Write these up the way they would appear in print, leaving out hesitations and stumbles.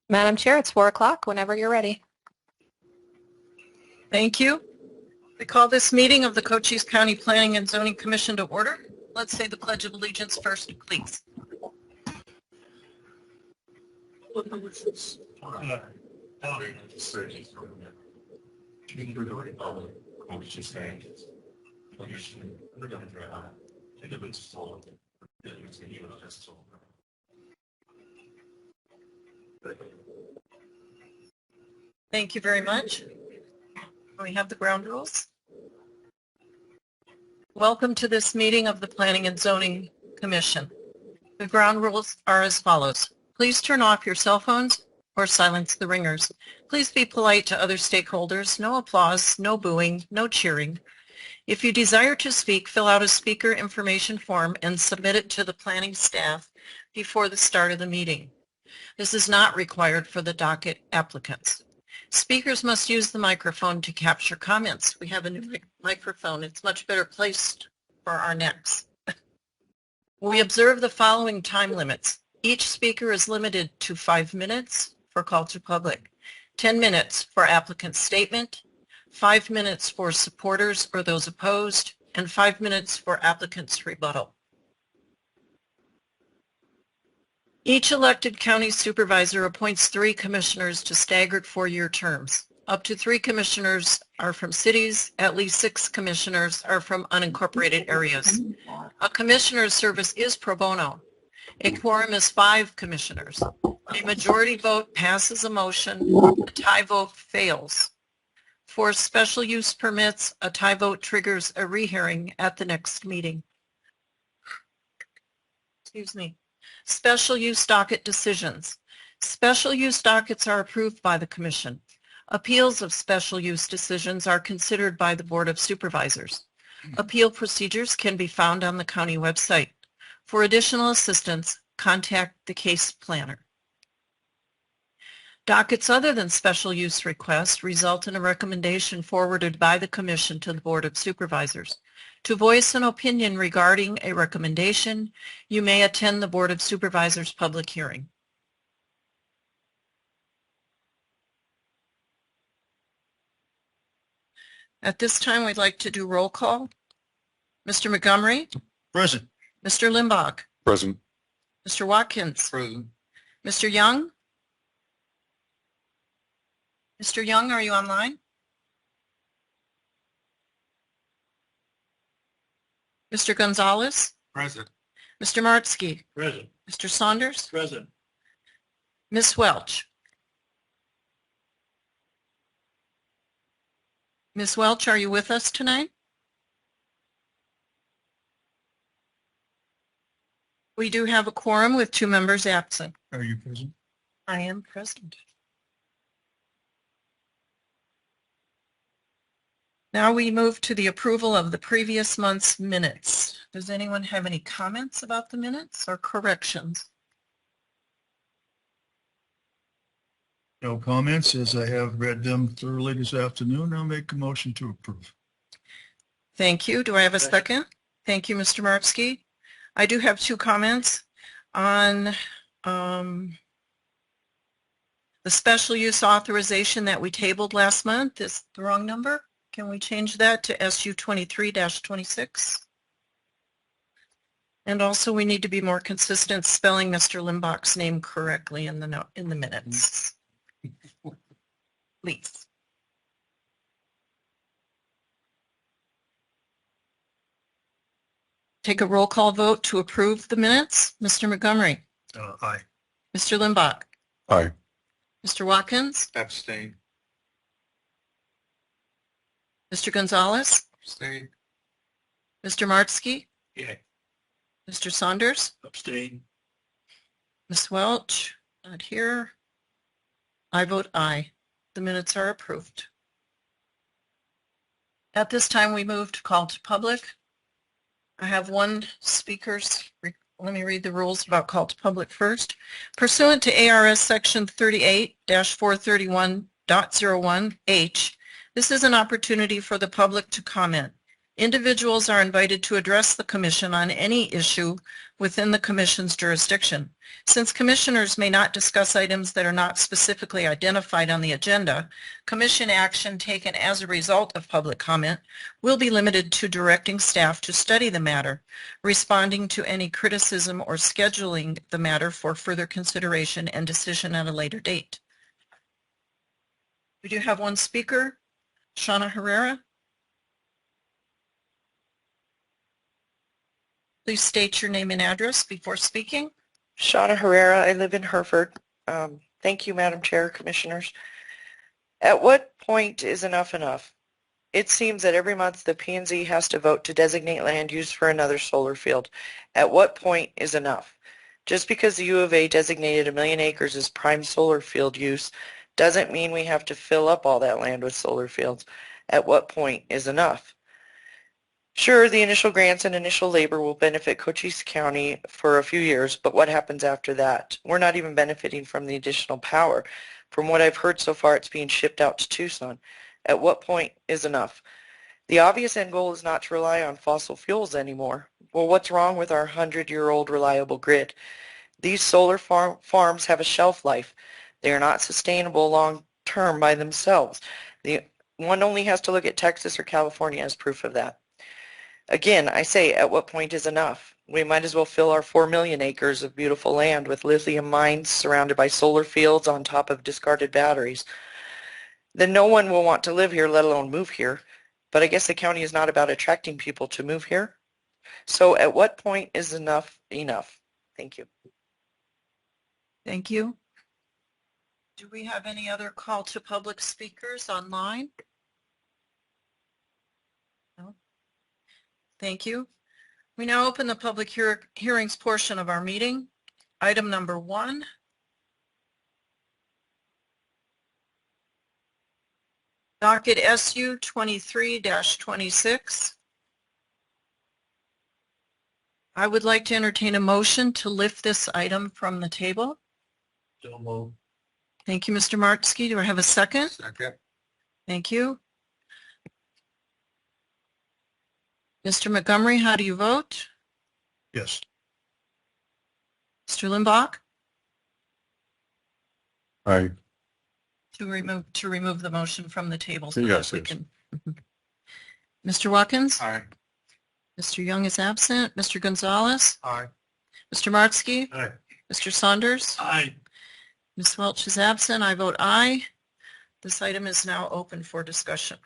Madam Chair, it's 4 o'clock whenever you're ready. Thank you. We call this meeting of the Cochise County Planning and Zoning Commission to order. Let's say the Pledge of Allegiance first, please. Thank you very much. We have the ground rules. Welcome to this meeting of the Planning and Zoning Commission. The ground rules are as follows. Please turn off your cell phones or silence the ringers. Please be polite to other stakeholders. No applause, no booing, no cheering. If you desire to speak, fill out a speaker information form and submit it to the planning staff before the start of the meeting. This is not required for the docket applicants. Speakers must use the microphone to capture comments. We have a new microphone. It's much better placed for our necks. We observe the following time limits. Each speaker is limited to 5 minutes for call to public, 10 minutes for applicant statement, 5 minutes for supporters or those opposed, and 5 minutes for applicant's rebuttal. Each elected county supervisor appoints 3 commissioners to staggered 4-year terms. Up to 3 commissioners are from cities, at least 6 commissioners are from unincorporated areas. A commissioner's service is pro bono. A quorum is 5 commissioners. A majority vote passes a motion, a tie vote fails. For special use permits, a tie vote triggers a rehearing at the next meeting. Excuse me. Special use docket decisions. Special use dockets are approved by the Commission. Appeals of special use decisions are considered by the Board of Supervisors. Appeal procedures can be found on the county website. For additional assistance, contact the case planner. Dockets other than special use requests result in a recommendation forwarded by the Commission to the Board of Supervisors. To voice an opinion regarding a recommendation, you may attend the Board of Supervisors public hearing. At this time, we'd like to do roll call. Mr. Montgomery? Present. Mr. Limbach? Present. Mr. Watkins? Present. Mr. Young? Mr. Young, are you online? Mr. Gonzalez? Present. Mr. Martsky? Present. Mr. Saunders? Present. Ms. Welch? Ms. Welch, are you with us tonight? We do have a quorum with 2 members absent. Are you present? I am present. Now we move to the approval of the previous month's minutes. Does anyone have any comments about the minutes or corrections? No comments, as I have read them thoroughly this afternoon. I'll make a motion to approve. Thank you. Do I have a second? Thank you, Mr. Martsky. I do have 2 comments on the special use authorization that we tabled last month. Is the wrong number? Can we change that to SU 23-26? And also we need to be more consistent spelling Mr. Limbach's name correctly in the minutes. Please. Take a roll call vote to approve the minutes. Mr. Montgomery. Aye. Mr. Limbach. Aye. Mr. Watkins. Abstain. Mr. Gonzalez. Abstain. Mr. Martsky. Yay. Mr. Saunders. Abstain. Ms. Welch. Not here. I vote aye. The minutes are approved. At this time, we move to call to public. I have 1 speaker's. Let me read the rules about call to public first. Pursuant to ARS Section 38-431.01H, this is an opportunity for the public to comment. Individuals are invited to address the commission on any issue within the commission's jurisdiction. Since commissioners may not discuss items that are not specifically identified on the agenda, commission action taken as a result of public comment will be limited to directing staff to study the matter, responding to any criticism, or scheduling the matter for further consideration and decision at a later date. We do have one speaker, Shauna Herrera. Please state your name and address before speaking. Shauna Herrera, I live in Hereford. Thank you, Madam Chair, Commissioners. At what point is enough enough? It seems that every month the P&Z has to vote to designate land use for another solar field. At what point is enough? Just because the U of A designated 1 million acres as prime solar field use doesn't mean we have to fill up all that land with solar fields. At what point is enough? Sure, the initial grants and initial labor will benefit Cochise County for a few years, but what happens after that? We're not even benefiting from the additional power. From what I've heard so far, it's being shipped out to Tucson. At what point is enough? The obvious end goal is not to rely on fossil fuels anymore. Well, what's wrong with our 100-year-old reliable grid? These solar farms have a shelf life. They are not sustainable long-term by themselves. One only has to look at Texas or California as proof of that. Again, I say, at what point is enough? We might as well fill our 4 million acres of beautiful land with lithium mines surrounded by solar fields on top of discarded batteries. Then no one will want to live here, let alone move here. But I guess the county is not about attracting people to move here. So at what point is enough enough? Thank you. Thank you. Do we have any other call to public speakers online? No. Thank you. We now open the public hearings portion of our meeting. Item number 1. Docket SU 23-26. I would like to entertain a motion to lift this item from the table. So moved. Thank you, Mr. Martsky. Do I have a second? Second. Thank you. Mr. Montgomery, how do you vote? Yes. Mr. Limbach? Aye. To remove the motion from the table. Yes, we yes. can. Mr. Watkins? Aye. Mr. Young is absent. Mr. Gonzalez? Aye. Mr. Martsky? Aye. Mr. Saunders? Aye. Ms. Welch is absent. I vote aye. This item is now open for discussion.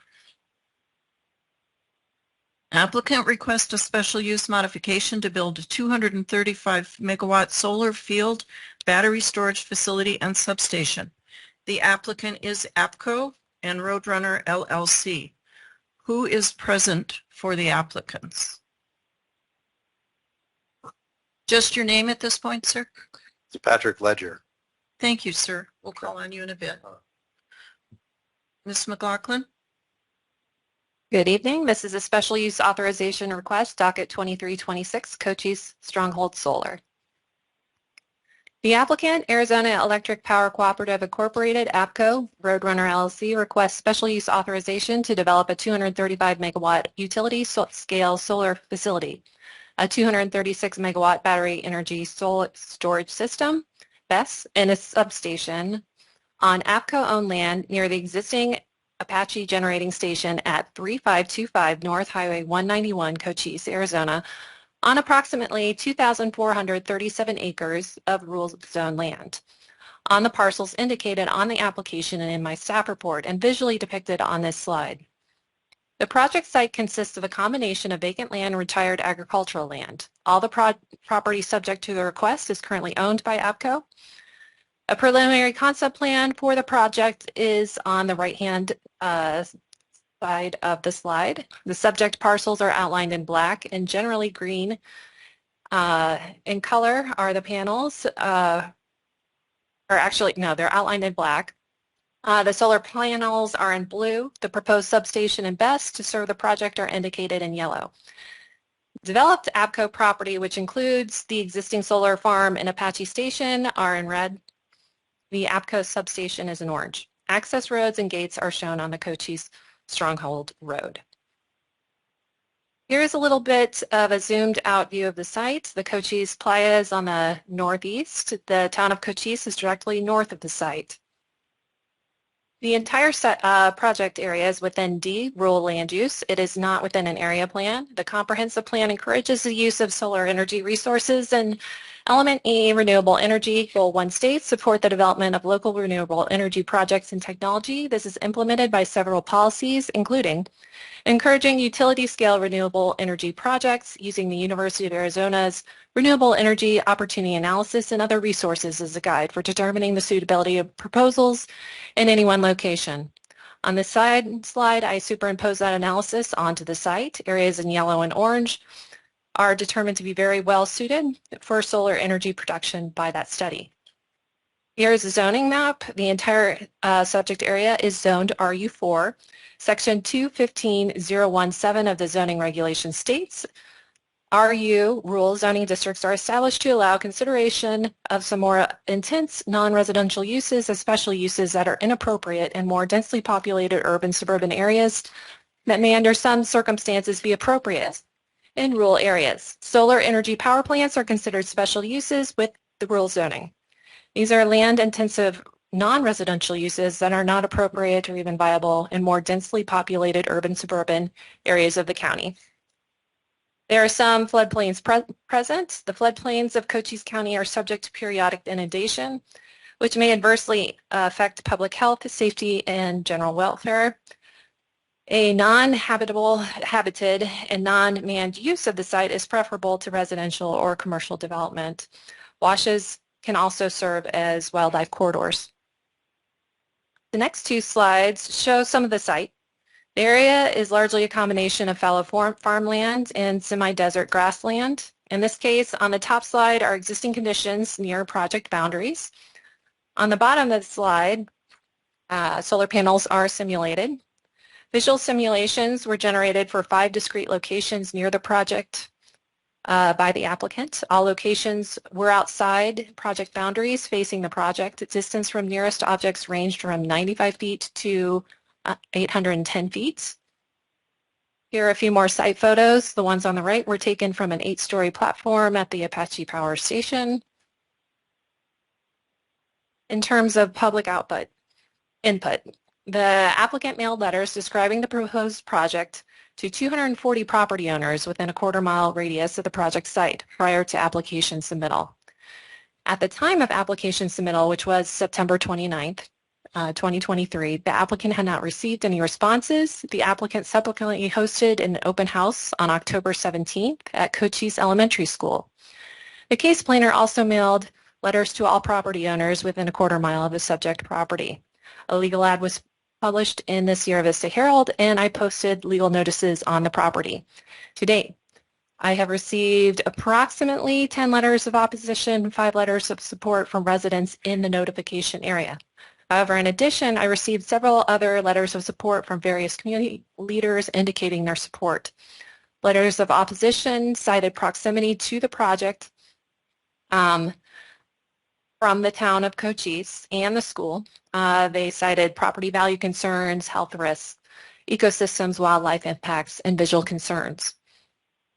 Applicant requests a special use modification to build a 235 megawatt solar field battery storage facility and substation. The applicant is APCO and Roadrunner LLC. Who is present for the applicants? Just your name at this point, sir? It's Patrick Ledger. Thank you, sir. We'll call on you in a bit. Ms. McLaughlin? Good evening. This is a special use authorization request, docket 2326, Cochise Stronghold Solar. The applicant, Arizona Electric Power Cooperative Incorporated, APCO, Roadrunner LLC, requests special use authorization to develop a 235 megawatt utility scale solar facility, a 236 megawatt battery energy storage system, BESS, and a substation on APCO-owned land near the existing Apache generating station at 3525 North Highway 191, Cochise, Arizona, on approximately 2,437 acres of rural zone land, on the parcels indicated on the application and in my staff report and visually depicted on this slide. The project site consists of a combination of vacant land and retired agricultural land. All the property subject to the request is currently owned by APCO. A preliminary concept plan for the project is on the right-hand side of the slide. The subject parcels are outlined in black and generally green. In color are the panels, or actually, no, they're outlined in black. The solar panels are in blue. The proposed substation and BESS to serve the project are indicated in yellow. Developed APCO property, which includes the existing solar farm and Apache station, are in red. The APCO substation is in orange. Access roads and gates are shown on the Cochise Stronghold Road. Here's a little bit of a zoomed out view of the site. The Cochise Playa is on the northeast. The town of Cochise is directly north of the site. The entire project area is within D, rural land use. It is not within an area plan. The comprehensive plan encourages the use of solar energy resources, and Element E, renewable energy. Goal 1 states support the development of local renewable energy projects and technology. This is implemented by several policies, including encouraging utility-scale renewable energy projects using the University of Arizona's Renewable Energy Opportunity Analysis and other resources as a guide for determining the suitability of proposals in any one location. On the slide, I superimpose that analysis onto the site. Areas in yellow and orange are determined to be very well suited for solar energy production by that study. Here's a zoning map. The entire subject area is zoned RU4. Section 215017 of the zoning regulation states, RU rural zoning districts are established to allow consideration of some more intense non-residential uses, especially uses that are inappropriate in more densely populated urban suburban areas that may under some circumstances be appropriate in rural areas. Solar energy power plants are considered special uses with the rural zoning. These are land-intensive non-residential uses that are not appropriate or even viable in more densely populated urban suburban areas of the county. There are some floodplains present. The floodplains of Cochise County are subject to periodic inundation, which may adversely affect public health, safety, and general welfare. A non-habitable, habited, and non-manned use of the site is preferable to residential or commercial development. Washes can also serve as wildlife corridors. The next two slides show some of the site. The area is largely a combination of fallow farmland and semi-desert grassland. In this case, on the top slide are existing conditions near project boundaries. On the bottom of the slide, solar panels are simulated. Visual simulations were generated for 5 discrete locations near the project by the applicant. All locations were outside project boundaries facing the project. Distance from nearest objects ranged from 95 feet to 810 feet. Here are a few more site photos. The ones on the right were taken from an 8-story platform at the Apache Power Station. In terms of public input, the applicant mailed letters describing the proposed project to 240 property owners within a quarter-mile radius of the project site prior to application submittal. At the time of application submittal, which was September 29th, 2023, the applicant had not received any responses. The applicant subsequently hosted an open house on October 17th at Cochise Elementary School. The case planner also mailed letters to all property owners within a quarter-mile of the subject property. A legal ad was published in the Sierra Vista Herald, and I posted legal notices on the property. To date, I have received approximately 10 letters of opposition, 5 letters of support from residents in the notification area. However, in addition, I received several other letters of support from various community leaders indicating their support. Letters of opposition cited proximity to the project from the town of Cochise and the school. They cited property value concerns, health risks, ecosystems, wildlife impacts, and visual concerns.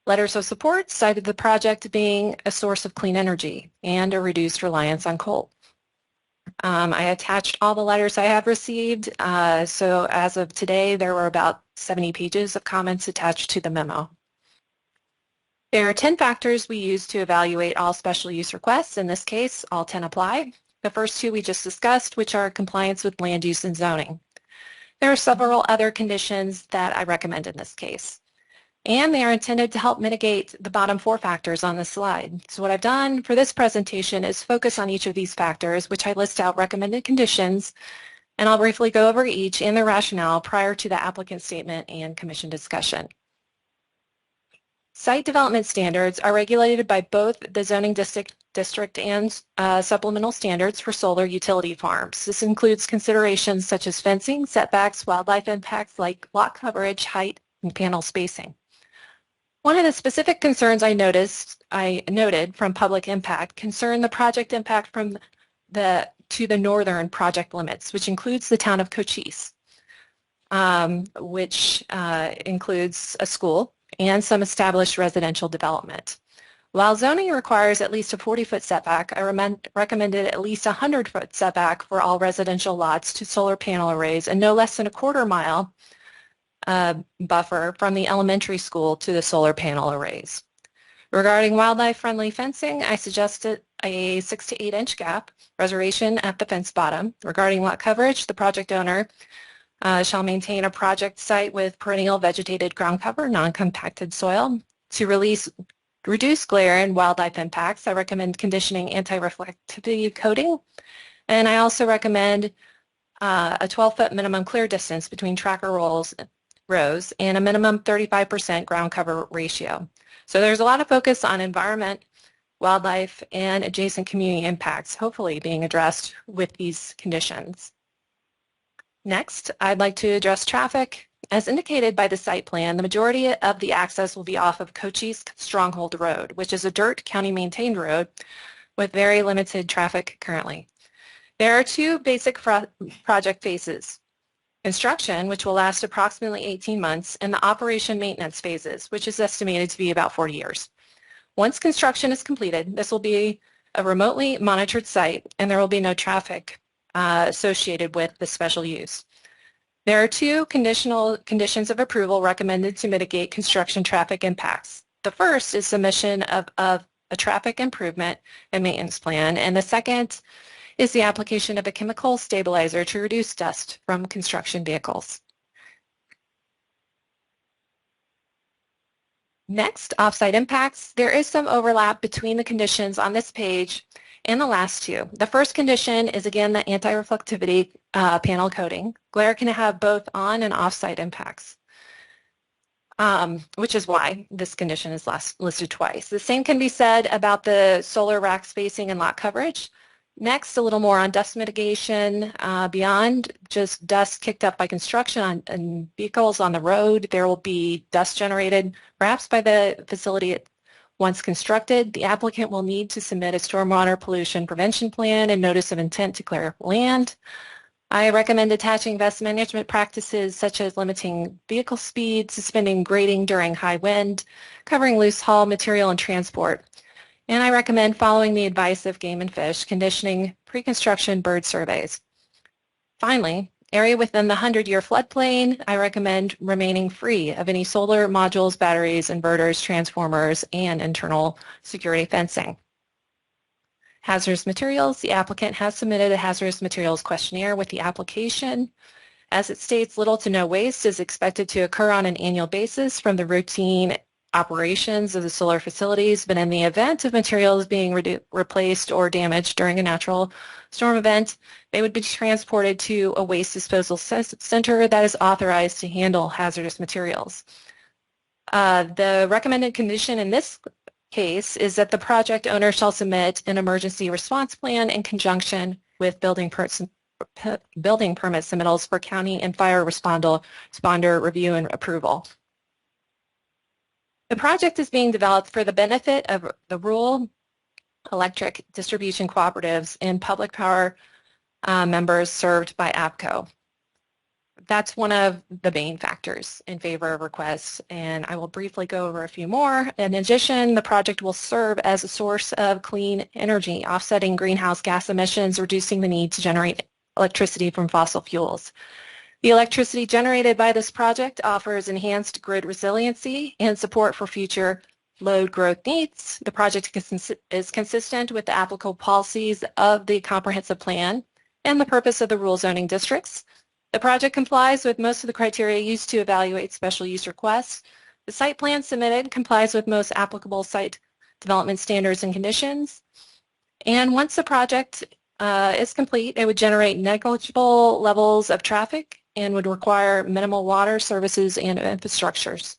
Letters of support cited the project being a source of clean energy and a reduced reliance on coal. I attached all the letters I have received. So as of today, there were about 70 pages of comments attached to the memo. There are 10 factors we use to evaluate all special use requests. In this case, all 10 apply. The first 2 we just discussed, which are compliance with land use and zoning. There are several other conditions that I recommend in this case, and they are intended to help mitigate the bottom 4 factors on this slide. So what I've done for this presentation is focus on each of these factors, which I list out recommended conditions, and I'll briefly go over each and their rationale prior to the applicant statement and commission discussion. Site development standards are regulated by both the zoning district and supplemental standards for solar utility farms. This includes considerations such as fencing, setbacks, wildlife impacts like lot coverage, height, and panel spacing. One of the specific concerns I noted from public impact concerned the project impact from to the northern project limits, which includes the town of Cochise, which includes a school, and some established residential development. While zoning requires at least a 40-foot setback, I recommended at least a 100-foot setback for all residential lots to solar panel arrays and no less than a quarter-mile buffer from the elementary school to the solar panel arrays. Regarding wildlife-friendly fencing, I suggested a 6 to 8 inch gap reservation at the fence bottom. Regarding lot coverage, the project owner shall maintain a project site with perennial vegetated ground cover, non-compacted soil. To reduce glare and wildlife impacts, I recommend conditioning anti-reflectivity coating. And I also recommend a 12-foot minimum clear distance between tracker rows and a minimum 35% ground cover ratio. So there's a lot of focus on environment, wildlife, and adjacent community impacts, hopefully being addressed with these conditions. Next, I'd like to address traffic. As indicated by the site plan, the majority of the access will be off of Cochise Stronghold Road, which is a dirt county-maintained road with very limited traffic currently. There are two basic project phases: construction, which will last approximately 18 months, and the operation maintenance phases, which is estimated to be about 40 years. Once construction is completed, this will be a remotely monitored site, and there will be no traffic associated with the special use. There are two conditions of approval recommended to mitigate construction traffic impacts. The first is submission of a traffic improvement and maintenance plan, and the second is the application of a chemical stabilizer to reduce dust from construction vehicles. Next, offsite impacts. There is some overlap between the conditions on this page and the last two. The first condition is, again, the anti-reflectivity panel coating. Glare can have both on and off-site impacts, which is why this condition is listed twice. The same can be said about the solar rack spacing and lot coverage. Next, a little more on dust mitigation. Beyond just dust kicked up by construction on vehicles on the road, there will be dust generated perhaps by the facility once constructed. The applicant will need to submit a stormwater pollution prevention plan and notice of intent to clear land. I recommend attaching best management practices such as limiting vehicle speed, suspending grading during high wind, covering loose haul material and transport. And I recommend following the advice of Game and Fish, conditioning pre-construction bird surveys. Finally, area within the 100-year floodplain, I recommend remaining free of any solar modules, batteries, inverters, transformers, and internal security fencing. Hazardous materials. The applicant has submitted a hazardous materials questionnaire with the application. As it states, little to no waste is expected to occur on an annual basis from the routine operations of the solar facilities, but in the event of materials being replaced or damaged during a natural storm event, they would be transported to a waste disposal center that is authorized to handle hazardous materials. The recommended condition in this case is that the project owner shall submit an emergency response plan in conjunction with building permit submittals for county and fire responder review and approval. The project is being developed for the benefit of the rural electric distribution cooperatives and public power members served by APCO. That's one of the main factors in favor of requests, and I will briefly go over a few more. In addition, the project will serve as a source of clean energy, offsetting greenhouse gas emissions, reducing the need to generate electricity from fossil fuels. The electricity generated by this project offers enhanced grid resiliency and support for future load growth needs. The project is consistent with the applicable policies of the comprehensive plan and the purpose of the rural zoning districts. The project complies with most of the criteria used to evaluate special use requests. The site plan submitted complies with most applicable site development standards and conditions. And once the project is complete, it would generate negligible levels of traffic and would require minimal water services and infrastructures.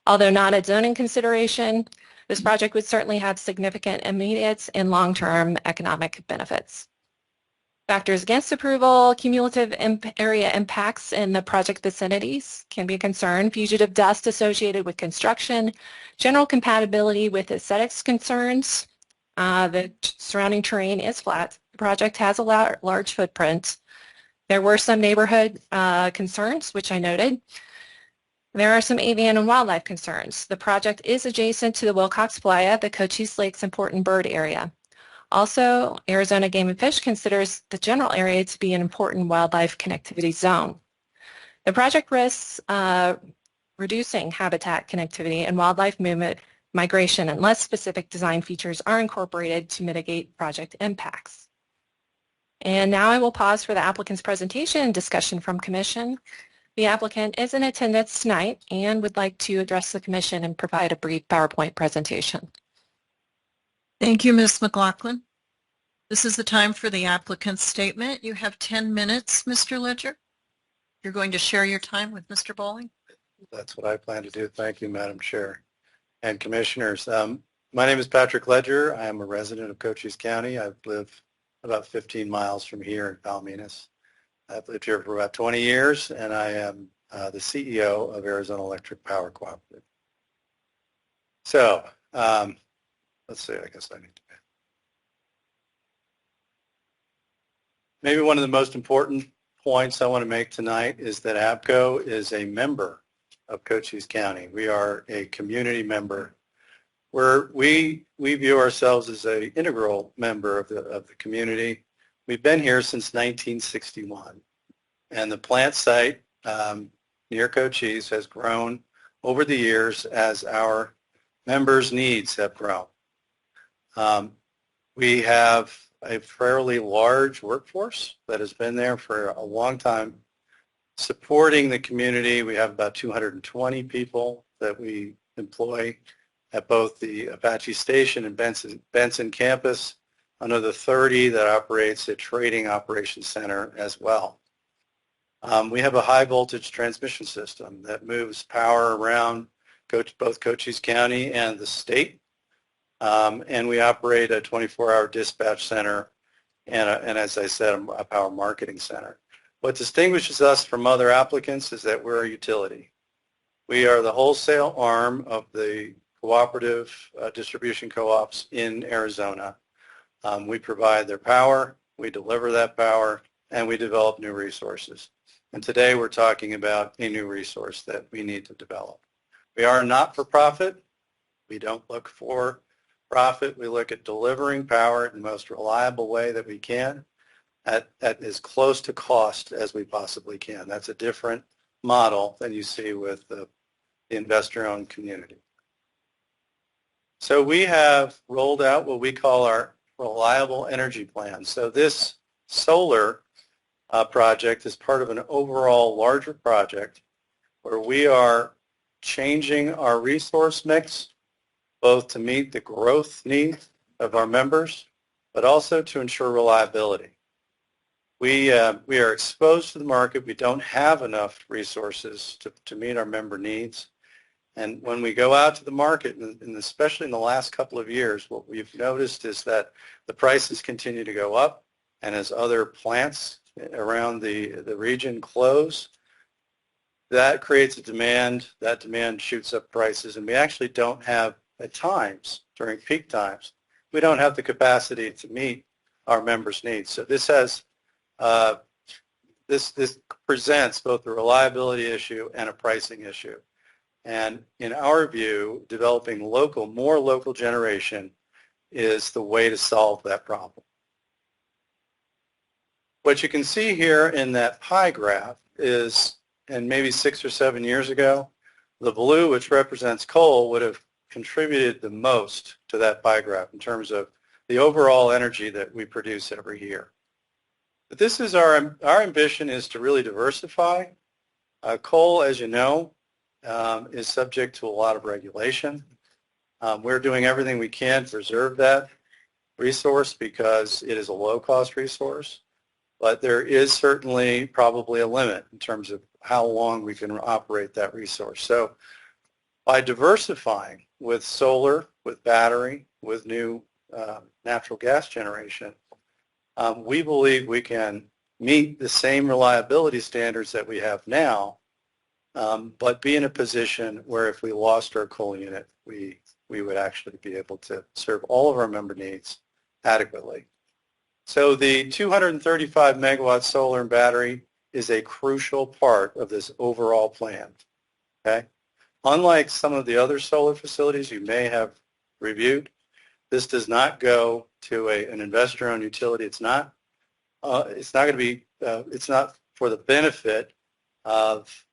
Although not a zoning consideration, this project would certainly have significant immediate and long-term economic benefits. Factors against approval: cumulative area impacts in the project vicinities can be a concern, fugitive dust associated with construction, general compatibility with aesthetics concerns. The surrounding terrain is flat. The project has a large footprint. There were some neighborhood concerns, which I noted. There are some avian and wildlife concerns. The project is adjacent to the Wilcox Playa, the Cochise Lakes important bird area. Also, Arizona Game and Fish considers the general area to be an important wildlife connectivity zone. The project risks reducing habitat connectivity and wildlife movement migration unless specific design features are incorporated to mitigate project impacts. And now I will pause for the applicant's presentation and discussion from Commission. The applicant is in attendance tonight and would like to address the Commission and provide a brief PowerPoint presentation. Thank you, Ms. McLaughlin. This is the time for the applicant's statement. You have 10 minutes, Mr. Ledger. You're going to share your time with Mr. Bowling. That's what I plan to do. Thank you, Madam Chair and Commissioners. My name is Patrick Ledger. I am a resident of Cochise County. I live about 15 miles from here in Palominas. I've lived here for about 20 years, and I am the CEO of Arizona Electric Power Cooperative. So, let's see, I guess I need to. Maybe one of the most important points I want to make tonight is that APCO is a member of Cochise County. We are a community member where we view ourselves as an integral member of the community. We've been here since 1961, and the plant site near Cochise has grown over the years as our members' needs have grown. We have a fairly large workforce that has been there for a long time supporting the community. We have about 220 people that we employ at both the Apache Station and Benson campus, another 30 that operates a trading operations center as well. We have a high voltage transmission system that moves power around both Cochise County and the state. And we operate a 24-hour dispatch center and as I said, a power marketing center. What distinguishes us from other applicants is that we're a utility. We are the wholesale arm of the cooperative distribution co-ops in Arizona. We provide their power, we deliver that power, and we develop new resources. And today we're talking about a new resource that we need to develop. We are not-for-profit. We don't look for profit. We look at delivering power in the most reliable way that we can at as close to cost as we possibly can. That's a different model than you see with the investor-owned community. So we have rolled out what we call our reliable energy plan. So this solar project is part of an overall larger project where we are changing our resource mix both to meet the growth needs of our members, but also to ensure reliability. We are exposed to the market. We don't have enough resources to meet our member needs. And when we go out to the market, and especially in the last couple of years, what we've noticed is that the prices continue to go up, and as other plants around the region close, that creates a demand. That demand shoots up prices, and we actually don't have, at times, during peak times, we don't have the capacity to meet our members' needs. So this has this presents both a reliability issue and a pricing issue. And in our view, developing more local generation is the way to solve that problem. What you can see here in that pie graph is, and maybe 6 or 7 years ago, the blue, which represents coal, would have contributed the most to that pie graph in terms of the overall energy that we produce every year. But this is our ambition is to really diversify. Coal, as you know, is subject to a lot of regulation. We're doing everything we can to preserve that resource because it is a low-cost resource, but there is certainly probably a limit in terms of how long we can operate that resource. So by diversifying with solar, with battery, with new natural gas generation, we believe we can meet the same reliability standards that we have now, but be in a position where if we lost our coal unit, we would actually be able to serve all of our member needs adequately. So the 235 megawatt solar and battery is a crucial part of this overall plan. Okay? Unlike some of the other solar facilities you may have reviewed, this does not go to an investor-owned utility. It's not going to be, it's not for the benefit of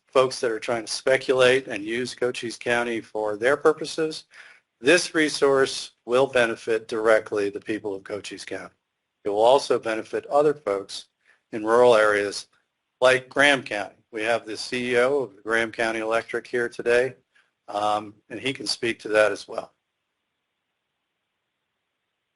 folks that are trying to speculate and use Cochise County for their purposes. This resource will benefit directly the people of Cochise County. It will also benefit other folks in rural areas like Graham County. We have the CEO of Graham County Electric here today, and he can speak to that as well.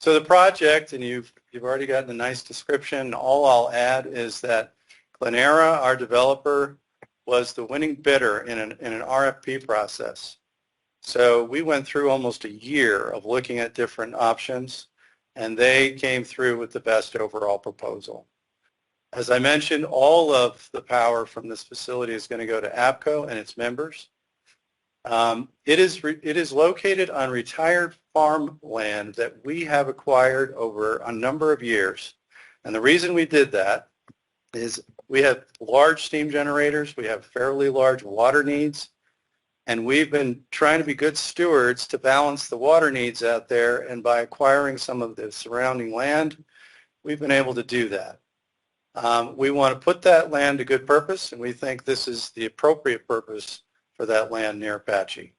So the project, and you've already gotten a nice description. All I'll add is that Clenera, our developer, was the winning bidder in an RFP process. So we went through almost a year of looking at different options, and they came through with the best overall proposal. As I mentioned, all of the power from this facility is going to go to APCO and its members. It is located on retired farmland that we have acquired over a number of years. And the reason we did that is we have large steam generators, we have fairly large water needs, and we've been trying to be good stewards to balance the water needs out there, and by acquiring some of the surrounding land, we've been able to do that. We want to put that land to good purpose, and we think this is the appropriate purpose for that land near Apache.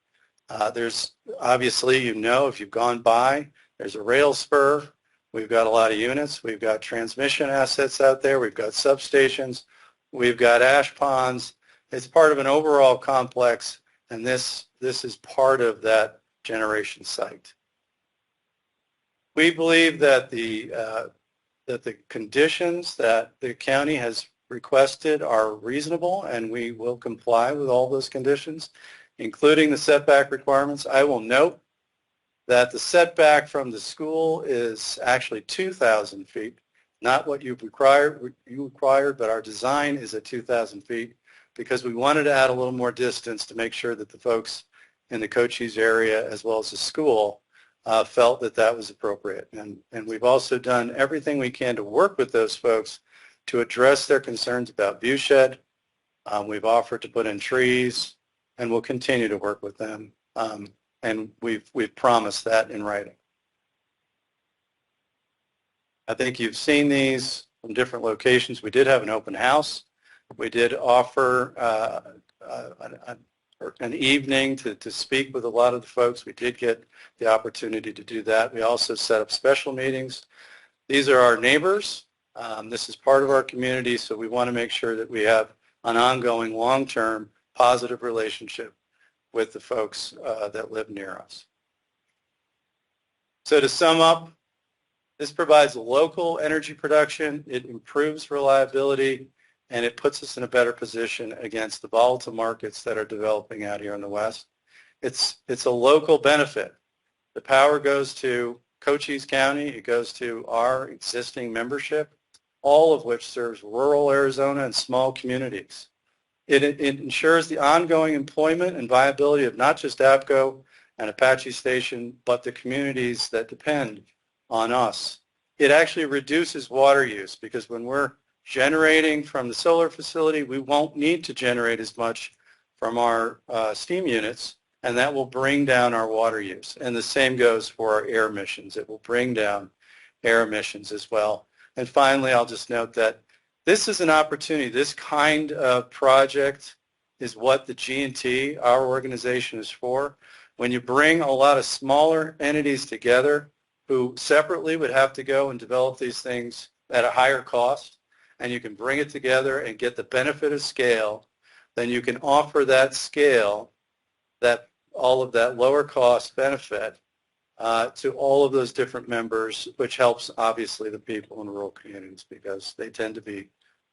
There's obviously, you know, if you've gone by, there's a rail spur. We've got a lot of units. We've got transmission assets out there. We've got substations. We've got ash ponds. It's part of an overall complex, and this is part of that generation site. We believe that the conditions that the county has requested are reasonable, and we will comply with all those conditions, including the setback requirements. I will note that the setback from the school is actually 2,000 feet, not what you required, but our design is at 2,000 feet because we wanted to add a little more distance to make sure that the folks in the Cochise area as well as the school felt that that was appropriate. And we've also done everything we can to work with those folks to address their concerns about view shed. We've offered to put in trees, and we'll continue to work with them. And we've promised that in writing. I think you've seen these from different locations. We did have an open house. We did offer an evening to speak with a lot of the folks. We did get the opportunity to do that. We also set up special meetings. These are our neighbors. This is part of our community, so we want to make sure that we have an ongoing, long-term, positive relationship with the folks that live near us. So to sum up, this provides local energy production, it improves reliability, and it puts us in a better position against the volatile markets that are developing out here in the West. It's a local benefit. The power goes to Cochise County, it goes to our existing membership, all of which serves rural Arizona and small communities. It ensures the ongoing employment and viability of not just APCO and Apache Station, but the communities that depend on us. It actually reduces water use because when we're generating from the solar facility, we won't need to generate as much from our steam units, and that will bring down our water use. And the same goes for our air emissions. It will bring down air emissions as well. And finally, I'll just note that this is an opportunity. This kind of project is what the G&T, our organization, is for. When you bring a lot of smaller entities together who separately would have to go and develop these things at a higher cost, and you can bring it together and get the benefit of scale, then you can offer that scale, that all of that lower cost benefit to all of those different members, which helps obviously the people in rural communities because they tend to be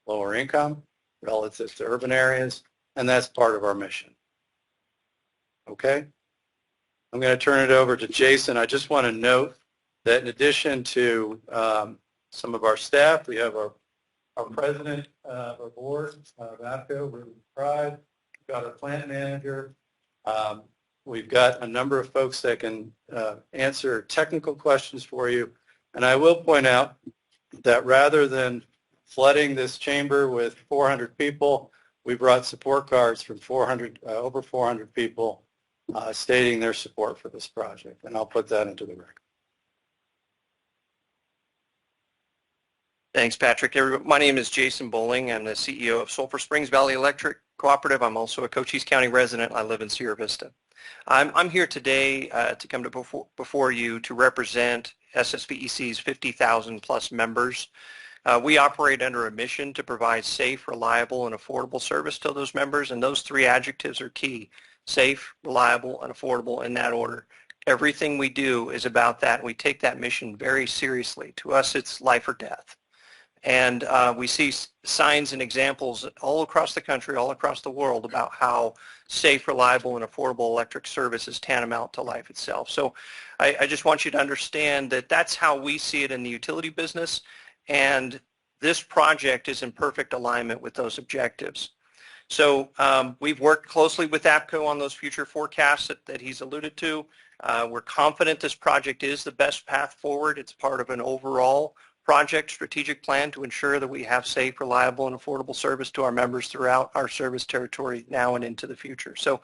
lower income relative to urban areas, and that's part of our mission. Okay? I'm going to turn it over to Jason. I just want to note that in addition to some of our staff, we have our president of our board of APCO, Ruben Pride. We've got our plant manager. We've got a number of folks that can answer technical questions for you. And I will point out that rather than flooding this chamber with 400 people, We brought support cards from over 400 people stating their support for this project, and I'll put that into the record. Thanks, Patrick. My name is Jason Bowling. I'm the CEO of Sulphur Springs Valley Electric Cooperative. I'm also a Cochise County resident. I live in Sierra Vista. I'm here today to come before you to represent SSVEC's 50,000 plus members. We operate under a mission to provide safe, reliable, and affordable service to those members, and those three adjectives are key: safe, reliable, and affordable, in that order. Everything we do is about that. We take that mission very seriously. To us, it's life or death. And we see signs and examples all across the country, all across the world, about how safe, reliable, and affordable electric service is tantamount to life itself. So I just want you to understand that that's how we see it in the utility business, and this project is in perfect alignment with those objectives. So we've worked closely with APCO on those future forecasts that he's alluded to. We're confident this project is the best path forward. It's part of an overall project strategic plan to ensure that we have safe, reliable, and affordable service to our members throughout our service territory now and into the future. So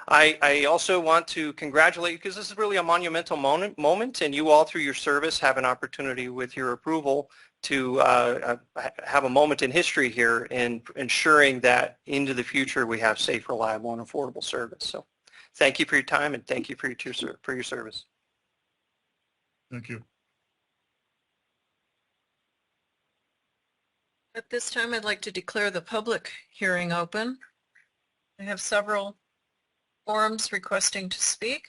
I also want to congratulate you, because this is really a monumental moment, and you all through your service have an opportunity with your approval to have a moment in history here in ensuring that into the future we have safe, reliable, and affordable service. So thank you for your time, and thank you for your service. Thank you. At this time, I'd like to declare the public hearing open. I have several forums requesting to speak.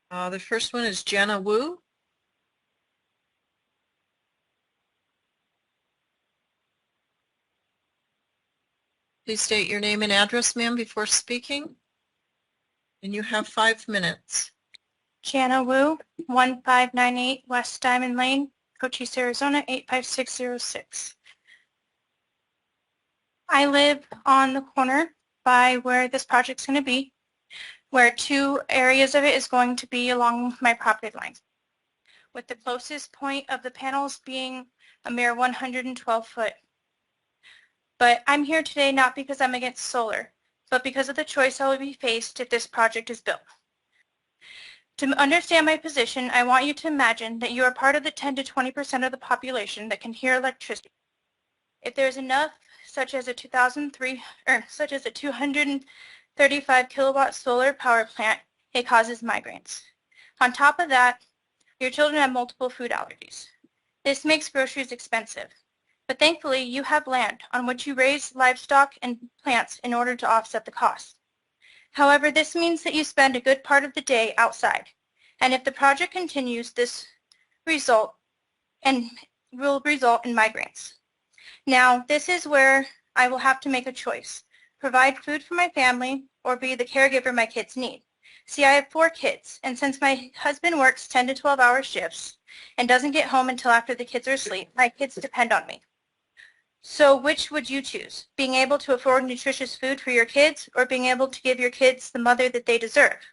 The first one is Jenna Wu. Please state your name and address, ma'am, before speaking. And you have 5 minutes. Jana Wu, 1598 West Diamond Lane, Cochise, Arizona, 85606. I live on the corner by where this project's going to be, where 2 areas of it is going to be along my property line, with the closest point of the panels being a mere 112 foot. But I'm here today not because I'm against solar, but because of the choice I will be faced if this project is built. To understand my position, I want you to imagine that you are part of the 10 to 20% of the population that can hear electricity. If there's enough, such as a 235 kilowatt solar power plant, it causes migraines. On top of that, your children have multiple food allergies. This makes groceries expensive. But thankfully, you have land on which you raise livestock and plants in order to offset the cost. However, this means that you spend a good part of the day outside. And if the project continues, this will result in migraines. Now, this is where I will have to make a choice: provide food for my family or be the caregiver my kids need. See, I have 4 kids, and since my husband works 10 to 12-hour shifts and doesn't get home until after the kids are asleep, my kids depend on me. So which would you choose? Being able to afford nutritious food for your kids, or being able to give your kids the mother that they deserve?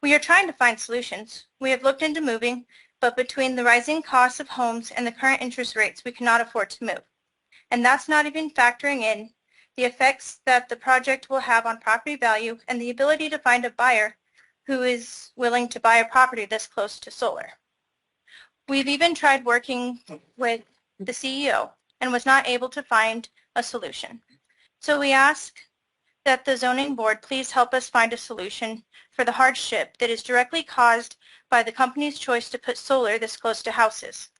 We are trying to find solutions. We have looked into moving, but between the rising costs of homes and the current interest rates, we cannot afford to move. And that's not even factoring in the effects that the project will have on property value and the ability to find a buyer who is willing to buy a property this close to solar. We've even tried working with the CEO and was not able to find a solution. So we ask that the zoning board please help us find a solution for the hardship that is directly caused by the company's choice to put solar this close to houses.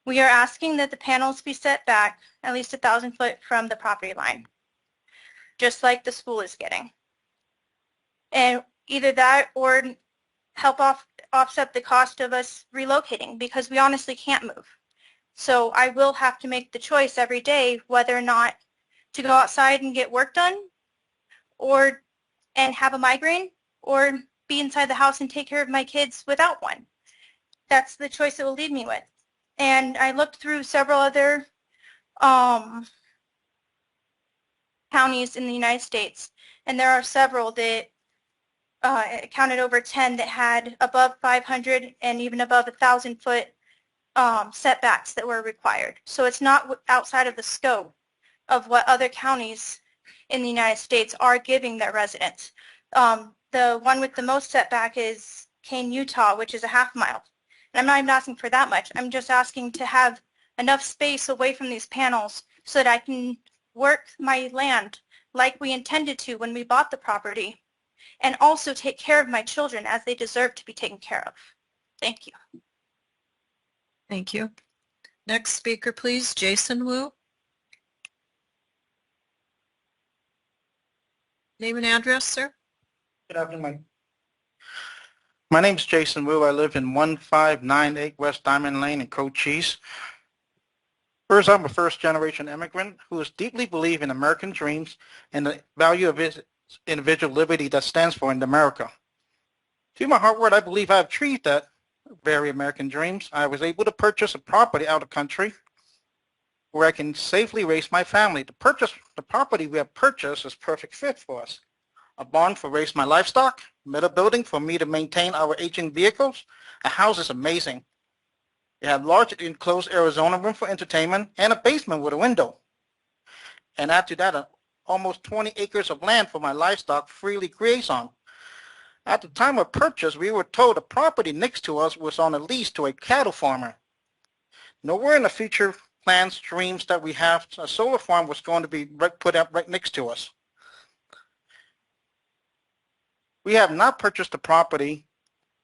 We are asking that the panels be set back at least 1,000 foot from the property line, just like the school is getting. And either that or help offset the cost of us relocating, because we honestly can't move. So I will have to make the choice every day whether or not to go outside and get work done and have a migraine, or be inside the house and take care of my kids without one. That's the choice it will leave me with. And I looked through several other counties in the United States, and there are several that counted over 10 that had above 500 and even above 1,000 foot setbacks that were required. So it's not outside of the scope of what other counties in the United States are giving their residents. The one with the most setback is Kane, Utah, which is a half mile. And I'm not even asking for that much. I'm just asking to have enough space away from these panels so that I can work my land like we intended to when we bought the property, and also take care of my children as they deserve to be taken care of. Thank you. Thank you. Next speaker, please, Jason Wu. Name and address, sir? Good afternoon. My name is Jason Wu. I live in 1598 West Diamond Lane in Cochise. First, I'm a first-generation immigrant who is deeply believe in American dreams and the value of his individual liberty that stands for in America. To my heart word, I believe I have achieved that very American dreams. I was able to purchase a property out of the country where I can safely raise my family. The property we have purchased is perfect fit for us. A barn for raise my livestock, metal building for me to maintain our aging vehicles. A house is amazing. It has large enclosed Arizona room for entertainment and a basement with a window. And after that, almost 20 acres of land for my livestock freely graze on. At the time of purchase, we were told the property next to us was on a lease to a cattle farmer. Nowhere in the future plans, dreams that we have, a solar farm was going to be put up right next to us. We have not purchased the property,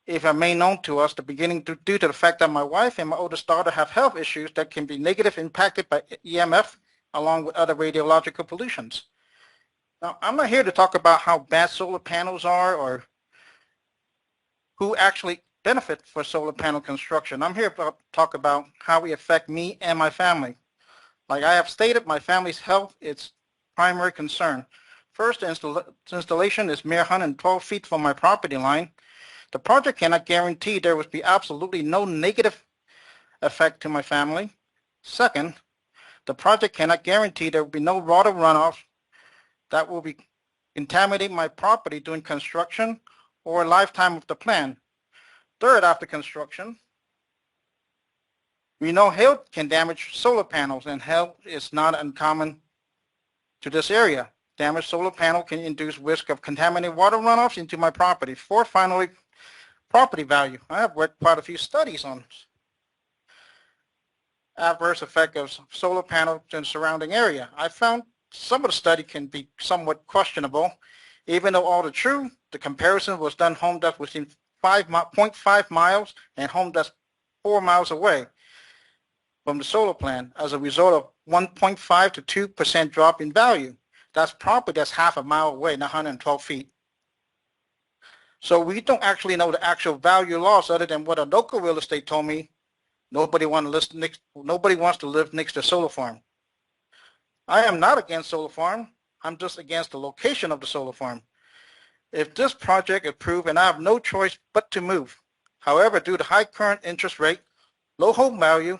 if it may known to us, the beginning due to the fact that my wife and my oldest daughter have health issues that can be negatively impacted by EMF along with other radiological pollutions. Now, I'm not here to talk about how bad solar panels are or who actually benefit for solar panel construction. I'm here to talk about how we affect me and my family. Like I have stated, my family's health is primary concern. First, the installation is mere 112 feet from my property line. The project cannot guarantee there will be absolutely no negative effect to my family. Second, the project cannot guarantee there will be no water runoff that will be contaminating my property during construction or a lifetime of the plan. Third, after construction, we know hail can damage solar panels, and hail is not uncommon to this area. Damaged solar panel can induce risk of contaminated water runoffs into my property. Fourth, finally, property value. I have read quite a few studies on adverse effect of solar panels in the surrounding area. I found some of the study can be somewhat questionable, even though all the true. The comparison was done home that's within 0.5 miles and home that's 4 miles away from the solar plant as a result of 1.5 to 2% drop in value. That's property that's half a mile away, not 112 feet. So we don't actually know the actual value loss other than what a local real estate told me. Nobody wants to live next to a solar farm. I am not against solar farm. I'm just against the location of the solar farm. If this project is approved, and I have no choice but to move. However, due to high current interest rate, low home value,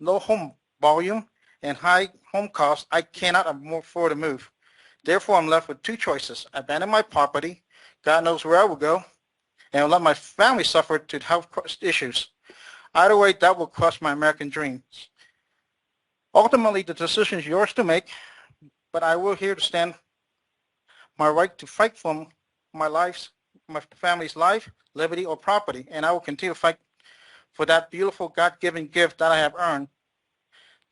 low home volume, and high home costs, I cannot afford to move. Therefore, I'm left with two choices: abandon my property, God knows where I will go, and let my family suffer to health issues. Either way, that will crush my American dreams. Ultimately, the decision is yours to make, but I will here to stand my right to fight for my family's life, liberty, or property, and I will continue to fight for that beautiful God-given gift that I have earned,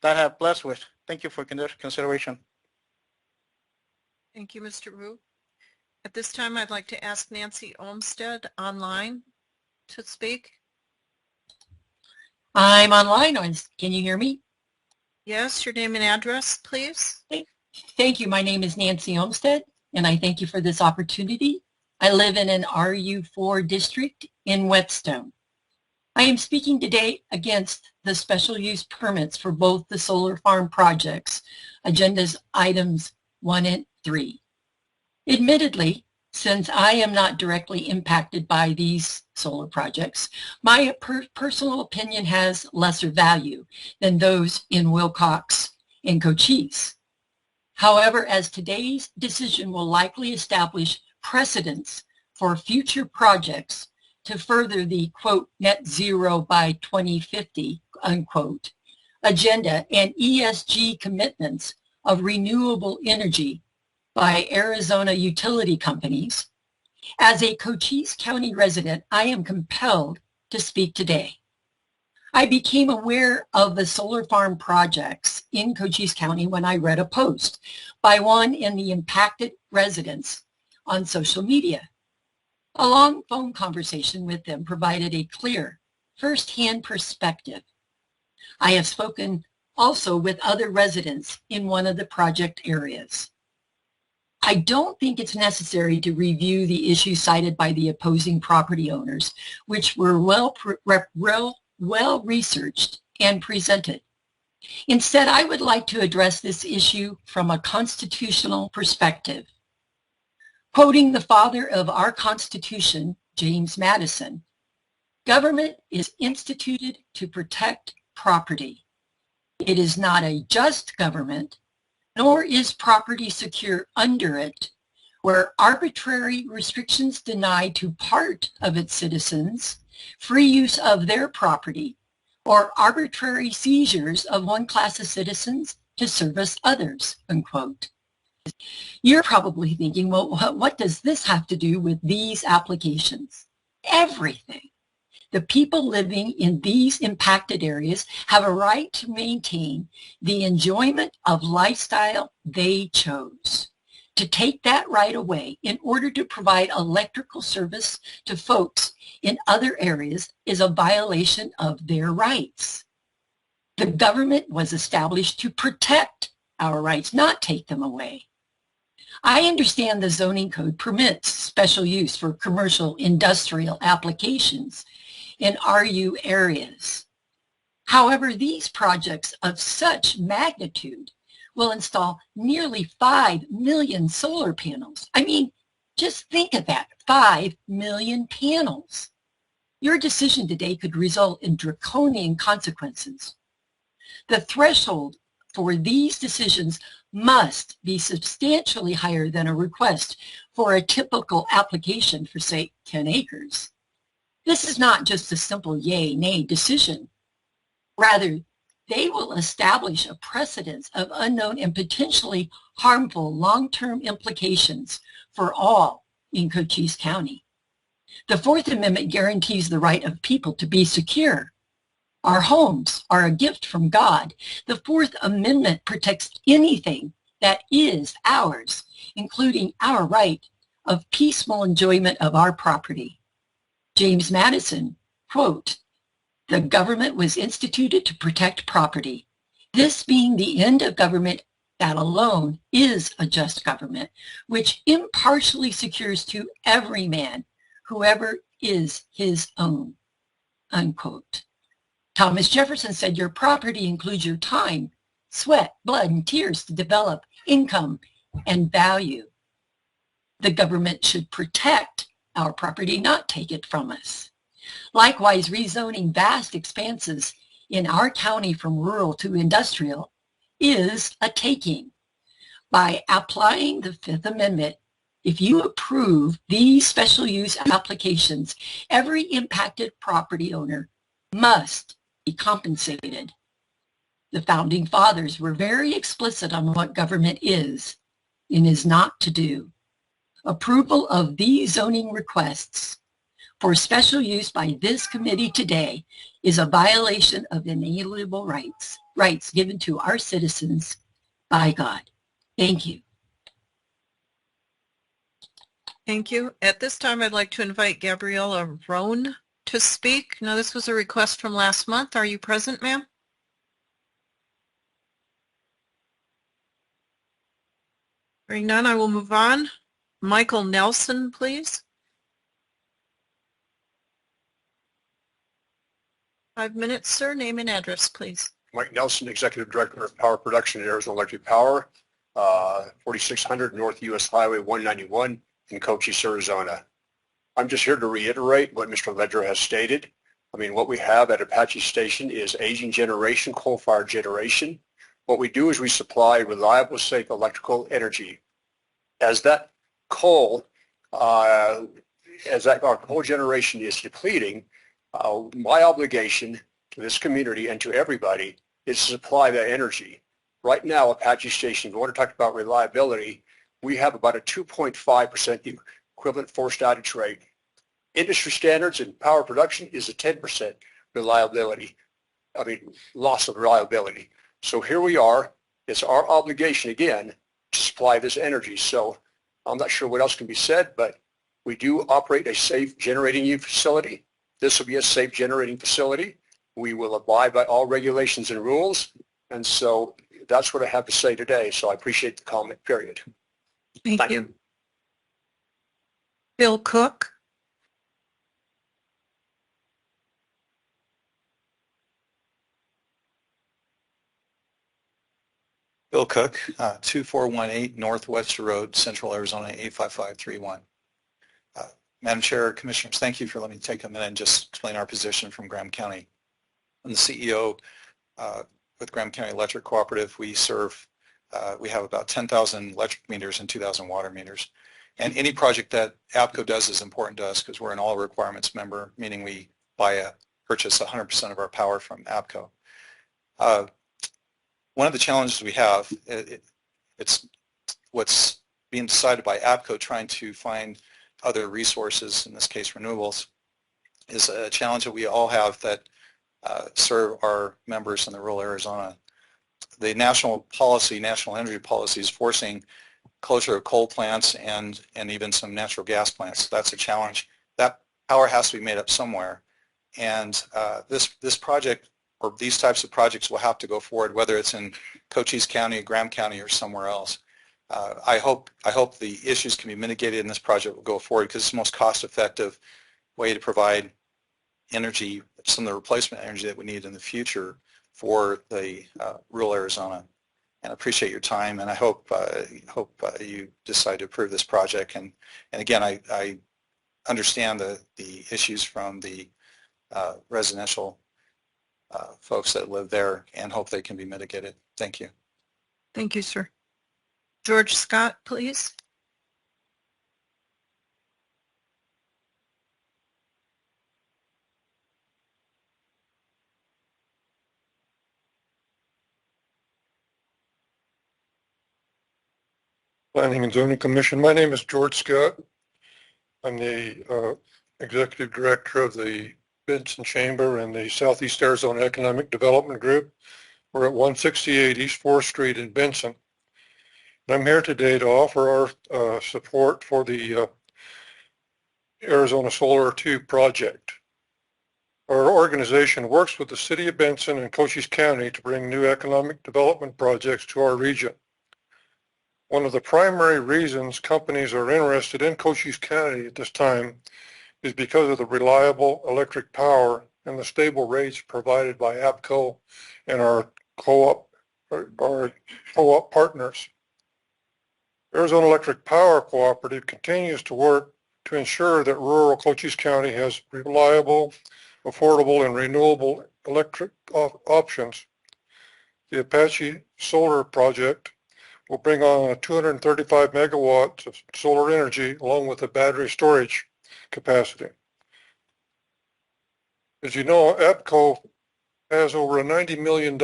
that I have blessed with. Thank you for consideration. Thank you, Mr. Wu. At this time, I'd like to ask Nancy Olmstead online to speak. I'm online. Can you hear me? Yes, your name and address, please. Thank you. My name is Nancy Olmstead, and I thank you for this opportunity. I live in an RU4 district in Whetstone. I am speaking today against the special use permits for both the solar farm projects, agendas items 1 and 3. Admittedly, since I am not directly impacted by these solar projects, my personal opinion has lesser value than those in Wilcox and Cochise. However, as today's decision will likely establish precedents for future projects to further the, quote, net zero by 2050, unquote, agenda and ESG commitments of renewable energy by Arizona utility companies, as a Cochise County resident, I am compelled to speak today. I became aware of the solar farm projects in Cochise County when I read a post by one in the impacted residents on social media. A long phone conversation with them provided a clear, first-hand perspective. I have spoken also with other residents in one of the project areas. I don't think it's necessary to review the issues cited by the opposing property owners, which were well researched and presented. Instead, I would like to address this issue from a constitutional perspective. Quoting the father of our Constitution, James Madison, "Government is instituted to protect property. It is not a just government, nor is property secure under it, where arbitrary restrictions deny to part of its citizens free use of their property, or arbitrary seizures of one class of citizens to service others," unquote. You're probably thinking, well, what does this have to do with these applications? Everything. The people living in these impacted areas have a right to maintain the enjoyment of lifestyle they chose. To take that right away in order to provide electrical service to folks in other areas is a violation of their rights. The government was established to protect our rights, not take them away. I understand the zoning code permits special use for commercial industrial applications in RU areas. However, these projects of such magnitude will install nearly 5 million solar panels. I mean, just think of that, 5 million panels. Your decision today could result in draconian consequences. The threshold for these decisions must be substantially higher than a request for a typical application for, say, 10 acres. This is not just a simple yay, nay decision. Rather, they will establish a precedence of unknown and potentially harmful long-term implications for all in Cochise County. The Fourth Amendment guarantees the right of people to be secure. Our homes are a gift from God. The Fourth Amendment protects anything that is ours, including our right of peaceful enjoyment of our property. James Madison, quote, "The government was instituted to protect property. This being the end of government, that alone is a just government, which impartially secures to every man, whoever is his own," unquote. Thomas Jefferson said, "Your property includes your time, sweat, blood, and tears to develop income and value." The government should protect our property, not take it from us. Likewise, rezoning vast expanses in our county from rural to industrial is a taking. By applying the Fifth Amendment, if you approve these special use applications, every impacted property owner must be compensated. The Founding Fathers were very explicit on what government is and is not to do. Approval of these zoning requests for special use by this committee today is a violation of inalienable rights given to our citizens by God. Thank you. Thank you. At this time, I'd like to invite Gabriella Roan to speak. Now, this was a request from last month. Are you present, ma'am? Hearing none, I will move on. Michael Nelson, please. 5 minutes, sir. Name and address, please. Mike Nelson, Executive Director of Power Production at Arizona Electric Power, 4600 North US Highway 191 in Cochise, Arizona. I'm just here to reiterate what Mr. Ledger has stated. I mean, what we have at Apache Station is aging generation, coal-fired generation. What we do is we supply reliable, safe electrical energy. As that coal, our coal generation is depleting, my obligation to this community and to everybody is to supply that energy. Right now, Apache Station, if we want to talk about reliability, we have about a 2.5% equivalent forced outage rate. Industry standards in power production is a 10% loss of reliability. So here we are. It's our obligation again to supply this energy. So I'm not sure what else can be said, but we do operate a safe generating facility. This will be a safe generating facility. We will abide by all regulations and rules. And so that's what I have to say today. So I appreciate the comment, period. Thank you. Bill Cook. Bill Cook, 2418 Northwest Road, Central Arizona 85531. Madam Chair, Commissioners, thank you for letting me take a minute and just explain our position from Graham County. I'm the CEO with Graham County Electric Cooperative. We have about 10,000 electric meters and 2,000 water meters. And any project that APCO does is important to us because we're an all requirements member, meaning we purchase 100% of our power from APCO. One of the challenges we have, it's what's being decided by APCO trying to find other resources, in this case renewables, is a challenge that we all have that serve our members in the rural Arizona. The national energy policy is forcing closure of coal plants and even some natural gas plants. That's a challenge. That power has to be made up somewhere. And this project, or these types of projects, will have to go forward, whether it's in Cochise County, Graham County, or somewhere else. I hope the issues can be mitigated and this project will go forward because it's the most cost-effective way to provide energy, some of the replacement energy that we need in the future for the rural Arizona. And I appreciate your time, and I hope you decide to approve this project. And again, I understand the issues from the residential folks that live there and hope they can be mitigated. Thank you. Thank you, sir. George Scott, please. Planning and Zoning Commission. My name is George Scott. I'm the Executive Director of the Benson Chamber and the Southeast Arizona Economic Development Group. We're at 168 East 4th Street in Benson. And I'm here today to offer our support for the Arizona Solar 2 project. Our organization works with the City of Benson and Cochise County to bring new economic development projects to our region. One of the primary reasons companies are interested in Cochise County at this time is because of the reliable electric power and the stable rates provided by APCO and our co-op partners. Arizona Electric Power Cooperative continues to work to ensure that rural Cochise County has reliable, affordable, and renewable electric options. The Apache Solar Project will bring on 235 megawatts of solar energy along with the battery storage capacity. As you know, APCO has over a $90 million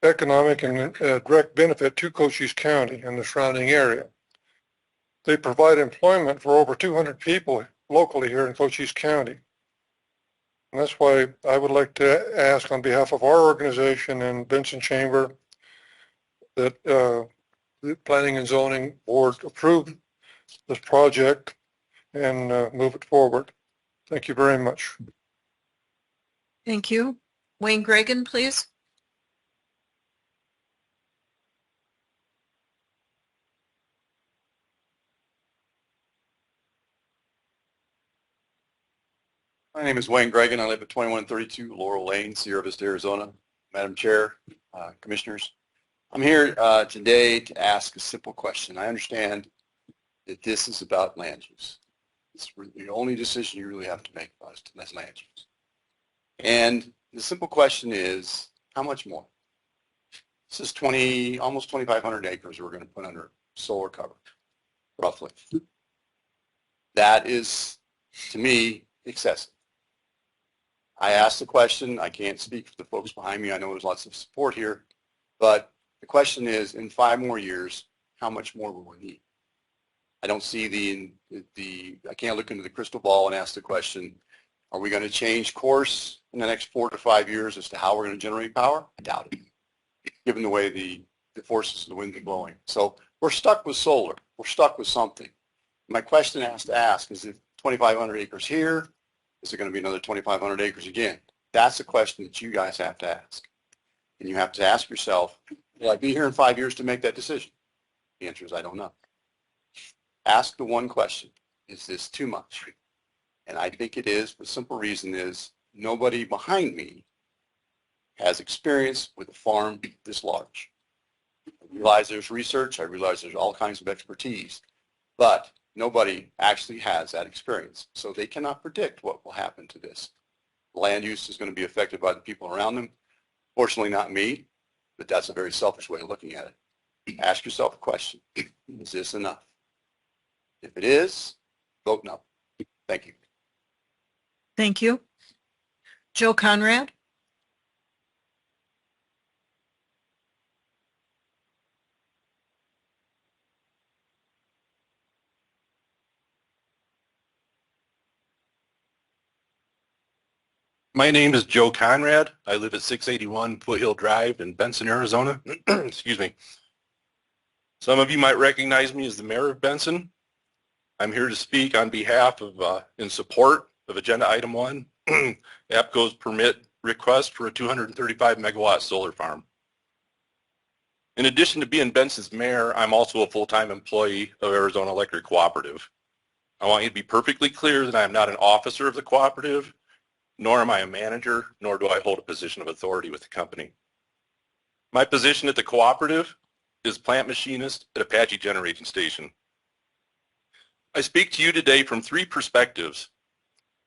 economic and direct benefit to Cochise County and the surrounding area. They provide employment for over 200 people locally here in Cochise County. And that's why I would like to ask on behalf of our organization and Benson Chamber that the Planning and Zoning Board approve this project and move it forward. Thank you very much. Thank you. Wayne Gregan, please. My name is Wayne Gregan. I live at 2132 Laurel Lane, Sierra Vista, Arizona. Madam Chair, Commissioners, I'm here today to ask a simple question. I understand that this is about land use. It's the only decision you really have to make about is land use. And the simple question is, how much more? This is almost 2,500 acres we're going to put under solar cover, roughly. That is, to me, excessive. I asked the question. I can't speak for the folks behind me. I know there's lots of support here, but the question is, in 5 more years, how much more will we need? I don't see I can't look into the crystal ball and ask the question, are we going to change course in the next 4 to 5 years as to how we're going to generate power? I doubt it, given the way the forces of the wind are blowing. So we're stuck with solar. We're stuck with something. My question has to ask, is it 2,500 acres here? Is it going to be another 2,500 acres again? That's a question that you guys have to ask. And you have to ask yourself, will I be here in 5 years to make that decision? The answer is, I don't know. Ask the one question, is this too much? And I think it is. The simple reason is nobody behind me has experience with a farm this large. I realize there's research. I realize there's all kinds of expertise, but nobody actually has that experience. So they cannot predict what will happen to this. Land use is going to be affected by the people around them. Fortunately, not me, but that's a very selfish way of looking at it. Ask yourself a question. Is this enough? If it is, vote no. Thank you. Thank you. Joe Conrad. My name is Joe Conrad. I live at 681 Foothill Drive in Benson, Arizona. Excuse me. Some of you might recognize me as the mayor of Benson. I'm here to speak on behalf of, in support of Agenda Item 1, APCO's permit request for a 235 megawatt solar farm. In addition to being Benson's mayor, I'm also a full-time employee of Arizona Electric Cooperative. I want you to be perfectly clear that I am not an officer of the cooperative, nor am I a manager, nor do I hold a position of authority with the company. My position at the cooperative is plant machinist at Apache Generating Station. I speak to you today from 3 perspectives.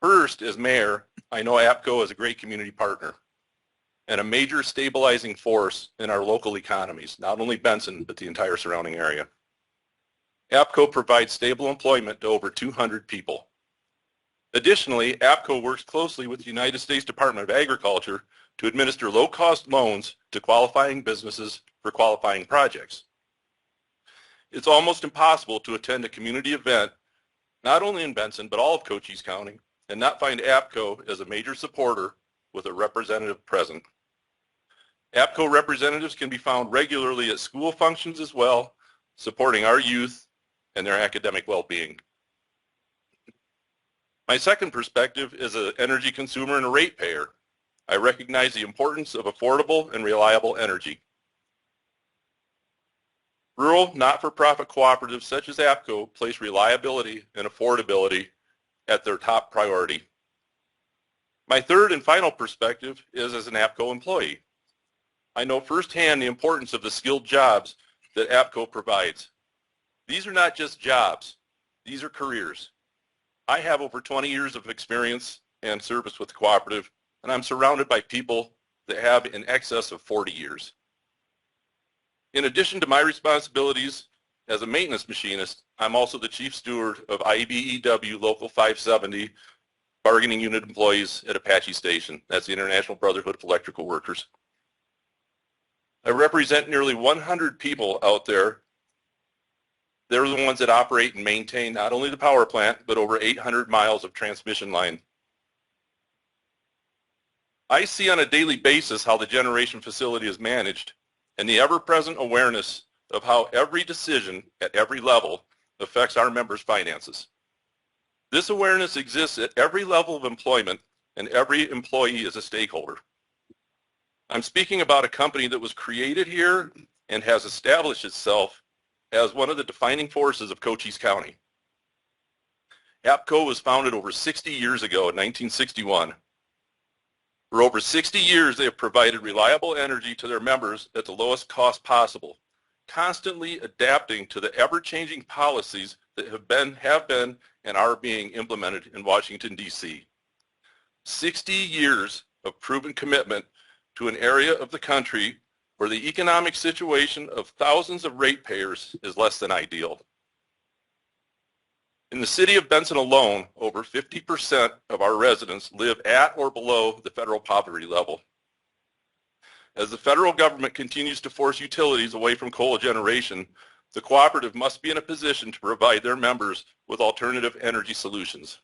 First, as mayor, I know APCO is a great community partner and a major stabilizing force in our local economies, not only Benson, but the entire surrounding area. APCO provides stable employment to over 200 people. Additionally, APCO works closely with the United States Department of Agriculture to administer low-cost loans to qualifying businesses for qualifying projects. It's almost impossible to attend a community event, not only in Benson, but all of Cochise County, and not find APCO as a major supporter with a representative present. APCO representatives can be found regularly at school functions as well, supporting our youth and their academic well-being. My second perspective is an energy consumer and a ratepayer. I recognize the importance of affordable and reliable energy. Rural, not-for-profit cooperatives such as APCO place reliability and affordability at their top priority. My third and final perspective is as an APCO employee. I know firsthand the importance of the skilled jobs that APCO provides. These are not just jobs, these are careers. I have over 20 years of experience and service with the cooperative, and I'm surrounded by people that have in excess of 40 years. In addition to my responsibilities as a maintenance machinist, I'm also the chief steward of IBEW Local 570 bargaining unit employees at Apache Station. That's the International Brotherhood of Electrical Workers. I represent nearly 100 people out there. They're the ones that operate and maintain not only the power plant, but over 800 miles of transmission line. I see on a daily basis how the generation facility is managed and the ever-present awareness of how every decision at every level affects our members' finances. This awareness exists at every level of employment, and every employee is a stakeholder. I'm speaking about a company that was created here and has established itself as one of the defining forces of Cochise County. APCO was founded over 60 years ago in 1961. For over 60 years, they have provided reliable energy to their members at the lowest cost possible, constantly adapting to the ever-changing policies that have been and are being implemented in Washington, D.C. 60 years of proven commitment to an area of the country where the economic situation of thousands of ratepayers is less than ideal. In the city of Benson alone, over 50% of our residents live at or below the federal poverty level. As the federal government continues to force utilities away from coal generation, the cooperative must be in a position to provide their members with alternative energy solutions.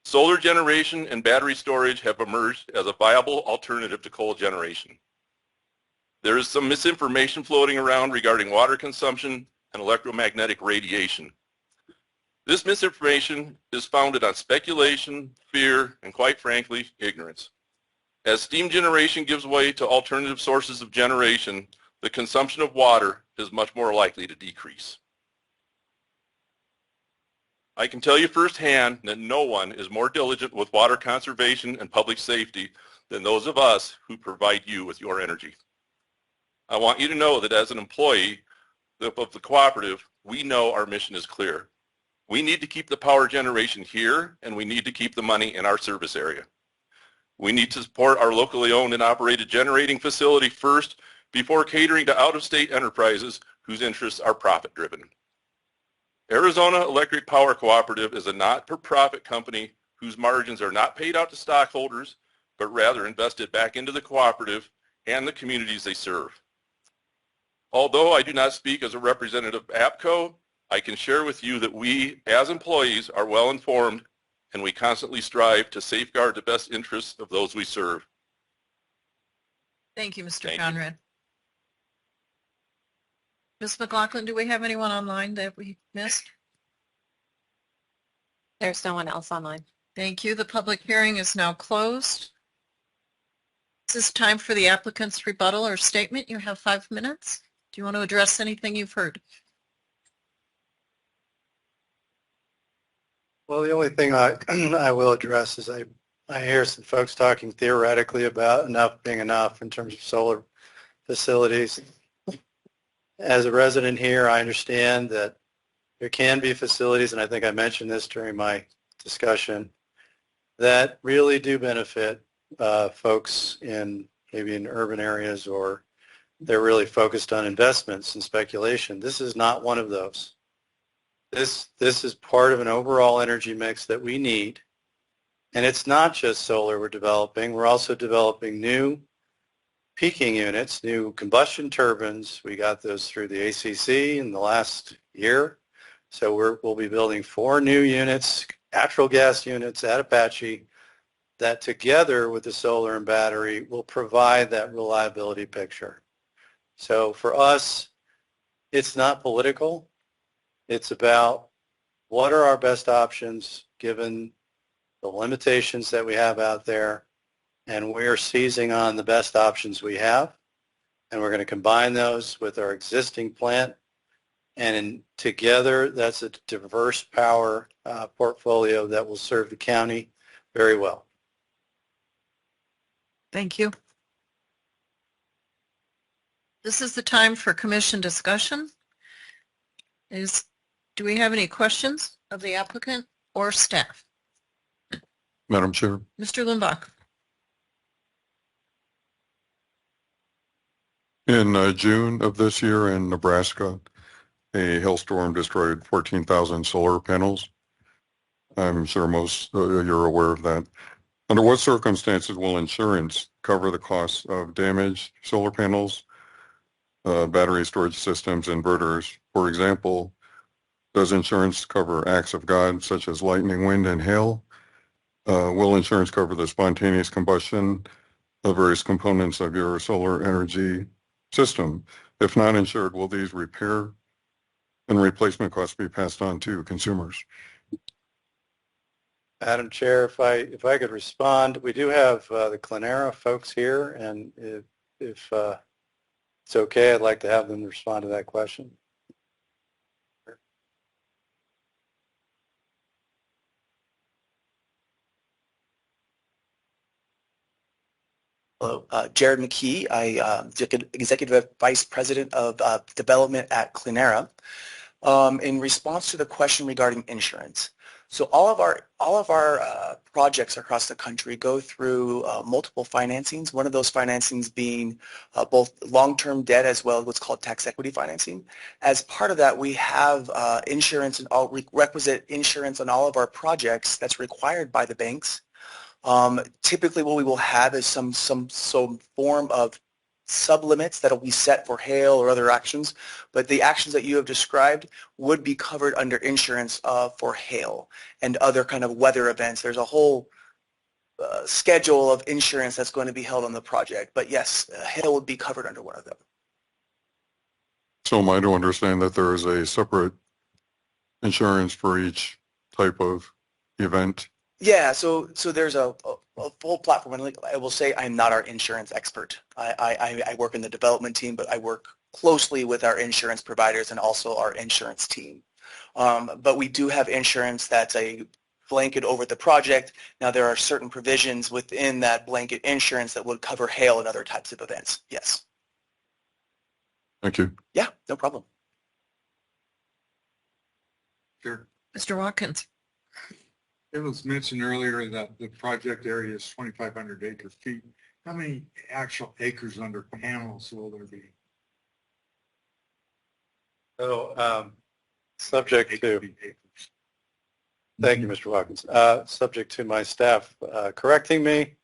Solar generation and battery storage have emerged as a viable alternative to coal generation. There is some misinformation floating around regarding water consumption and electromagnetic radiation. This misinformation is founded on speculation, fear, and quite frankly, ignorance. As steam generation gives way to alternative sources of generation, the consumption of water is much more likely to decrease. I can tell you firsthand that no one is more diligent with water conservation and public safety than those of us who provide you with your energy. I want you to know that as an employee of the cooperative, we know our mission is clear. We need to keep the power generation here, and we need to keep the money in our service area. We need to support our locally owned and operated generating facility first before catering to out-of-state enterprises whose interests are profit-driven. Arizona Electric Power Cooperative is a not-for-profit company whose margins are not paid out to stockholders, but rather invested back into the cooperative and the communities they serve. Although I do not speak as a representative of APCO, I can share with you that we, as employees, are well informed and we constantly strive to safeguard the best interests of those we serve. Thank you, Mr. Thank you. Conrad. Ms. McLaughlin, do we have anyone online that we missed? There's no one else online. Thank you. The public hearing is now closed. This is time for the applicant's rebuttal or statement. You have 5 minutes. Do you want to address anything you've heard? Well, the only thing I will address is I hear some folks talking theoretically about enough being enough in terms of solar facilities. As a resident here, I understand that there can be facilities, and I think I mentioned this during my discussion, that really do benefit folks in maybe in urban areas, or they're really focused on investments and speculation. This is not one of those. This is part of an overall energy mix that we need. And it's not just solar we're developing. We're also developing new peaking units, new combustion turbines. We got those through the ACC in the last year. So we'll be building 4 new units, natural gas units at Apache, that together with the solar and battery will provide that reliability picture. So for us, it's not political. It's about what are our best options given the limitations that we have out there, and we're seizing on the best options we have, and we're going to combine those with our existing plant, and together that's a diverse power portfolio that will serve the county very well. Thank you. This is the time for commission discussion. Do we have any questions of the applicant or staff? Madam Chair. Mr. Limbach. In June of this year in Nebraska, a hailstorm destroyed 14,000 solar panels. I'm sure most you're aware of that. Under what circumstances will insurance cover the costs of damaged solar panels, battery storage systems, inverters? For example, does insurance cover acts of God such as lightning, wind, and hail? Will insurance cover the spontaneous combustion of various components of your solar energy system? If not insured, will these repair and replacement costs be passed on to consumers? Madam Chair, if I could respond, we do have the Clenera folks here, and if it's okay, I'd like to have them respond to that question. Hello, Jared McKee. I'm Executive Vice President of Development at Clenera. In response to the question regarding insurance, So all of our projects across the country go through multiple financings. One of those financings being both long-term debt as well as what's called tax equity financing. As part of that, we have insurance and all requisite insurance on all of our projects that's required by the banks. Typically, what we will have is some form of sublimits that will be set for hail or other actions, but the actions that you have described would be covered under insurance for hail and other kind of weather events. There's a whole schedule of insurance that's going to be held on the project, but yes, hail would be covered under one of them. So am I to understand that there is a separate insurance for each type of event? Yeah, so there's a full platform, and I will say I'm not our insurance expert. I work in the development team, but I work closely with our insurance providers and also our insurance team. But we do have insurance that's a blanket over the project. Now there are certain provisions within that blanket insurance that would cover hail and other types of events. Yes. Thank you. Yeah, no problem. Sure. Mr. Watkins. It was mentioned earlier that the project area is 2,500 acre feet. How many actual acres under panels will there be? So, subject to, thank you, Mr. Watkins. Subject to my staff correcting me,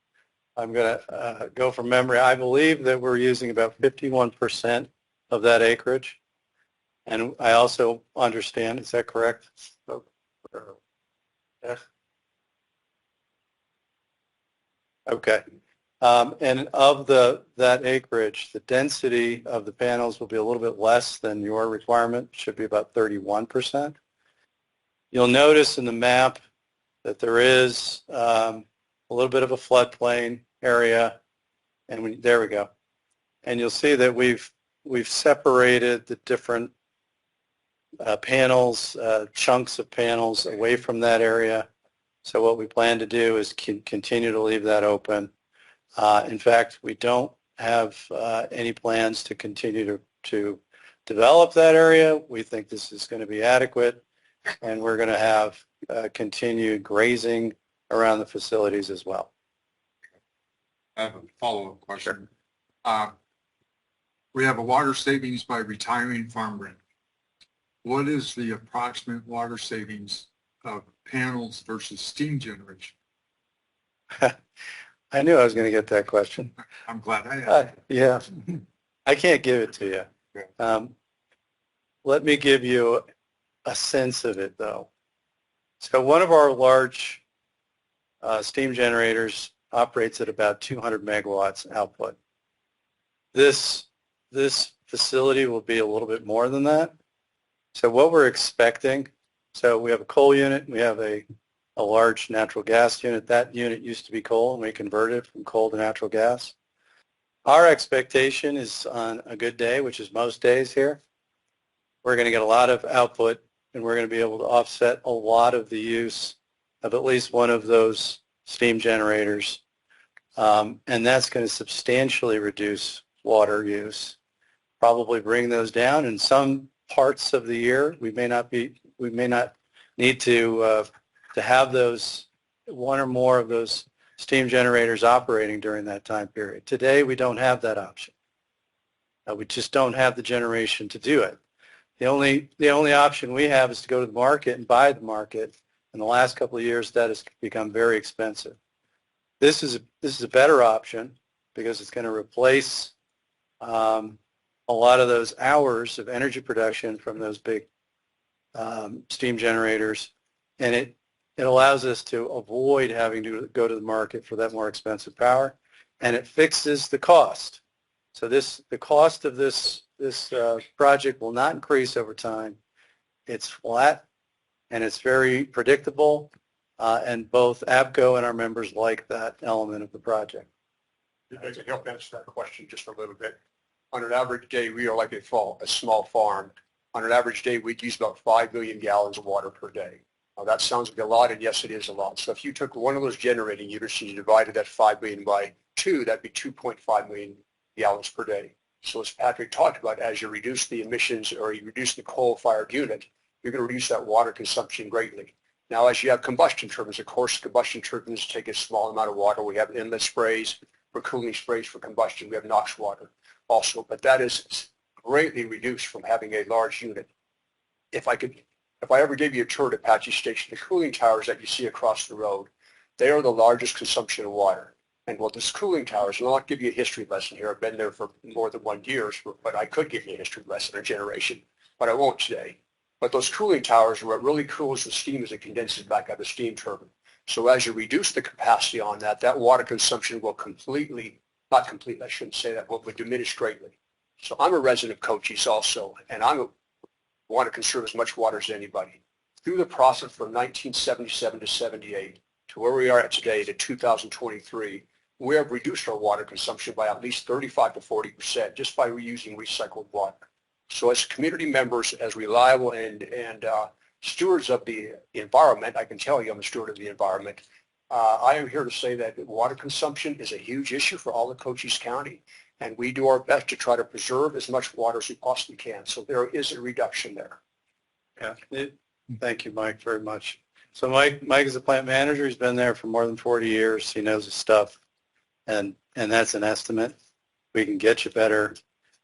I'm going to go from memory. I believe that we're using about 51% of that acreage. And I also understand, is that correct? Yeah. Okay. And of that acreage, the density of the panels will be a little bit less than your requirement, should be about 31%. You'll notice in the map that there is a little bit of a floodplain area, and there we go. And you'll see that we've separated the different panels, chunks of panels away from that area. So what we plan to do is continue to leave that open. In fact, we don't have any plans to continue to develop that area. We think this is going to be adequate, and we're going to have continued grazing around the facilities as well. I have a follow-up question. Sure. We have a water savings by retiring farm rent. What is the approximate water savings of panels versus steam generation? I knew I was going to get that question. I'm glad I asked. Yeah, I can't give it to you. Okay. Let me give you a sense of it, though. So one of our large steam generators operates at about 200 megawatts output. This facility will be a little bit more than that. So what we're expecting, so we have a coal unit, we have a large natural gas unit. That unit used to be coal, and we converted from coal to natural gas. Our expectation is on a good day, which is most days here, we're going to get a lot of output, and we're going to be able to offset a lot of the use of at least one of those steam generators. And that's going to substantially reduce water use, probably bring those down. In some parts of the year, we may not need to have those one or more of those steam generators operating during that time period. Today, we don't have that option. We just don't have the generation to do it. The only option we have is to go to the market and buy the market. In the last couple of years, that has become very expensive. This is a better option because it's going to replace a lot of those hours of energy production from those big steam generators, and it allows us to avoid having to go to the market for that more expensive power, and it fixes the cost. So the cost of this project will not increase over time. It's flat, and it's very predictable, and both APCO and our members like that element of the project. I can help answer that question just a little bit. On an average day, we are like a small farm. On an average day, we use about 5 million gallons of water per day. Now, that sounds like a lot, and yes, it is a lot. So if you took one of those generating units and you divided that 5 million by 2, that'd be 2.5 million gallons per day. So as Patrick talked about, as you reduce the emissions or you reduce the coal-fired unit, you're going to reduce that water consumption greatly. Now, as you have combustion turbines, of course, combustion turbines take a small amount of water. We have inlet sprays for cooling sprays for combustion. We have NOx water also, but that is greatly reduced from having a large unit. If I ever gave you a tour at Apache Station, the cooling towers that you see across the road, they are the largest consumption of water. And well, this cooling towers, and I'll not give you a history lesson here. I've been there for more than 1 year, but I could give you a history lesson or generation, but I won't today. But those cooling towers, what really cools the steam as it condenses back out of the steam turbine. So as you reduce the capacity on that, that water consumption will not completely, I shouldn't say that, but would diminish greatly. So I'm a resident of Cochise also, and I want to conserve as much water as anybody. Through the process from 1977 to 78 to where we are at today to 2023, we have reduced our water consumption by at least 35 to 40% just by reusing recycled water. So as community members, as reliable and stewards of the environment, I can tell you I'm a steward of the environment. I am here to say that water consumption is a huge issue for all of Cochise County, and we do our best to try to preserve as much water as we possibly can. So there is a reduction there. Yeah, thank you, Mike, very much. So Mike is a plant manager. He's been there for more than 40 years. He knows his stuff, and that's an estimate. We can get you better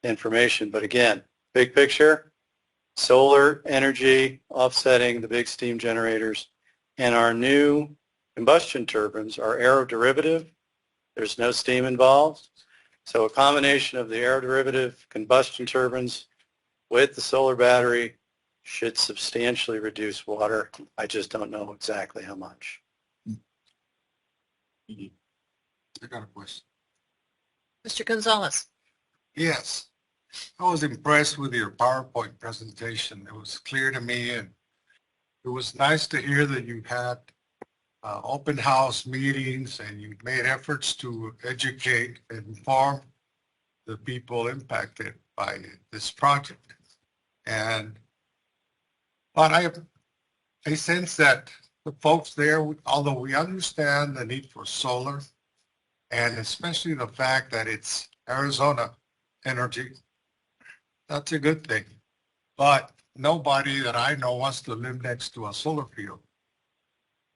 information, but again, big picture, solar energy offsetting the big steam generators, and our new combustion turbines are aeroderivative. There's no steam involved. So a combination of the aeroderivative combustion turbines with the solar battery should substantially reduce water. I just don't know exactly how much. I got a question. Mr. Gonzalez. Yes, I was impressed with your PowerPoint presentation. It was clear to me, and it was nice to hear that you had open house meetings and you made efforts to educate and inform the people impacted by this project. But I sense that the folks there, although we understand the need for solar, and especially the fact that it's Arizona energy, that's a good thing. But nobody that I know wants to live next to a solar field.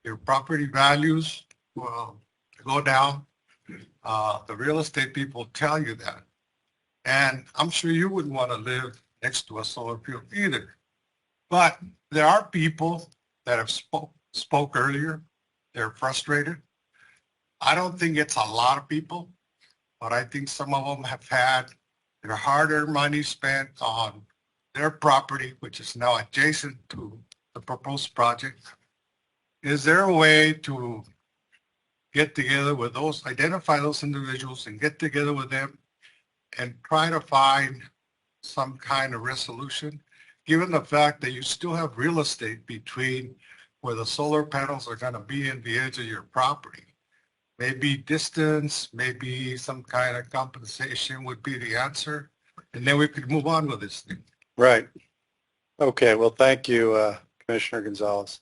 Your property values will go down. The real estate people tell you that. And I'm sure you wouldn't want to live next to a solar field either. But there are people that have spoke earlier. They're frustrated. I don't think it's a lot of people, but I think some of them have had their hard-earned money spent on their property, which is now adjacent to the proposed project. Is there a way to get together with those, identify those individuals and get together with them and try to find some kind of resolution, given the fact that you still have real estate between where the solar panels are going to be in the edge of your property? Maybe distance, maybe some kind of compensation would be the answer, and then we could move on with this thing. Right. Okay, well, thank you, Commissioner Gonzalez.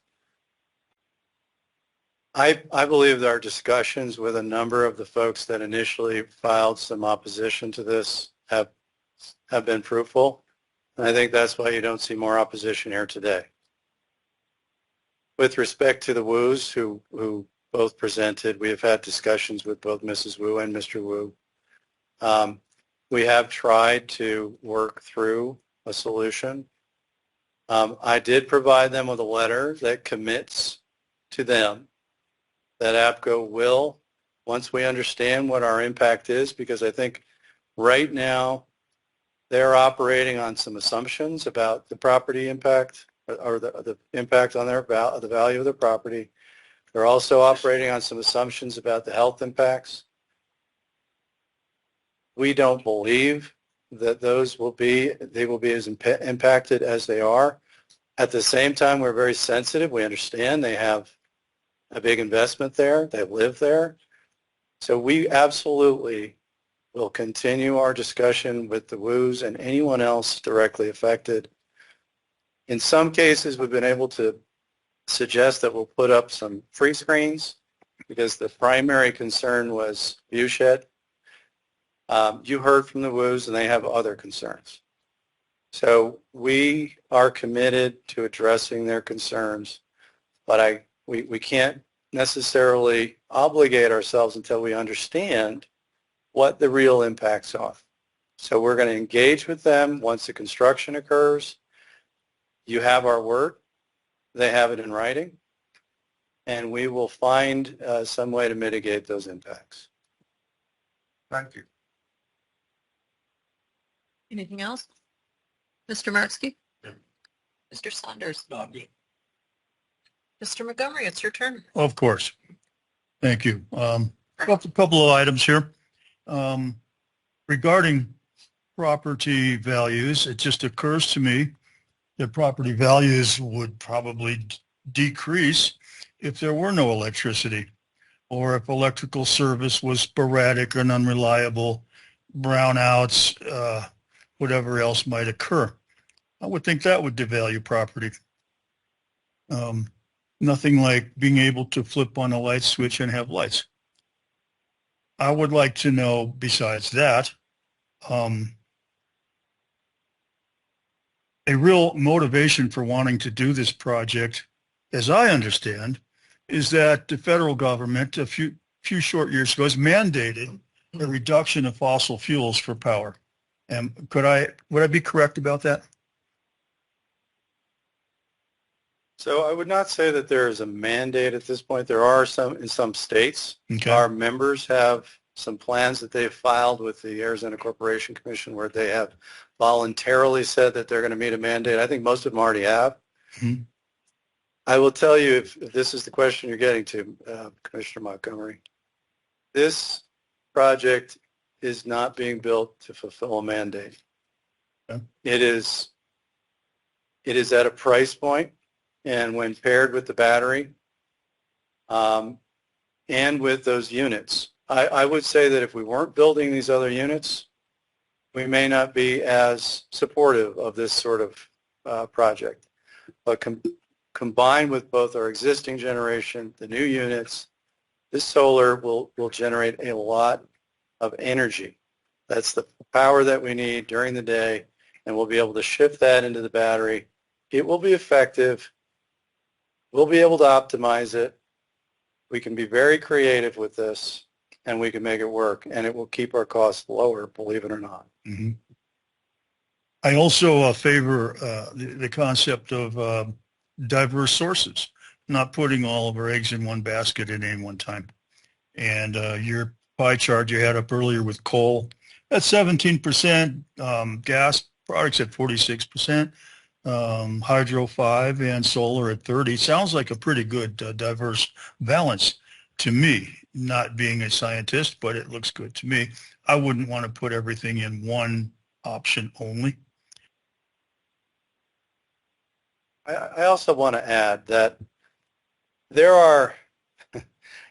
I believe that our discussions with a number of the folks that initially filed some opposition to this have been fruitful. And I think that's why you don't see more opposition here today. With respect to the Woos who both presented, we have had discussions with both Mrs. Wu and Mr. Wu. We have tried to work through a solution. I did provide them with a letter that commits to them that APCO will, once we understand what our impact is, because I think right now they're operating on some assumptions about the property impact or the impact on the value of their property. They're also operating on some assumptions about the health impacts. We don't believe that they will be as impacted as they are. At the same time, we're very sensitive. We understand they have a big investment there. They live there. So we absolutely will continue our discussion with the Woos and anyone else directly affected. In some cases, we've been able to suggest that we'll put up some free screens because the primary concern was view shed. You heard from the Woos and they have other concerns. So we are committed to addressing their concerns but we can't necessarily obligate ourselves until we understand what the real impacts are. So we're going to engage with them once the construction occurs. You have our word. They have it in writing. And we will find some way to mitigate those impacts. Thank you. Anything else? Mr. Markski? Mr. Saunders? Mr. Montgomery, it's your turn. Of course. Thank you. Couple of items here. Regarding property values, it just occurs to me that property values would probably decrease if there were no electricity, or if electrical service was sporadic and unreliable, brownouts, whatever else might occur. I would think that would devalue property. Nothing like being able to flip on a light switch and have lights. I would like to know, besides that, a real motivation for wanting to do this project, as I understand, is that the federal government a few short years ago has mandated a reduction of fossil fuels for power. And would I be correct about that? So I would not say that there is a mandate at this point. There are some in some states. Okay. Our members have some plans that they've filed with the Arizona Corporation Commission where they have voluntarily said that they're going to meet a mandate. I think most of them already have. Mm-hmm. I will tell you, if this is the question you're getting to, Commissioner Montgomery, this project is not being built to fulfill a mandate. Okay. It is at a price point, and when paired with the battery and with those units, I would say that if we weren't building these other units, we may not be as supportive of this sort of project. But combined with both our existing generation, the new units, this solar will generate a lot of energy. That's the power that we need during the day, and we'll be able to shift that into the battery. It will be effective. We'll be able to optimize it. We can be very creative with this, and we can make it work, and it will keep our costs lower, believe it or not. Mm-hmm. I also favor the concept of diverse sources, not putting all of our eggs in one basket at any one time. And your pie chart you had up earlier with coal at 17%, gas products at 46%, hydro 5%, and solar at 30%. Sounds like a pretty good diverse balance to me, not being a scientist, but it looks good to me. I wouldn't want to put everything in one option only. I also want to add that there are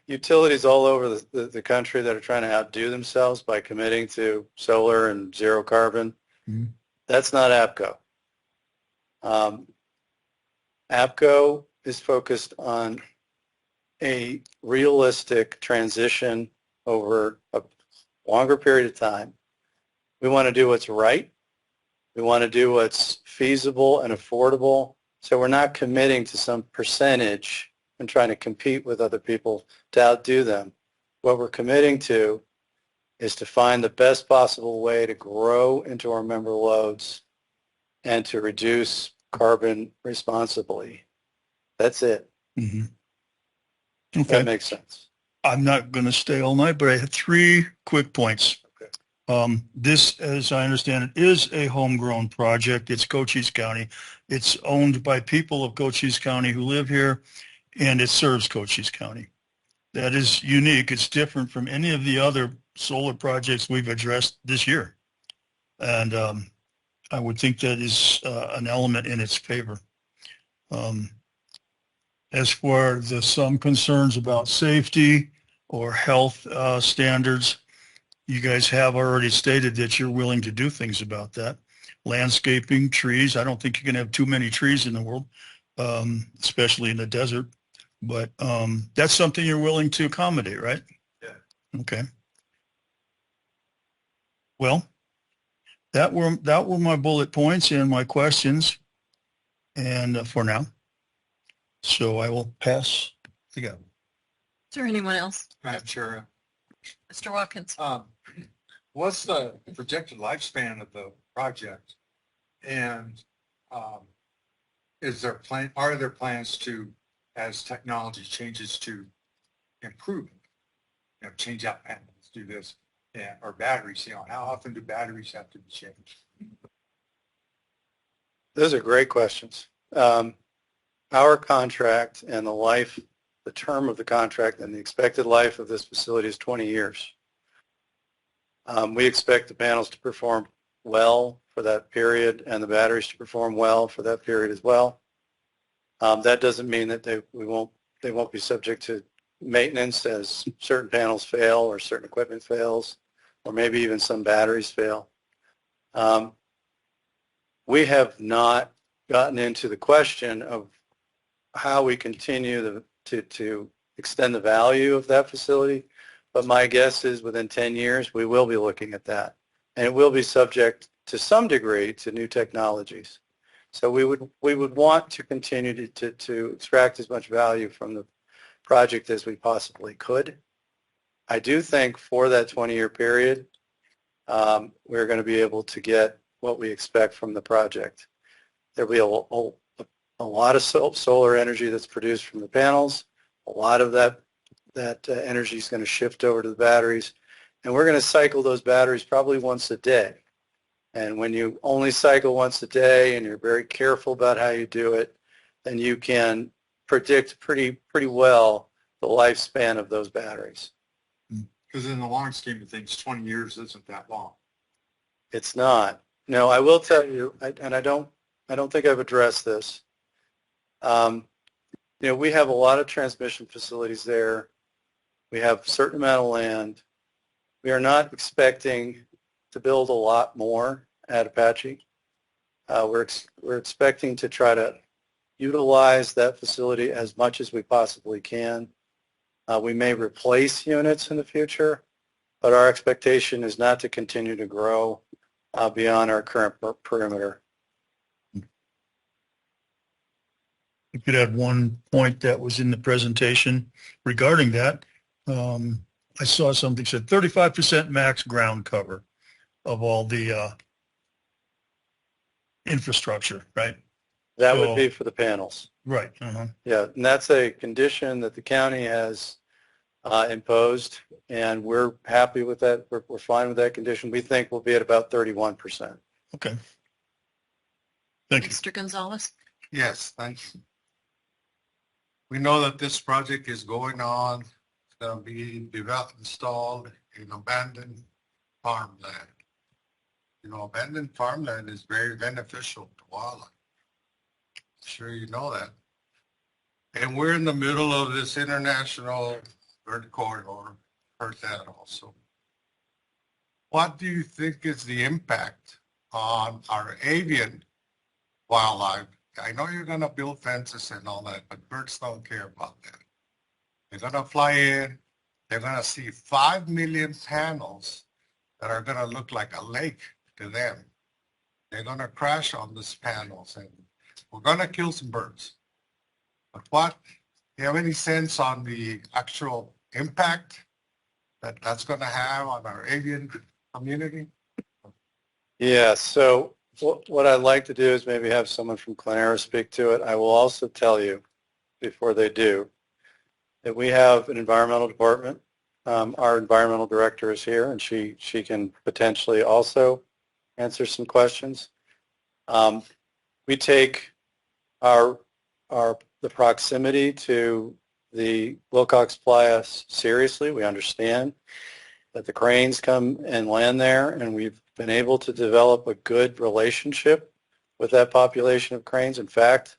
utilities all over the country that are trying to outdo themselves by committing to solar and zero carbon. Mm-hmm. That's not APCO. APCO is focused on a realistic transition over a longer period of time. We want to do what's right. We want to do what's feasible and affordable. So we're not committing to some percentage and trying to compete with other people to outdo them. What we're committing to is to find the best possible way to grow into our member loads and to reduce carbon responsibly. That's it. Mm-hmm. Okay. That makes sense. I'm not going to stay all night, but I have 3 quick points. Okay. This, as I understand it, is a homegrown project. It's Cochise County. It's owned by people of Cochise County who live here, and it serves Cochise County. That is unique. It's different from any of the other solar projects we've addressed this year. And I would think that is an element in its favor. As for some concerns about safety or health standards, you guys have already stated that you're willing to do things about that. Landscaping, trees. I don't think you can have too many trees in the world, especially in the desert. But that's something you're willing to accommodate, right? Yeah. Okay. Well, that were my bullet points and my questions, and for now. So I will pass the gavel. Is there anyone else? Madam Chair, Mr. Watkins? what's the projected lifespan of the project? And are there plans to, as technology changes, to improve, change out panels, do this, or batteries, how often do batteries have to be changed? Those are great questions. Our contract and the term of the contract and the expected life of this facility is 20 years. We expect the panels to perform well for that period and the batteries to perform well for that period as well. That doesn't mean that they won't be subject to maintenance as certain panels fail or certain equipment fails, or maybe even some batteries fail. We have not gotten into the question of how we continue to extend the value of that facility, but my guess is within 10 years we will be looking at that, and it will be subject to some degree to new technologies. So we would want to continue to extract as much value from the project as we possibly could. I do think for that 20-year period, we're going to be able to get what we expect from the project. There'll be a lot of solar energy that's produced from the panels. A lot of that energy is going to shift over to the batteries, and we're going to cycle those batteries probably once a day. And when you only cycle once a day and you're very careful about how you do it, then you can predict pretty well the lifespan of those batteries. Because in the long scheme of things, 20 years isn't that long. It's not. No, I will tell you, and I don't think I've addressed this. We have a lot of transmission facilities there. We have a certain amount of land. We are not expecting to build a lot more at Apache. We're expecting to try to utilize that facility as much as we possibly can. We may replace units in the future, but our expectation is not to continue to grow beyond our current perimeter. You could add one point that was in the presentation regarding that. I saw something said 35% max ground cover of all the infrastructure, right? That would be for the panels. Right. Yeah, and that's a condition that the county has imposed, and we're happy with that. We're fine with that condition. We think we'll be at about 31%. Okay. Thank you. Mr. Gonzalez? Yes, thank you. We know that this project is going on. It's going to be installed in abandoned farmland. Abandoned farmland is very beneficial to wildlife. I'm sure you know that. And we're in the middle of this international bird corridor. Heard that also. What do you think is the impact on our avian wildlife? I know you're going to build fences and all that, but birds don't care about that. They're going to fly in. They're going to see 5 million panels that are going to look like a lake to them. They're going to crash on these panels, and we're going to kill some birds. But do you have any sense on the actual impact that that's going to have on our avian community? Yeah, so what I'd like to do is maybe have someone from Clenera speak to it. I will also tell you, before they do, that we have an environmental department. Our environmental director is here, and she can potentially also answer some questions. We take the proximity to the Wilcox Playa seriously. We understand that the cranes come and land there, and we've been able to develop a good relationship with that population of cranes. In fact,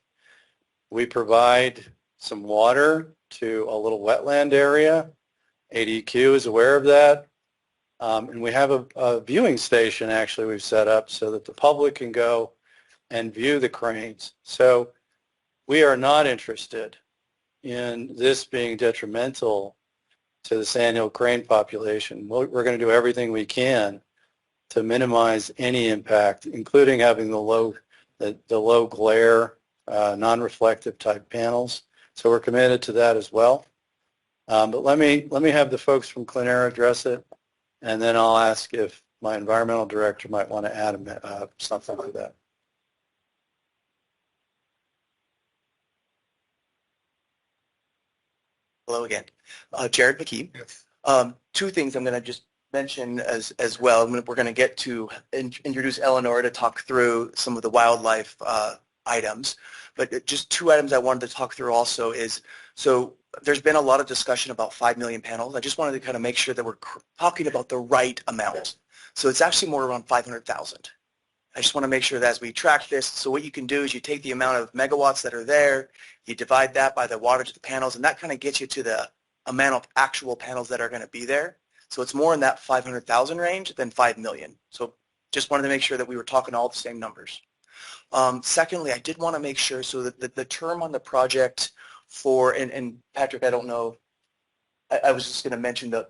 we provide some water to a little wetland area. ADQ is aware of that. And we have a viewing station, actually, we've set up so that the public can go and view the cranes. So we are not interested in this being detrimental to the sandhill crane population. We're going to do everything we can to minimize any impact, including having the low glare, non-reflective type panels. So we're committed to that as well. But let me have the folks from Clenera address it, and then I'll ask if my environmental director might want to add something to that. Hello again. Jared McKee. Yes. Two things I'm going to just mention as well. We're going to get to introduce Eleanor to talk through some of the wildlife items. But just two items I wanted to talk through also is, so there's been a lot of discussion about 5 million panels. I just wanted to kind of make sure that we're talking about the right amount. So it's actually more around 500,000. I just want to make sure that as we track this, so what you can do is you take the amount of megawatts that are there, you divide that by the wattage of the panels, and that kind of gets you to the amount of actual panels that are going to be there. So it's more in that 500,000 range than 5 million. So just wanted to make sure that we were talking all the same numbers. Secondly, I did want to make sure so that the term on the project for, and Patrick, I don't know, I was just going to mention the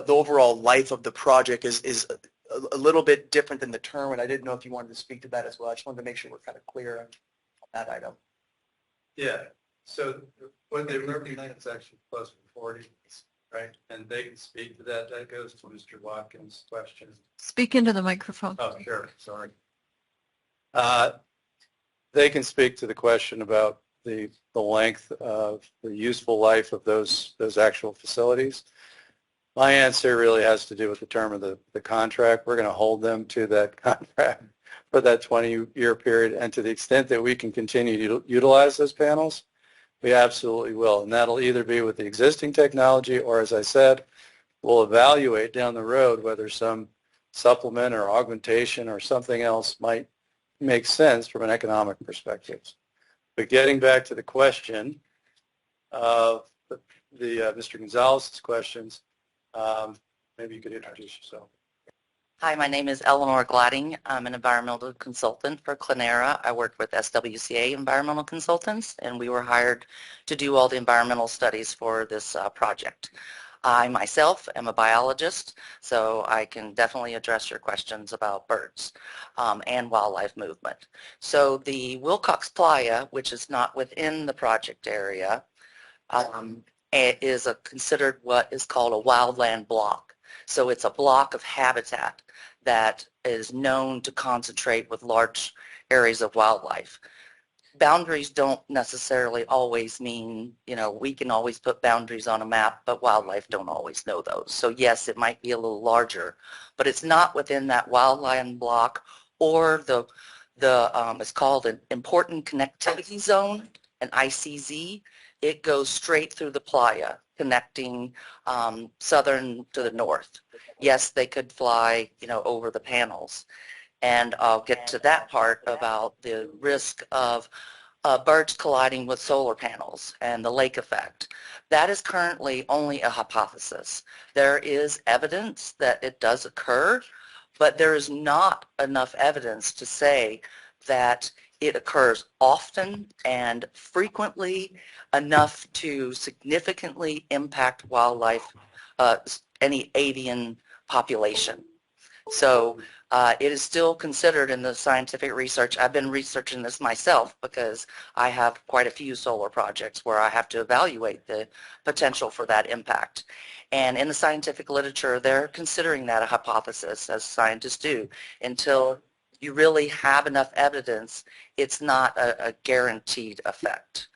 overall life of the project is a little bit different than the term, and I didn't know if you wanted to speak to that as well. I just wanted to make sure we're kind of clear on that item. Yeah. So when they recognize it's actually close to 40, right? And they can speak to that. That goes to Mr. Watkins' question. Speak into the microphone. Oh, sure. Sorry. They can speak to the question about the length of the useful life of those actual facilities. My answer really has to do with the term of the contract. We're going to hold them to that contract for that 20-year period, and to the extent that we can continue to utilize those panels, we absolutely will. And that'll either be with the existing technology, or as I said, we'll evaluate down the road whether some supplement or augmentation or something else might make sense from an economic perspective. But getting back to the question of Mr. Gonzalez's questions, maybe you could introduce yourself. Hi, my name is Eleanor Gladding. I'm an environmental consultant for Clenera. I work with SWCA Environmental Consultants, and we were hired to do all the environmental studies for this project. I myself am a biologist, so I can definitely address your questions about birds and wildlife movement. So the Wilcox Playa, which is not within the project area, is considered what is called a wildland block. So it's a block of habitat that is known to concentrate with large areas of wildlife. Boundaries don't necessarily always mean, we can always put boundaries on a map, but wildlife don't always know those. So yes, it might be a little larger, but it's not within that wildland block, or it's called an Important Connectivity Zone, an ICZ. It goes straight through the playa, connecting southern to the north. Yes, they could fly, over the panels. And I'll get to that part about the risk of birds colliding with solar panels and the lake effect. That is currently only a hypothesis. There is evidence that it does occur, but there is not enough evidence to say that it occurs often and frequently enough to significantly impact wildlife, any avian population. So it is still considered in the scientific research. I've been researching this myself because I have quite a few solar projects where I have to evaluate the potential for that impact. And in the scientific literature, they're considering that a hypothesis, as scientists do. Until you really have enough evidence, it's not a guaranteed effect.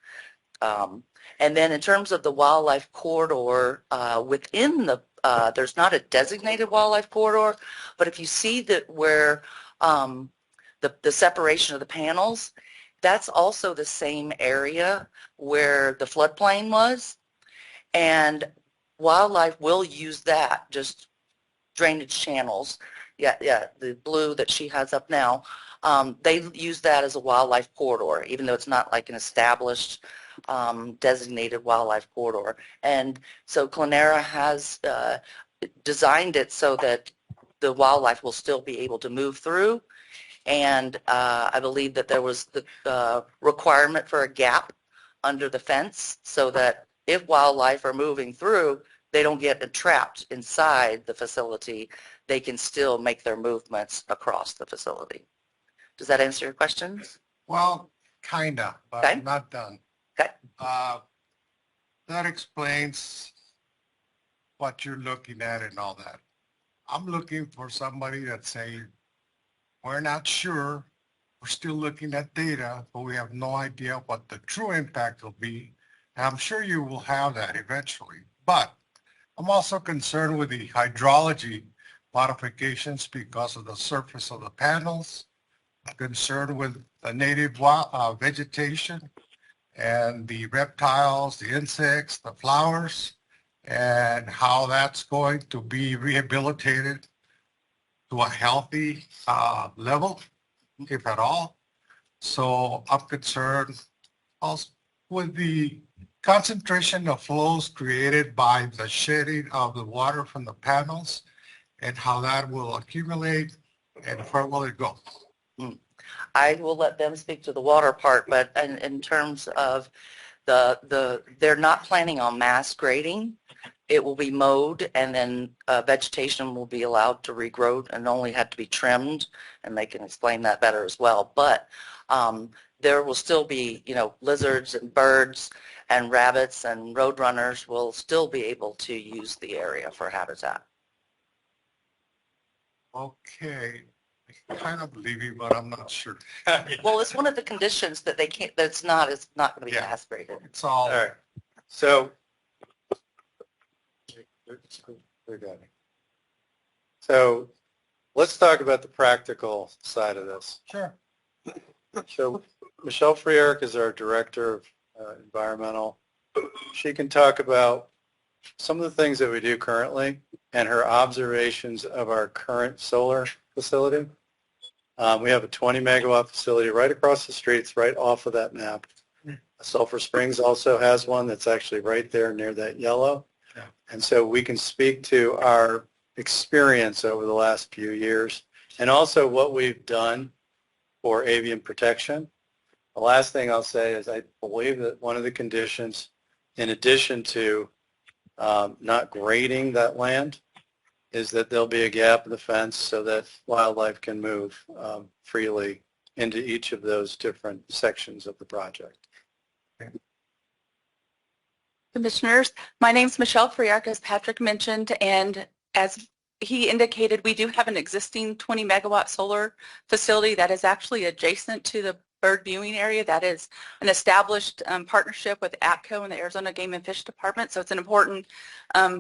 And then in terms of the wildlife corridor, within there's not a designated wildlife corridor, but if you see that where the separation of the panels, that's also the same area where the floodplain was, and wildlife will use that, just drainage channels. Yeah, the blue that she has up now, they use that as a wildlife corridor, even though it's not like an established designated wildlife corridor. And so Clenera has designed it so that the wildlife will still be able to move through. And I believe that there was the requirement for a gap under the fence so that if wildlife are moving through, they don't get trapped inside the facility. They can still make their movements across the facility. Does that answer your questions? Well, kinda, but Okay. not done. Okay. that explains what you're looking at and all that. I'm looking for somebody that's saying, we're not sure, we're still looking at data, but we have no idea what the true impact will be. And I'm sure you will have that eventually. But I'm also concerned with the hydrology modifications because of the surface of the panels. I'm concerned with the native vegetation and the reptiles, the insects, the flowers, and how that's going to be rehabilitated to a healthy level, if at all. So I'm concerned also with the concentration of flows created by the shedding of the water from the panels and how that will accumulate and where will it go? I will let them speak to the water part, but in terms of they're not planning on mass grading. It will be mowed and then vegetation will be allowed to regrow and only have to be trimmed, and they can explain that better as well. But there will still be, lizards and birds and rabbits and roadrunners will still be able to use the area for habitat. Okay, I kind of believe you, but I'm not sure. Well, it's one of the conditions that they can't, it's not going to be mass graded. It's all right. So, so let's talk about the practical side of this. Sure. So Michelle Friark is our Director of Environmental. She can talk about some of the things that we do currently and her observations of our current solar facility. We have a 20 megawatt facility right across the streets, right off of that map. Sulphur Springs also has one that's actually right there near that yellow. Yeah. And so we can speak to our experience over the last few years and also what we've done for avian protection. The last thing I'll say is I believe that one of the conditions, in addition to not grading that land, is that there'll be a gap in the fence so that wildlife can move freely into each of those different sections of the project. Commissioners, my name is Michelle Friark, as Patrick mentioned, and as he indicated, we do have an existing 20 megawatt solar facility that is actually adjacent to the bird viewing area. That is an established partnership with APCO and the Arizona Game and Fish Department, so it's an important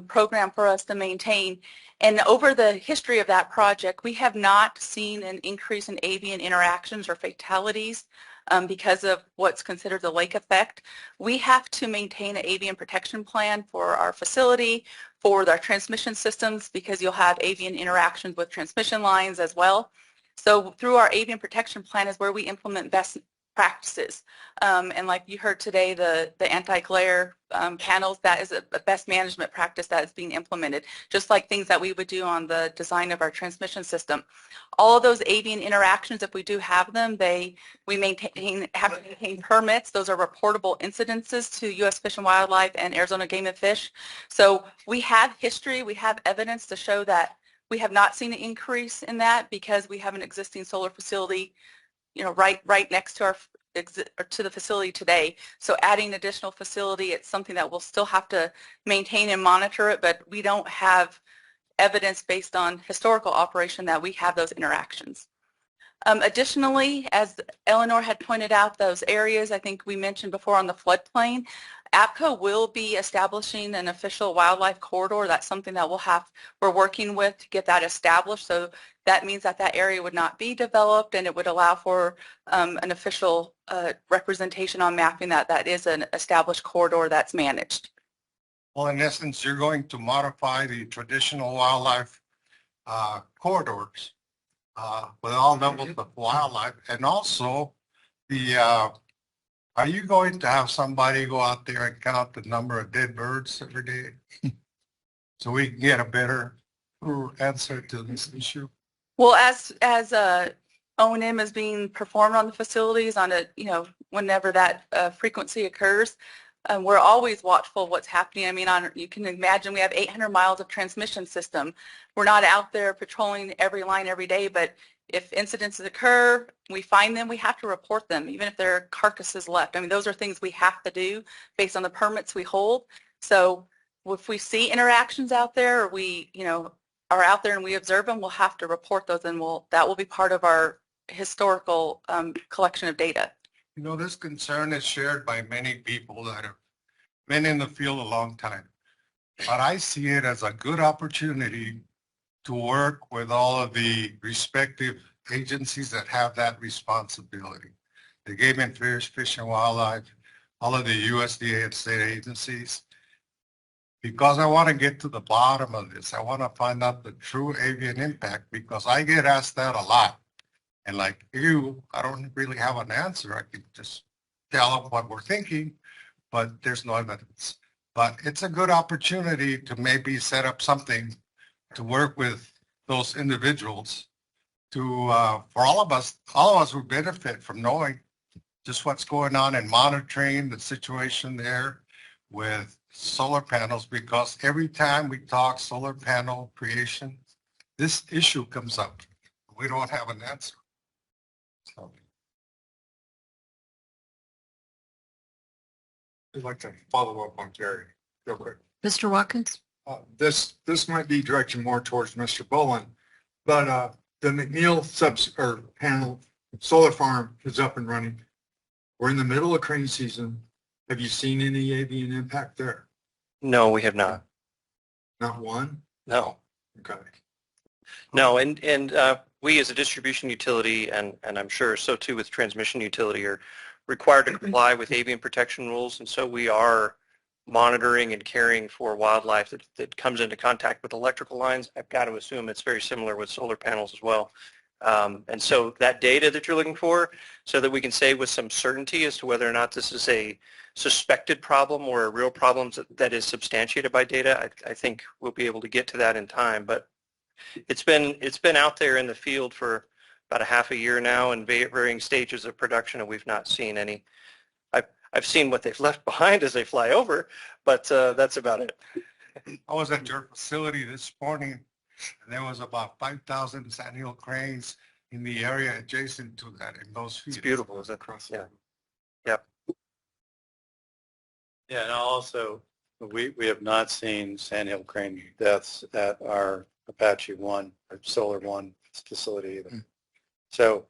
program for us to maintain. And over the history of that project, we have not seen an increase in avian interactions or fatalities because of what's considered the lake effect. We have to maintain an avian protection plan for our facility, for our transmission systems, because you'll have avian interactions with transmission lines as well. So through our avian protection plan is where we implement best practices. And like you heard today, the anti-glare panels, that is a best management practice that is being implemented, just like things that we would do on the design of our transmission system. All of those avian interactions, if we do have them, we have to maintain permits. Those are reportable incidences to U.S. Fish and Wildlife and Arizona Game and Fish. So we have history, we have evidence to show that we have not seen an increase in that because we have an existing solar facility, right next to to the facility today. So adding additional facility, it's something that we'll still have to maintain and monitor it, but we don't have evidence based on historical operation that we have those interactions. Additionally, as Eleanor had pointed out, those areas I think we mentioned before on the floodplain, APCO will be establishing an official wildlife corridor. That's something that we're working with to get that established. So that means that that area would not be developed, and it would allow for an official representation on mapping that is an established corridor that's managed. Well, in essence, you're going to modify the traditional wildlife corridors with all levels of wildlife, and also are you going to have somebody go out there and count the number of dead birds every day so we can get a better answer to this issue? Well, as O&M is being performed on the facilities on whenever that frequency occurs, we're always watchful of what's happening. I mean, you can imagine we have 800 miles of transmission system. We're not out there patrolling every line every day, but if incidences occur, we find them, we have to report them, even if there are carcasses left. I mean, those are things we have to do based on the permits we hold. So if we see interactions out there, or we, are out there and we observe them, we'll have to report those, and that will be part of our historical collection of data. This concern is shared by many people that have been in the field a long time. But I see it as a good opportunity to work with all of the respective agencies that have that responsibility. The Game and Fish and Wildlife, all of the USDA and state agencies, because I want to get to the bottom of this. I want to find out the true avian impact, because I get asked that a lot. And like you, I don't really have an answer. I can just tell them what we're thinking, but there's no evidence. But it's a good opportunity to maybe set up something to work with those individuals to, for all of us who benefit from knowing just what's going on and monitoring the situation there with solar panels, because every time we talk solar panel creation, this issue comes up. We don't have an answer. So. I'd like to follow up on Terry real quick. Mr. Watkins? This might be directed more towards Mr. Bolin, but the McNeil panel solar farm is up and running. We're in the middle of crane season. Have you seen any avian impact there? No, we have not. Not one? No. Okay. No, and we as a distribution utility, and I'm sure so too with transmission utility, are required to comply with avian protection rules, and so we are monitoring and caring for wildlife that comes into contact with electrical lines. I've got to assume it's very similar with solar panels as well. And so that data that you're looking for, so that we can say with some certainty as to whether or not this is a suspected problem or a real problem that is substantiated by data, I think we'll be able to get to that in time. But it's been out there in the field for about a half a year now in varying stages of production, and we've not seen any. I've seen what they've left behind as they fly over, but that's about it. I was at your facility this morning, and there was about 5,000 sandhill cranes in the area adjacent to that in those fields. It's beautiful, is it? Yeah. Yep. Yeah, and also, we have not seen sandhill crane deaths at our Apache 1 or Solar 1 facility either. So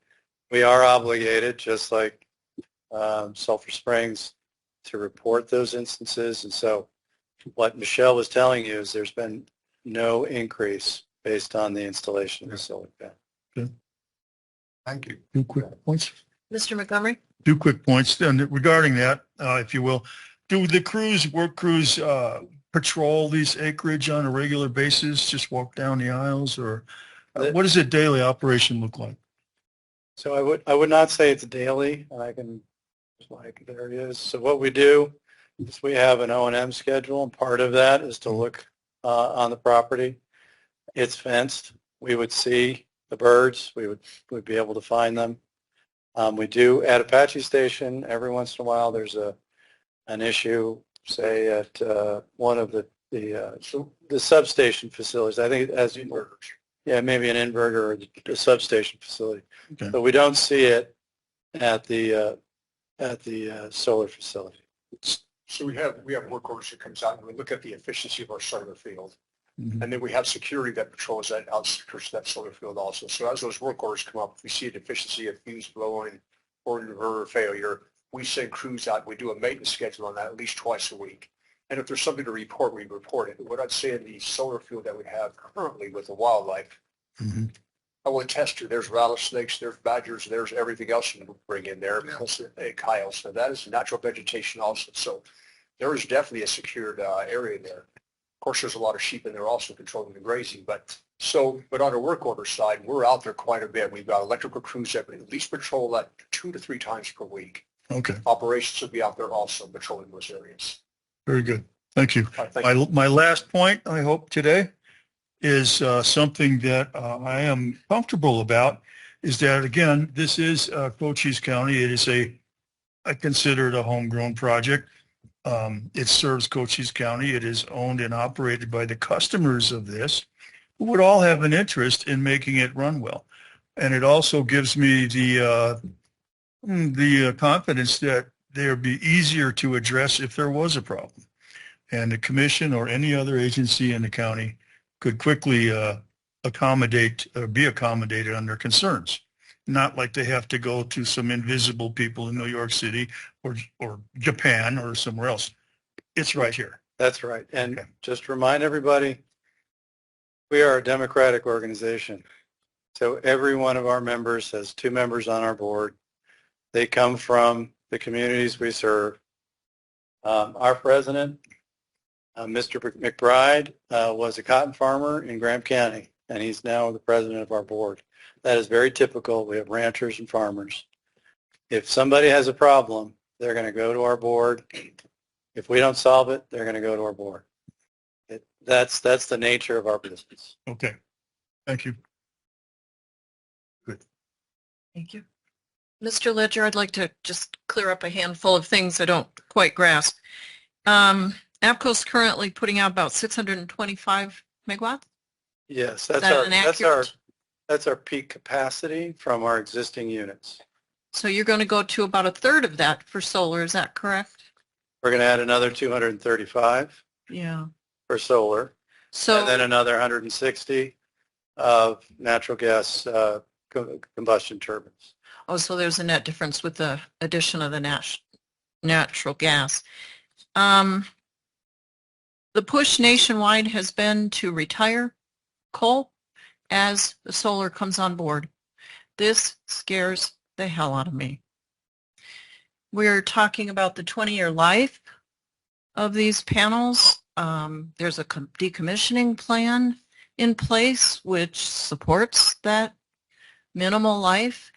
we are obligated, just like Sulphur Springs, to report those instances. And so what Michelle was telling you is there's been no increase based on the installation of the solar panel. Okay. Thank you. Two quick points. Mr. Montgomery? Two quick points then regarding that, if you will. Do the work crews patrol these acreage on a regular basis, just walk down the aisles, or what does a daily operation look like? So I would not say it's daily, and I can, like, there it is. So what we do is we have an O&M schedule, and part of that is to look on the property. It's fenced. We would see the birds. We would be able to find them. We do at Apache Station every once in a while. There's an issue, say at one of the substation facilities. I think as inverters. Yeah, maybe an inverter or a substation facility. Okay. But we don't see it at the solar facility. So we have work orders that comes out and we look at the efficiency of our solar field. Mm-hmm. And then we have security that patrols that outskirts of that solar field also. So as those work orders come up, if we see a deficiency of fuse blowing or an inverter failure, we send crews out. We do a maintenance schedule on that at least twice a week. And if there's something to report, we report it. What I'd say in the solar field that we have currently with the wildlife, Mm-hmm. I will attest to there's rattlesnakes, there's badgers, there's everything else you can bring in there, plus the coyotes. So that is natural vegetation also. So there is definitely a secured area there. Of course, there's a lot of sheep in there also controlling the grazing. But on our work order side, we're out there quite a bit. We've got electrical crews that at least patrol that 2 to 3 times per week. Okay. Operations will be out there also patrolling those areas. Very good. Thank you. All right, thank you. My last point, I hope, today is something that I am comfortable about, is that, again, this is Cochise County. It is I consider it a homegrown project. It serves Cochise County. It is owned and operated by the customers of this, who would all have an interest in making it run well. And it also gives me the confidence that they'd be easier to address if there was a problem. And the commission or any other agency in the county could quickly accommodate or be accommodated on their concerns. Not like they have to go to some invisible people in New York City or Japan or somewhere else. It's right here. That's right. And just remind everybody, we are a democratic organization. So every one of our members has 2 members on our board. They come from the communities we serve. Our president, Mr. McBride, was a cotton farmer in Graham County, and he's now the president of our board. That is very typical. We have ranchers and farmers. If somebody has a problem, they're going to go to our board. If we don't solve it, they're going to go to our board. That's the nature of our business. Okay. Thank you. Thank you. Mr. Ledger, I'd like to just clear up a handful of things I don't quite grasp. APCO's currently putting out about 625 megawatts? Yes, Is that inaccurate? that's our peak capacity from our existing units. So you're going to go to about 1/3 of that for solar, is that correct? We're going to add another 235 Yeah. for solar, So and then another 160 of natural gas combustion turbines. oh, so there's a net difference with the addition of the natural gas. The push nationwide has been to retire coal as the solar comes on board. This scares the hell out of me. We're talking about the 20-year life of these panels. There's a decommissioning plan in place which supports that minimal life.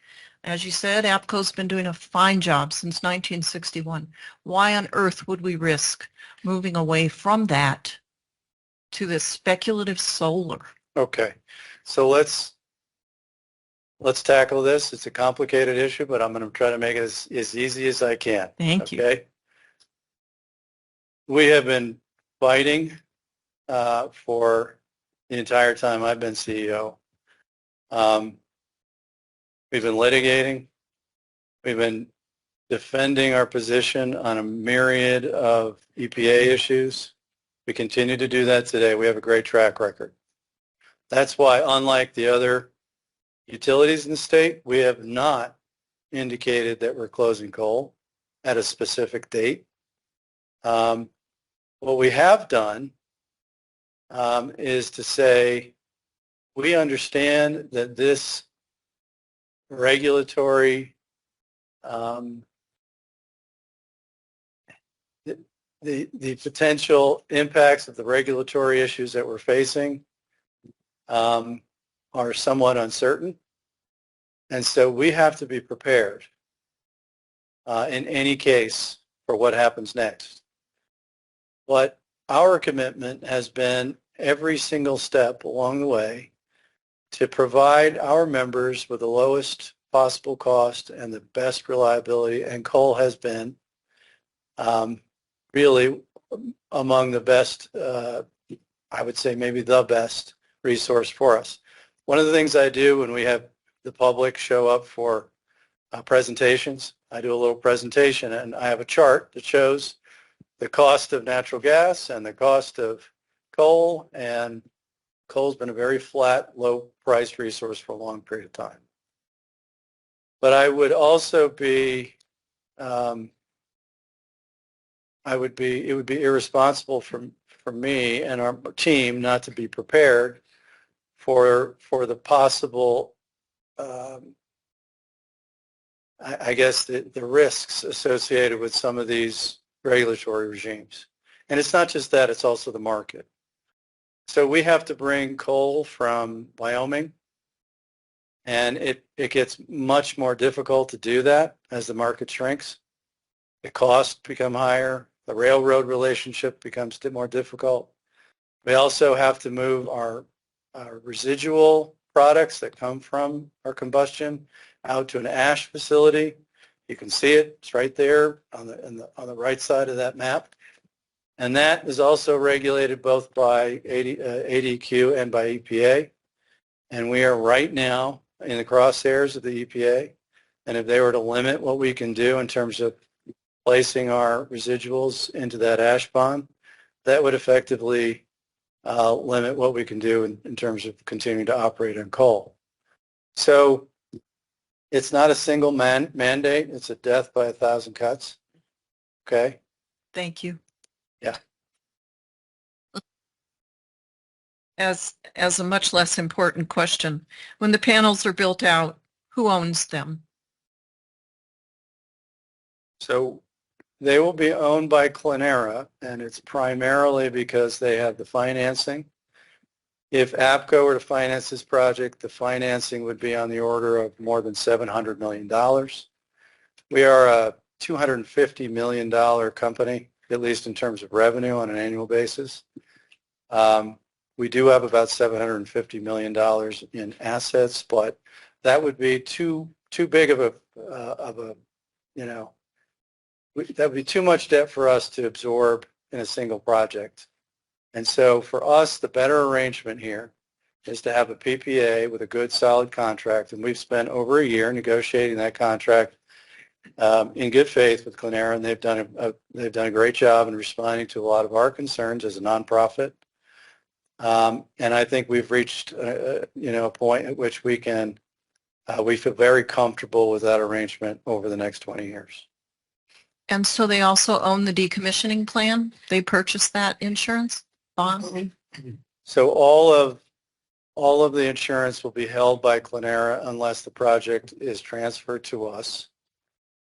As you said, APCO's been doing a fine job since 1961. Why on earth would we risk moving away from that to this speculative solar? Okay, so let's tackle this. It's a complicated issue, but I'm going to try to make it as easy as I can. Thank you. Okay. We have been fighting for the entire time I've been CEO. We've been litigating. We've been defending our position on a myriad of EPA issues. We continue to do that today. We have a great track record. That's why, unlike the other utilities in the state, we have not indicated that we're closing coal at a specific date. What we have done is to say we understand that this regulatory the potential impacts of the regulatory issues that we're facing are somewhat uncertain, and so we have to be prepared in any case for what happens next. But our commitment has been every single step along the way to provide our members with the lowest possible cost and the best reliability, and coal has been really among the best, I would say maybe the best resource for us. One of the things I do when we have the public show up for presentations, I do a little presentation and I have a chart that shows the cost of natural gas and the cost of coal, and coal's been a very flat, low-priced resource for a long period of time. But I would also be, it would be irresponsible for me and our team not to be prepared for the possible, I guess, the risks associated with some of these regulatory regimes. And it's not just that, it's also the market. So we have to bring coal from Wyoming, and it gets much more difficult to do that as the market shrinks. The costs become higher. The railroad relationship becomes more difficult. We also have to move our residual products that come from our combustion out to an ash facility. You can see it. It's right there on the right side of that map. And that is also regulated both by ADQ and by EPA. And we are right now in the crosshairs of the EPA. And if they were to limit what we can do in terms of placing our residuals into that ash pond, that would effectively limit what we can do in terms of continuing to operate on coal. So it's not a single mandate. It's a death by 1,000 cuts. Okay? Thank you. Yeah. As a much less important question, when the panels are built out, who owns them? So they will be owned by Clenera, and it's primarily because they have the financing. If APCO were to finance this project, the financing would be on the order of more than $700 million. We are a $250 million company, at least in terms of revenue on an annual basis. We do have about $750 million in assets, but that would be too big of a that would be too much debt for us to absorb in a single project. And so for us, the better arrangement here is to have a PPA with a good, solid contract. And we've spent over a year negotiating that contract in good faith with Clenera, and they've done a great job in responding to a lot of our concerns as a nonprofit. And I think we've reached a point at which we feel very comfortable with that arrangement over the next 20 years. And so they also own the decommissioning plan? They purchased that insurance bond? So all of the insurance will be held by Clenera unless the project is transferred to us.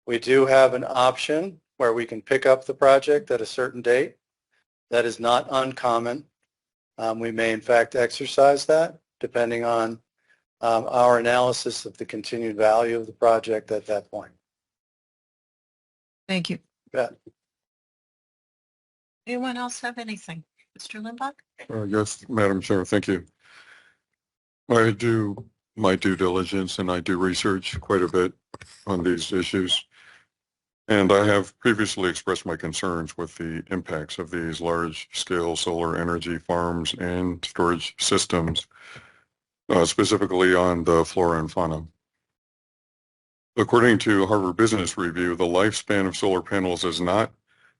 We do have an option where we can pick up the project at a certain date. That is not uncommon. We may in fact exercise that depending on our analysis of the continued value of the project at that point. Thank you. Bet. Anyone else have anything? Mr. Limbach? Yes, Madam Chair, thank you. I do my due diligence and I do research quite a bit on these issues. And I have previously expressed my concerns with the impacts of these large-scale solar energy farms and storage systems, specifically on the flora and fauna. According to Harvard Business Review, the lifespan of solar panels is not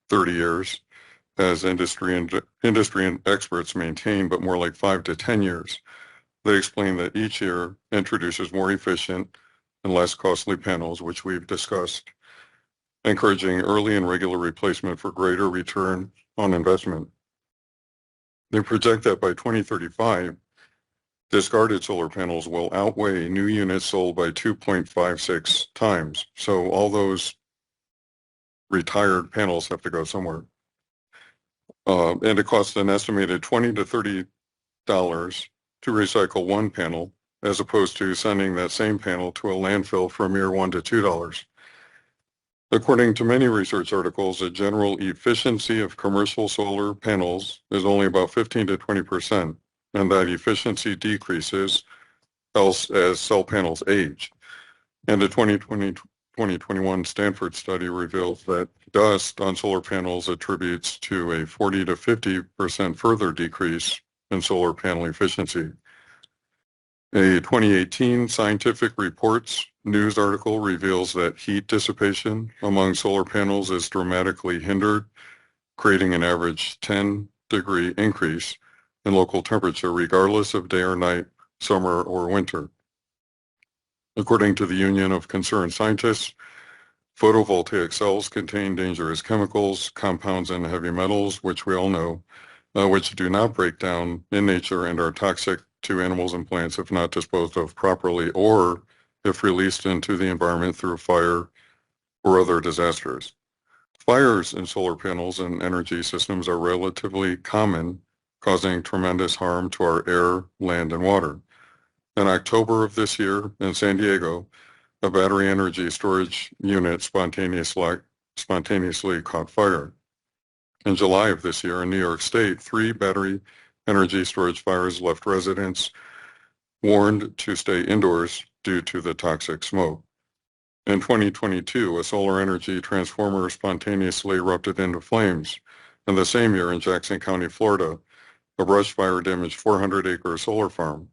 30 years, as industry and experts maintain, but more like 5 to 10 years. They explain that each year introduces more efficient and less costly panels, which we've discussed, encouraging early and regular replacement for greater return on investment. They project that by 2035, discarded solar panels will outweigh new units sold by 2.56 times. So all those retired panels have to go somewhere. And it costs an estimated $20 to $30 to recycle one panel, as opposed to sending that same panel to a landfill for a mere $1 to $2. According to many research articles, the general efficiency of commercial solar panels is only about 15 to 20%, and that efficiency decreases as cell panels age. And the 2021 Stanford study reveals that dust on solar panels attributes to a 40 to 50% further decrease in solar panel efficiency. A 2018 Scientific Reports news article reveals that heat dissipation among solar panels is dramatically hindered, creating an average 10-degree increase in local temperature regardless of day or night, summer or winter. According to the Union of Concerned Scientists, photovoltaic cells contain dangerous chemicals, compounds, and heavy metals, which we all know, which do not break down in nature and are toxic to animals and plants if not disposed of properly or if released into the environment through fire or other disasters. Fires in solar panels and energy systems are relatively common, causing tremendous harm to our air, land, and water. In October of this year in San Diego, a battery energy storage unit spontaneously caught fire. In July of this year in New York State, 3 battery energy storage fires left residents warned to stay indoors due to the toxic smoke. In 2022, a solar energy transformer spontaneously erupted into flames. And the same year in Jackson County, Florida, a brush fire damaged 400-acre solar farm.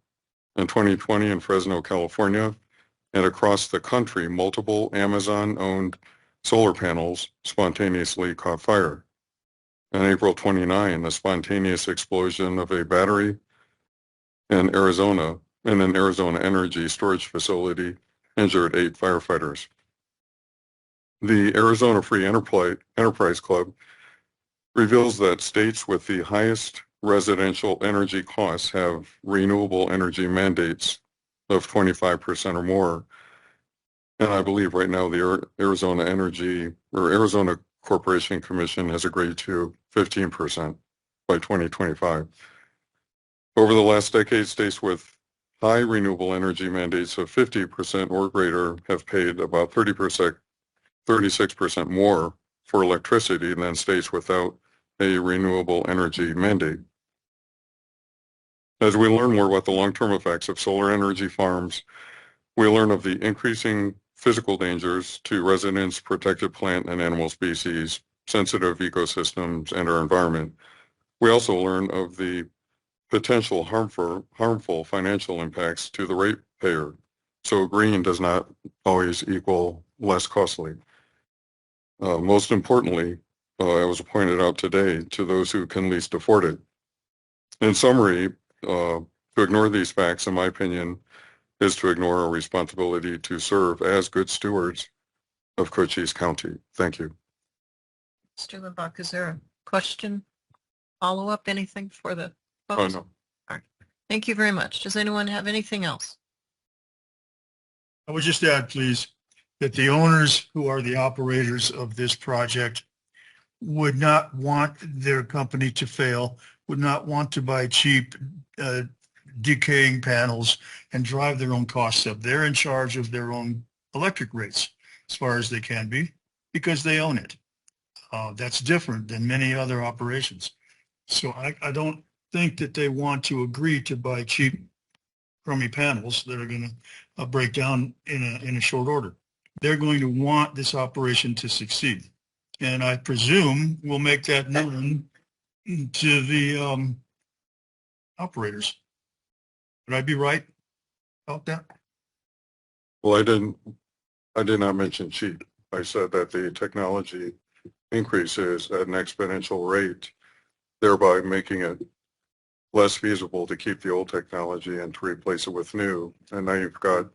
In 2020 in Fresno, California, and across the country, multiple Amazon-owned solar panels spontaneously caught fire. On April 29, the spontaneous explosion of a battery in an Arizona energy storage facility injured 8 firefighters. The Arizona Free Enterprise Club reveals that states with the highest residential energy costs have renewable energy mandates of 25% or more. And I believe right now the Arizona Corporation Commission has agreed to 15% by 2025. Over the last decade, states with high renewable energy mandates of 50% or greater have paid about 36% more for electricity than states without a renewable energy mandate. As we learn more about the long-term effects of solar energy farms, we learn of the increasing physical dangers to residents, protected plant and animal species, sensitive ecosystems, and our environment. We also learn of the potential harmful financial impacts to the ratepayer. So green does not always equal less costly. Most importantly, as was pointed out today, to those who can least afford it. In summary, to ignore these facts, in my opinion, is to ignore our responsibility to serve as good stewards of Cochise County. Thank you. Mr. Limbach, is there a question, follow-up, anything for the folks? No. All right. Thank you very much. Does anyone have anything else? I would just add, please, that the owners who are the operators of this project would not want their company to fail, would not want to buy cheap, decaying panels and drive their own costs up. They're in charge of their own electric rates as far as they can be because they own it. That's different than many other operations. So I don't think that they want to agree to buy cheap, crummy panels that are going to break down in a short order. They're going to want this operation to succeed. And I presume we'll make that known to the operators. Would I be right about that? Well, I did not mention cheap. I said that the technology increases at an exponential rate, thereby making it less feasible to keep the old technology and to replace it with new. And now you've got,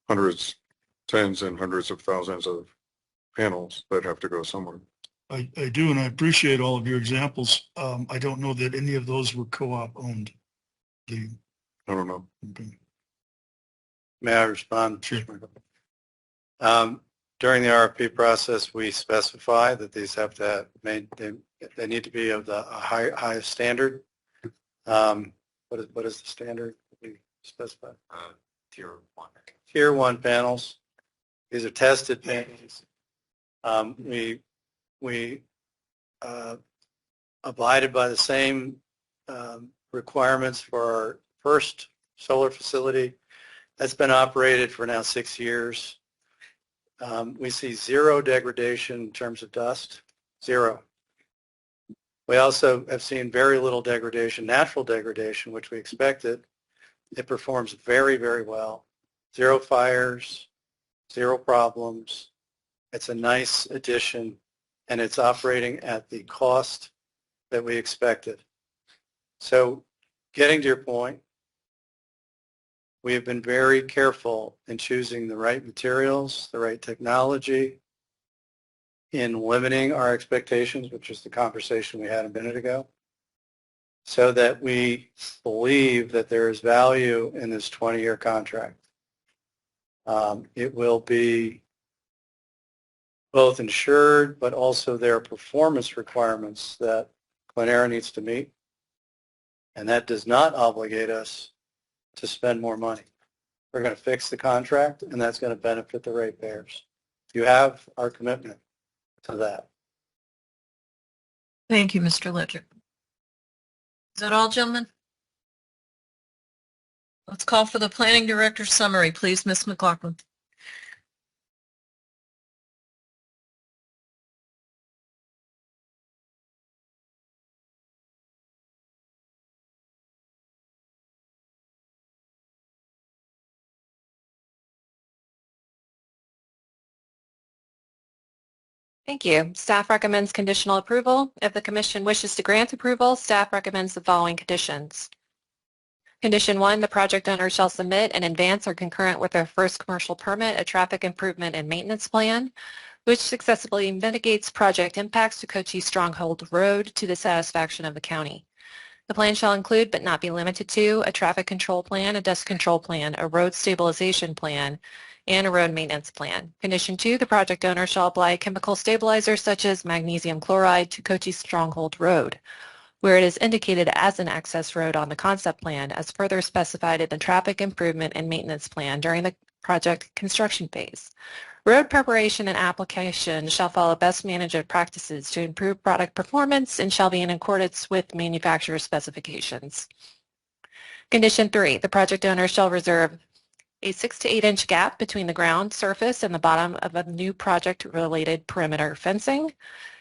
hundreds, tens and hundreds of thousands of panels that have to go somewhere. I do, and I appreciate all of your examples. I don't know that any of those were co-op owned. I don't know. Okay. May I respond? Sure. During the RFP process, we specify that these have to they need to be of the highest standard. What is the standard we specify? Tier 1. Tier 1 panels. These are tested panels. We abided by the same requirements for our first solar facility that's been operated for now 6 years. We see zero degradation in terms of dust, zero. We also have seen very little degradation, natural degradation, which we expected. It performs very, very well. Zero fires, zero problems. It's a nice addition, and it's operating at the cost that we expected. So getting to your point, we have been very careful in choosing the right materials, the right technology, in limiting our expectations, which is the conversation we had a minute ago, so that we believe that there is value in this 20-year contract. It will be both insured, but also there are performance requirements that Clenera needs to meet, and that does not obligate us to spend more money. We're going to fix the contract, and that's going to benefit the ratepayers. You have our commitment to that. Thank you, Mr. Ledger. Is that all, gentlemen? Let's call for the planning director's summary, please, Ms. McLaughlin. Thank you. Staff recommends conditional approval. If the commission wishes to grant approval, staff recommends the following conditions. Condition 1, the project owner shall submit in advance or concurrent with their first commercial permit a traffic improvement and maintenance plan, which successfully mitigates project impacts to Cochise Stronghold Road to the satisfaction of the county. The plan shall include, but not be limited to, a traffic control plan, a dust control plan, a road stabilization plan, and a road maintenance plan. Condition 2, the project owner shall apply chemical stabilizers such as magnesium chloride to Cochise Stronghold Road, where it is indicated as an access road on the concept plan as further specified in the traffic improvement and maintenance plan during the project construction phase. Road preparation and application shall follow best management practices to improve product performance and shall be in accordance with manufacturer specifications. Condition 3, the project owner shall reserve a 6 to 8 inch gap between the ground surface and the bottom of a new project-related perimeter fencing.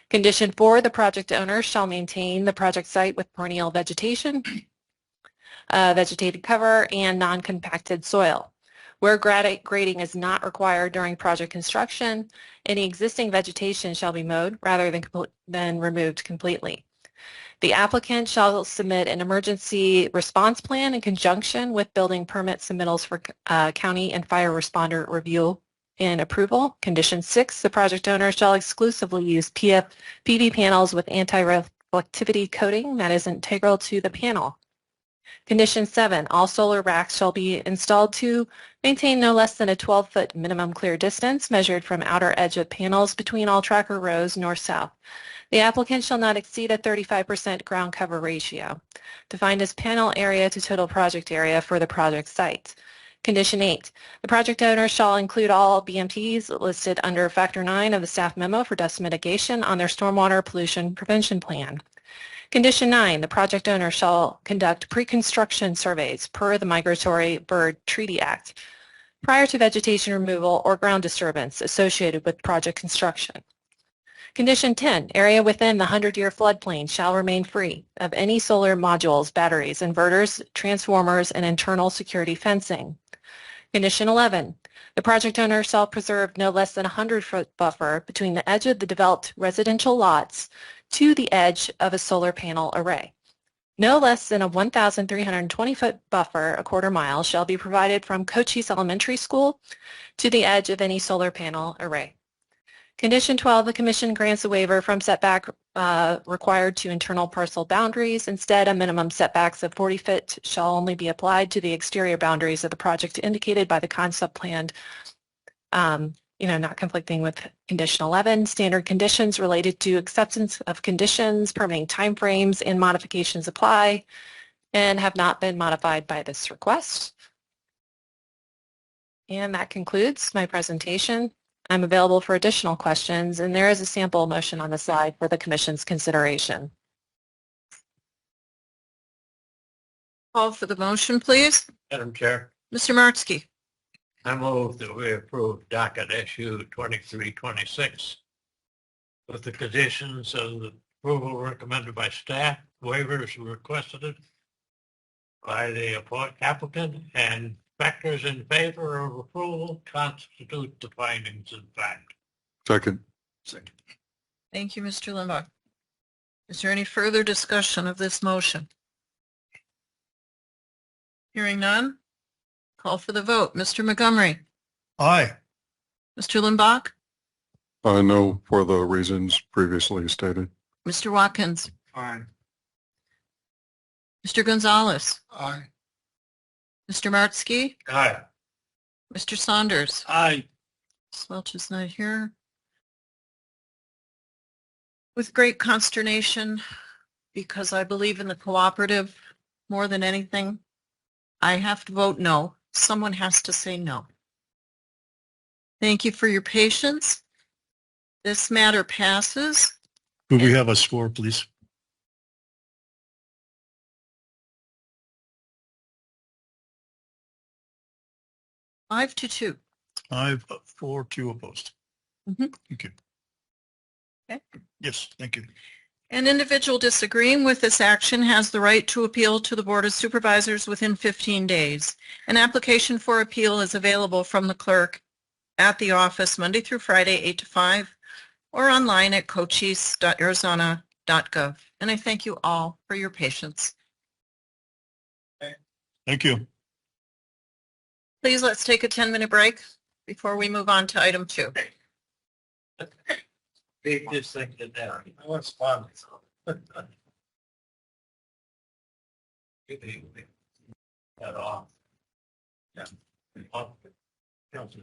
Condition 4, the project owner shall maintain the project site with perennial vegetation, vegetated cover, and non-compacted soil. Where grading is not required during project construction, any existing vegetation shall be mowed rather than removed completely. The applicant shall submit an emergency response plan in conjunction with building permit submittals for county and fire responder review and approval. Condition 6, the project owner shall exclusively use PV panels with anti-reflectivity coating that is integral to the panel. Condition 7, all solar racks shall be installed to maintain no less than a 12-foot minimum clear distance measured from outer edge of panels between all tracker rows north-south. The applicant shall not exceed a 35% ground cover ratio, defined as panel area to total project area for the project site. Condition 8, the project owner shall include all BMPs listed under Factor 9 of the staff memo for dust mitigation on their stormwater pollution prevention plan. Condition 9, the project owner shall conduct pre-construction surveys per the Migratory Bird Treaty Act prior to vegetation removal or ground disturbance associated with project construction. Condition 10, area within the 100-year floodplain shall remain free of any solar modules, batteries, inverters, transformers, and internal security fencing. Condition 11, the project owner shall preserve no less than a 100-foot buffer between the edge of the developed residential lots to the edge of a solar panel array. No less than a 1,320-foot buffer, a quarter mile, shall be provided from Cochise Elementary School to the edge of any solar panel array. Condition 12, the Commission grants a waiver from setback required to internal parcel boundaries. Instead, a minimum setbacks of 40 feet shall only be applied to the exterior boundaries of the project indicated by the concept plan, not conflicting with Condition 11. Standard conditions related to acceptance of conditions, permitting timeframes, and modifications apply and have not been modified by this request. And that concludes my presentation. I'm available for additional questions, and there is a sample motion on the slide for the Commission's consideration. Call for the motion, please. Madam Chair, Mr. Martsky. I move that we approve docket issue 2326 with the conditions of the approval recommended by staff, waivers requested by the applicant, and factors in favor of approval constitute the findings of fact. Second. Thank you, Mr. Limbach. Is there any further discussion of this motion? Hearing none, call for the vote. Mr. Montgomery. Aye. Mr. Limbach. No, for the reasons previously stated. Mr. Watkins. Aye. Mr. Gonzalez. Aye. Mr. Martsky. Aye. Mr. Saunders. Aye. Welch is not here. With great consternation, because I believe in the cooperative more than anything, I have to vote no. Someone has to say no. Thank you for your patience. This matter passes. Could we have a score, please? Five to 2. 5-4-2 opposed. Mhm. Thank you. Okay. Yes, thank you. An individual disagreeing with this action has the right to appeal to the Board of Supervisors within 15 days. An application for appeal is available from the clerk at the office Monday through Friday, 8 to 5, or online at cochise.arizona.gov. And I thank you all for your patience. Thank you. Please, let's take a 10-minute break before we move on to item 2. Big this thing to down. That was fun. That off. Yeah. Off. Council.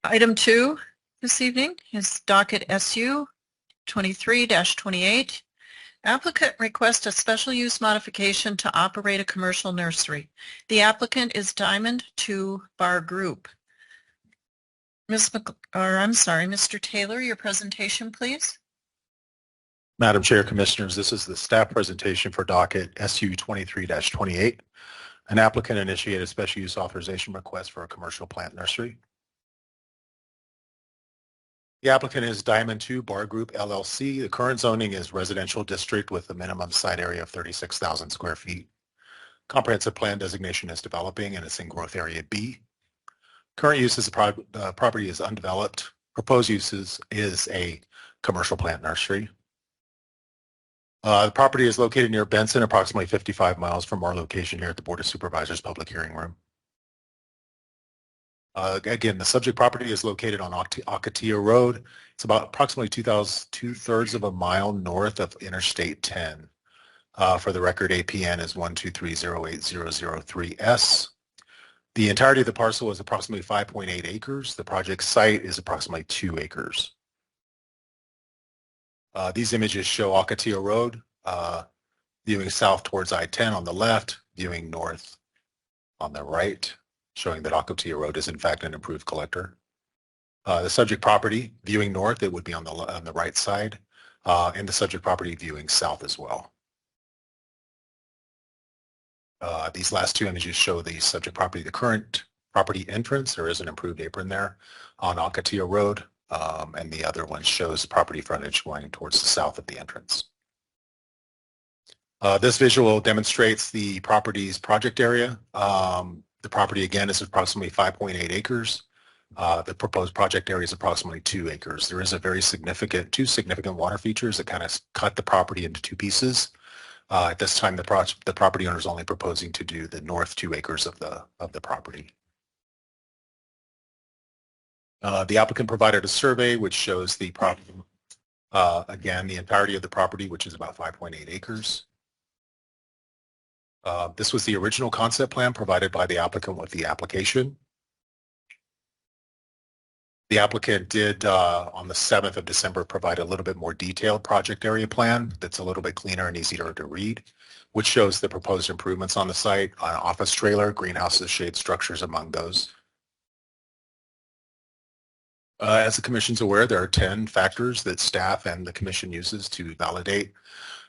Item 2 this evening is docket SU 23-28. Applicant requests a special use modification to operate a commercial nursery. The applicant is Diamond 2 Bar Group. Mr. Taylor, your presentation, please. Madam Chair, Commissioners, this is the staff presentation for docket SU 23-28. An applicant initiated a special use authorization request for a commercial plant nursery. The applicant is Diamond 2 Bar Group LLC. The current zoning is residential district with a minimum site area of 36,000 square feet. Comprehensive plan designation is developing and it's in growth area B. Current use is property is undeveloped. Proposed uses is a commercial plant nursery. The property is located near Benson, approximately 55 miles from our location here at the Board of Supervisors Public Hearing Room. Again, the subject property is located on Ocotillo Road. It's about approximately 2/3 of a mile north of Interstate 10. For the record, APN is 123080003S. The entirety of the parcel is approximately 5.8 acres. The project site is approximately 2 acres. These images show Ocotillo Road, viewing south towards I-10 on the left, viewing north on the right, showing that Ocotillo Road is in fact an improved collector. The subject property viewing north, it would be on the right side, and the subject property viewing south as well. These last two images show the subject property, the current property entrance. There is an improved apron there on Ocotillo Road, and the other one shows property frontage going towards the south of the entrance. This visual demonstrates the property's project area. The property again is approximately 5.8 acres. The proposed project area is approximately 2 acres. There is a two significant water features that kind of cut the property into 2 pieces. At this time, the property owner is only proposing to do the north 2 acres of the property. The applicant provided a survey which shows the property, again, the entirety of the property, which is about 5.8 acres. This was the original concept plan provided by the applicant with the application. The applicant did, on the 7th of December, provide a little bit more detailed project area plan that's a little bit cleaner and easier to read, which shows the proposed improvements on the site, an office trailer, greenhouses, shade structures among those. As the Commission's aware, there are 10 factors that staff and the Commission uses to validate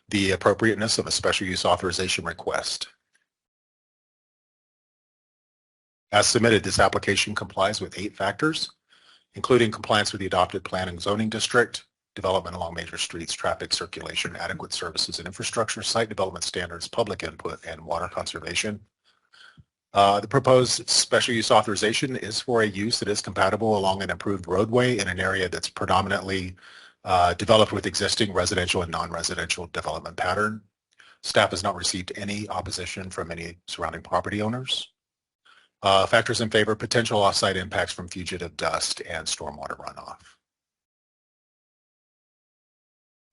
the appropriateness of a special use authorization request. As submitted, this application complies with 8 factors, including compliance with the adopted plan and zoning district, development along major streets, traffic circulation, adequate services and infrastructure, site development standards, public input, and water conservation. The proposed special use authorization is for a use that is compatible along an improved roadway in an area that's predominantly developed with existing residential and non-residential development pattern. Staff has not received any opposition from any surrounding property owners. Factors in favor: potential off-site impacts from fugitive dust and stormwater runoff.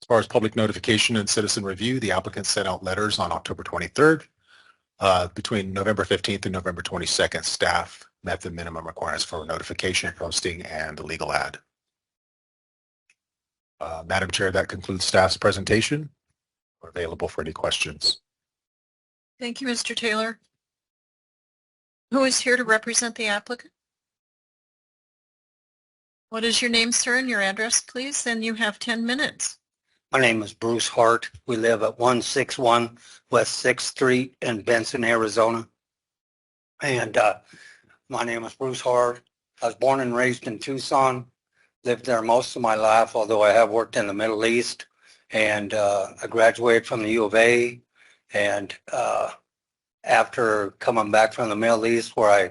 As far as public notification and citizen review, the applicant sent out letters on October 23rd. Between November 15th and November 22nd, staff met the minimum requirements for notification, posting, and the legal ad. Madam Chair, that concludes staff's presentation. We're available for any questions. Thank you, Mr. Taylor. Who is here to represent the applicant? What is your name, sir, and your address, please? And you have 10 minutes. My name is Bruce Hart. We live at 161 West 6th Street in Benson, Arizona. And my name is Bruce Hart. I was born and raised in Tucson. Lived there most of my life, although I have worked in the Middle East. And I graduated from the U of A. And after coming back from the Middle East, where I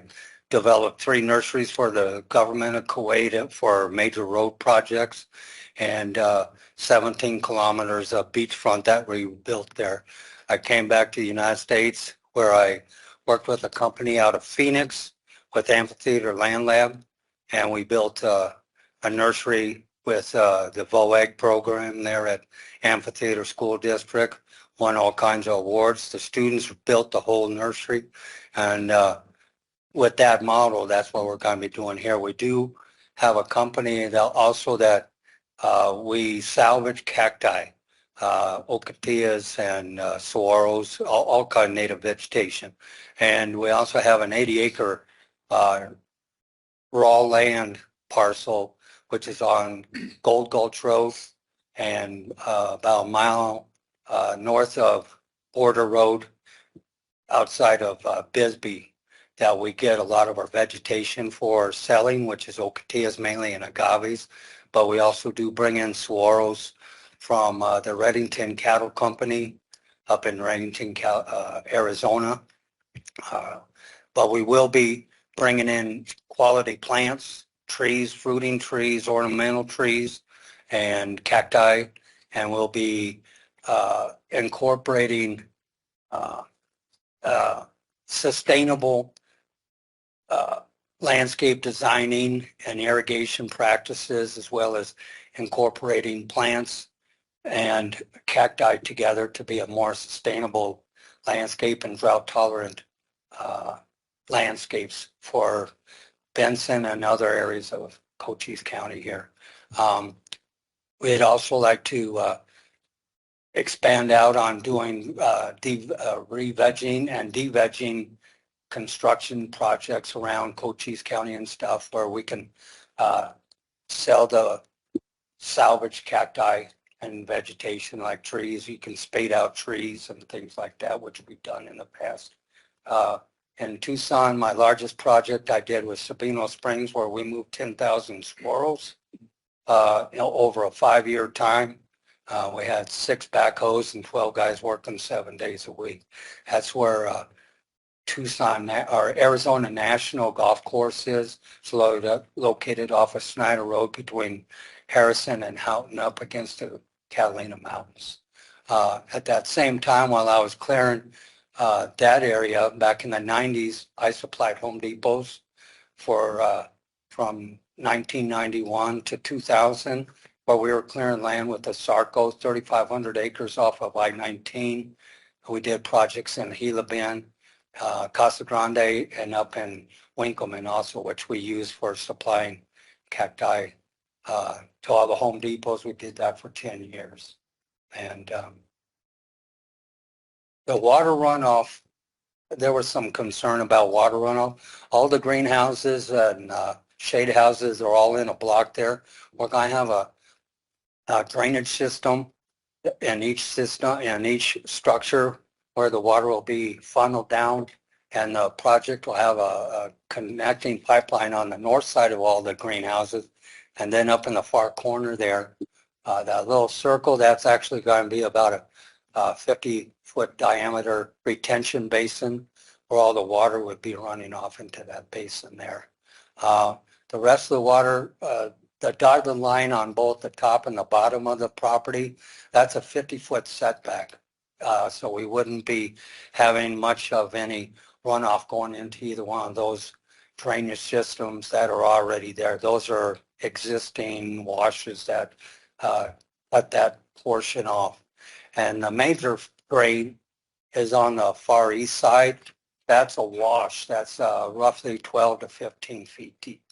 developed 3 nurseries for the government of Kuwait for major road projects, and 17 kilometers of beachfront that we built there. I came back to the United States, where I worked with a company out of Phoenix with Amphitheater Land Lab, and we built a nursery with the VOAG program there at Amphitheater School District, won all kinds of awards. The students built the whole nursery, and with that model, that's what we're going to be doing here. We do have a company that also that we salvage cacti, ocotillas and saguaros, all kind of native vegetation. And we also have an 80-acre raw land parcel, which is on Gold Gulch Road and about a mile north of Border Road outside of Bisbee, that we get a lot of our vegetation for selling, which is ocotillas mainly and agaves, but we also do bring in saguaros from the Redington Cattle Company up in Redington, Arizona. But we will be bringing in quality plants, trees, fruiting trees, ornamental trees, and cacti, and we'll be incorporating sustainable landscape designing and irrigation practices, as well as incorporating plants and cacti together to be a more sustainable landscape and drought tolerant landscapes for Benson and other areas of Cochise County here. We'd also like to expand out on doing re-vegging and de-vegging construction projects around Cochise County and stuff, where we can sell the salvage cacti and vegetation like trees. You can spade out trees and things like that, which we've done in the past. In Tucson, my largest project I did was Sabino Springs, where we moved 10,000 squirrels over a 5-year time. We had 6 backhoes and 12 guys working 7 days a week. That's where Tucson or Arizona National Golf Course is. It's located off of Snyder Road between Harrison and Houghton, up against the Catalina Mountains. At that same time, while I was clearing that area back in the 90s, I supplied Home Depots for from 1991 to 2000, where we were clearing land with the Sarco, 3,500 acres off of I-19. We did projects in Gila Bend, Casa Grande, and up in Winkleman also, which we use for supplying cacti to all the Home Depots. We did that for 10 years. And the water runoff, there was some concern about water runoff. All the greenhouses and shade houses are all in a block there. We're going to have a drainage system in each structure where the water will be funneled down, and the project will have a connecting pipeline on the north side of all the greenhouses, and then up in the far corner there, that little circle, that's actually going to be about a 50-foot diameter retention basin where all the water would be running off into that basin there. The rest of the water, the dotted line on both the top and the bottom of the property, that's a 50-foot setback. So we wouldn't be having much of any runoff going into either one of those drainage systems that are already there. Those are existing washes that cut that portion off. And the major grade is on the far east side. That's a wash. That's roughly 12 to 15 feet deep.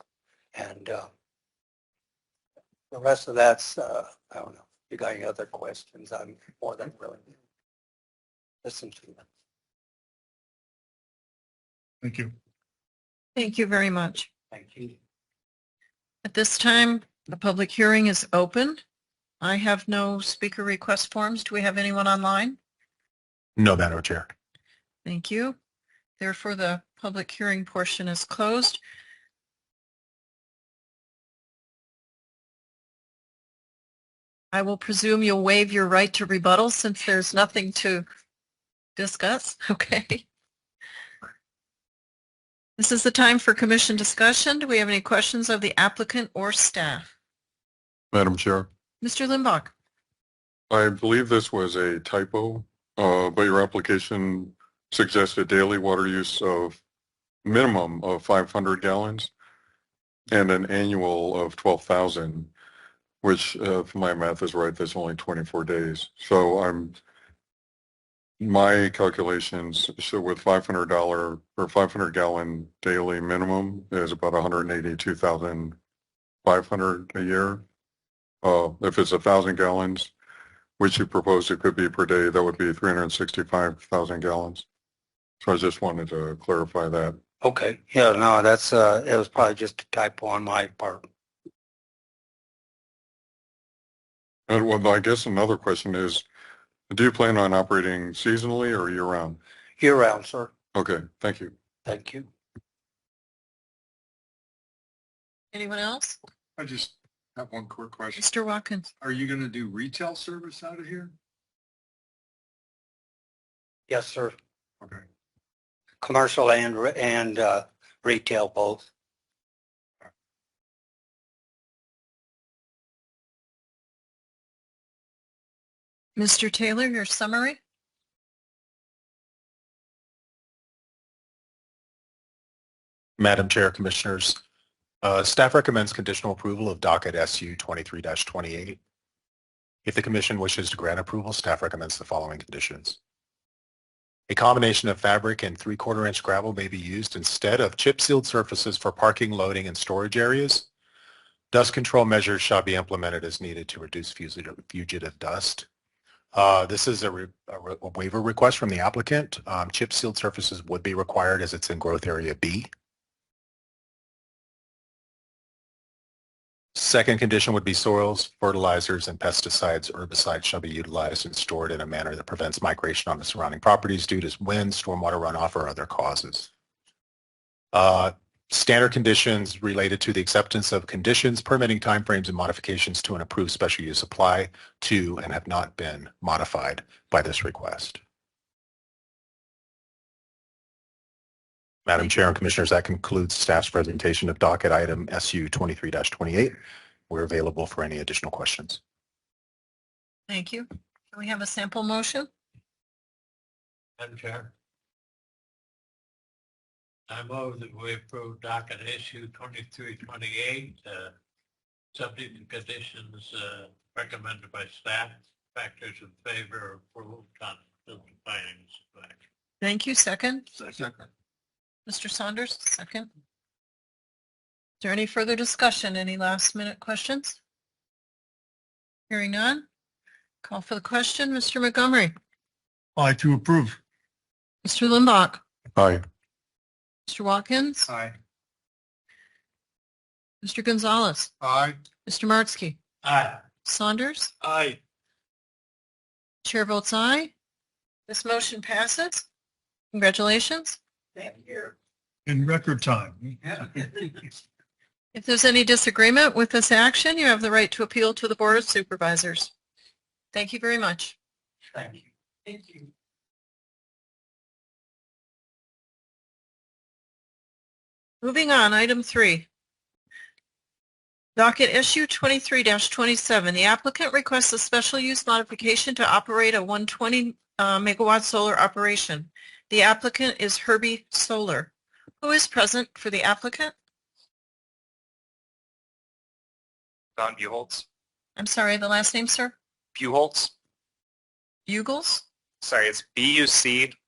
And the rest of that's, I don't know. If you got any other questions, I'm more than willing to listen to them. Thank you. Thank you very much. Thank you. At this time, the public hearing is open. I have no speaker request forms. Do we have anyone online? No, Madam Chair. Thank you. Therefore, the public hearing portion is closed. I will presume you'll waive your right to rebuttal since there's nothing to discuss. Okay. This is the time for commission discussion. Do we have any questions of the applicant or staff? Madam Chair, Mr. Limbach. I believe this was a typo, but your application suggested daily water use of minimum of 500 gallons and an annual of 12,000. which if my math is right, that's only 24 days. So my calculations show with $500 or 500 gallon daily minimum is about 182,500 a year. If it's 1,000 gallons, which you proposed it could be per day, that would be 365,000 gallons. So I just wanted to clarify that. Okay, yeah, no, that's, it was probably just a typo on my part. And well, I guess another question is, do you plan on operating seasonally or year-round? Year-round, sir. Okay, thank you. Thank you. Anyone else? I just have one quick question. Mr. Watkins. Are you going to do retail service out of here? Yes, sir. Okay. Commercial and retail both. Mr. Taylor, your summary? Madam Chair, Commissioners, staff recommends conditional approval of docket SU 23-28. If the Commission wishes to grant approval, staff recommends the following conditions. A combination of fabric and 3/4 inch gravel may be used instead of chip-sealed surfaces for parking, loading, and storage areas. Dust control measures shall be implemented as needed to reduce fugitive dust. This is a waiver request from the applicant. Chip-sealed surfaces would be required as it's in growth area B. Second condition would be soils, fertilizers, and pesticides, herbicides shall be utilized and stored in a manner that prevents migration on the surrounding properties due to wind, stormwater runoff, or other causes. Standard conditions related to the acceptance of conditions, permitting timeframes, and modifications to an approved special use apply to and have not been modified by this request. Madam Chair and Commissioners, that concludes staff's presentation of docket item SU 23-28. We're available for any additional questions. Thank you. Can we have a sample motion? Madam Chair. I move that we approve docket issue 23-28, subject to conditions recommended by staff, factors in favor of approval, constitutional findings of fact. Thank you. Second? Second. Mr. Saunders, second. Is there any further discussion? Any last minute questions? Hearing none. Call for the question. Mr. Montgomery. Aye to approve. Mr. Limbach. Aye. Mr. Watkins. Aye. Mr. Gonzalez. Aye. Mr. Martsky. Aye. Saunders. Aye. Chair votes aye. This motion passes. Congratulations. Thank you. In record time. If there's any disagreement with this action, you have the right to appeal to the Board of Supervisors. Thank you very much. Thank you. Thank you. Moving on, item 3. Docket issue 23-27. The applicant requests a special use modification to operate a 120 megawatt solar operation. The applicant is Herbie Solar. Who is present for the applicant? Don Buholtz. I'm sorry, the last name, sir? Buholtz. Bugles? Sorry, it's Buchholz.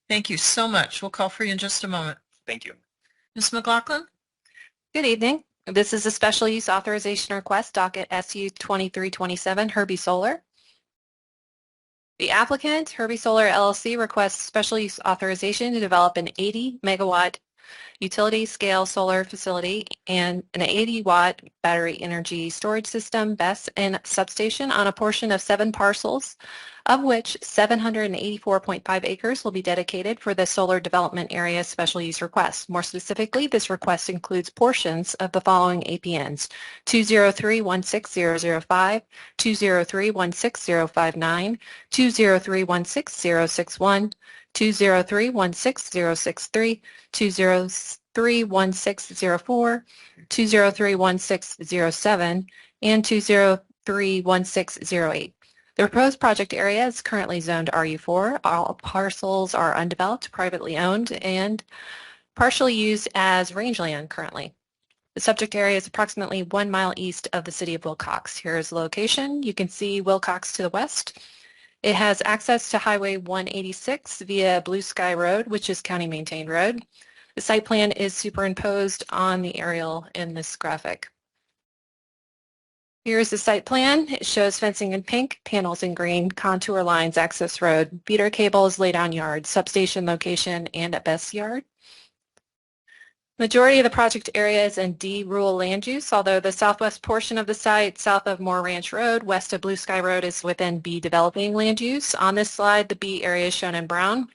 Thank you so much. We'll call for you in just a moment. Thank you. Ms. McLaughlin? Good evening. This is a special use authorization request, docket SU 2327, Herbie Solar. The applicant, Herbie Solar LLC, requests special use authorization to develop an 80 megawatt utility scale solar facility and an 80-watt battery energy storage system, BESS, and substation on a portion of 7 parcels, of which 784.5 acres will be dedicated for the solar development area special use request. More specifically, this request includes portions of the following APNs: 203-16005, 203-16059, 203-16061, 203-16063, 203-1604, 203-1607, and 203-1608. The proposed project area is currently zoned RU4. All parcels are undeveloped, privately owned, and partially used as rangeland currently. The subject area is approximately 1 mile east of the city of Wilcox. Here is the location. You can see Wilcox to the west. It has access to Highway 186 via Blue Sky Road, which is county maintained road. The site plan is superimposed on the aerial in this graphic. Here's the site plan. It shows fencing in pink, panels in green, contour lines, access road, feeder cables, laydown yard, substation location, and a best yard. Majority of the project area is in D rural land use, although the southwest portion of the site, south of Moore Ranch Road, west of Blue Sky Road, is within B developing land use. On this slide, the B area is shown in brown.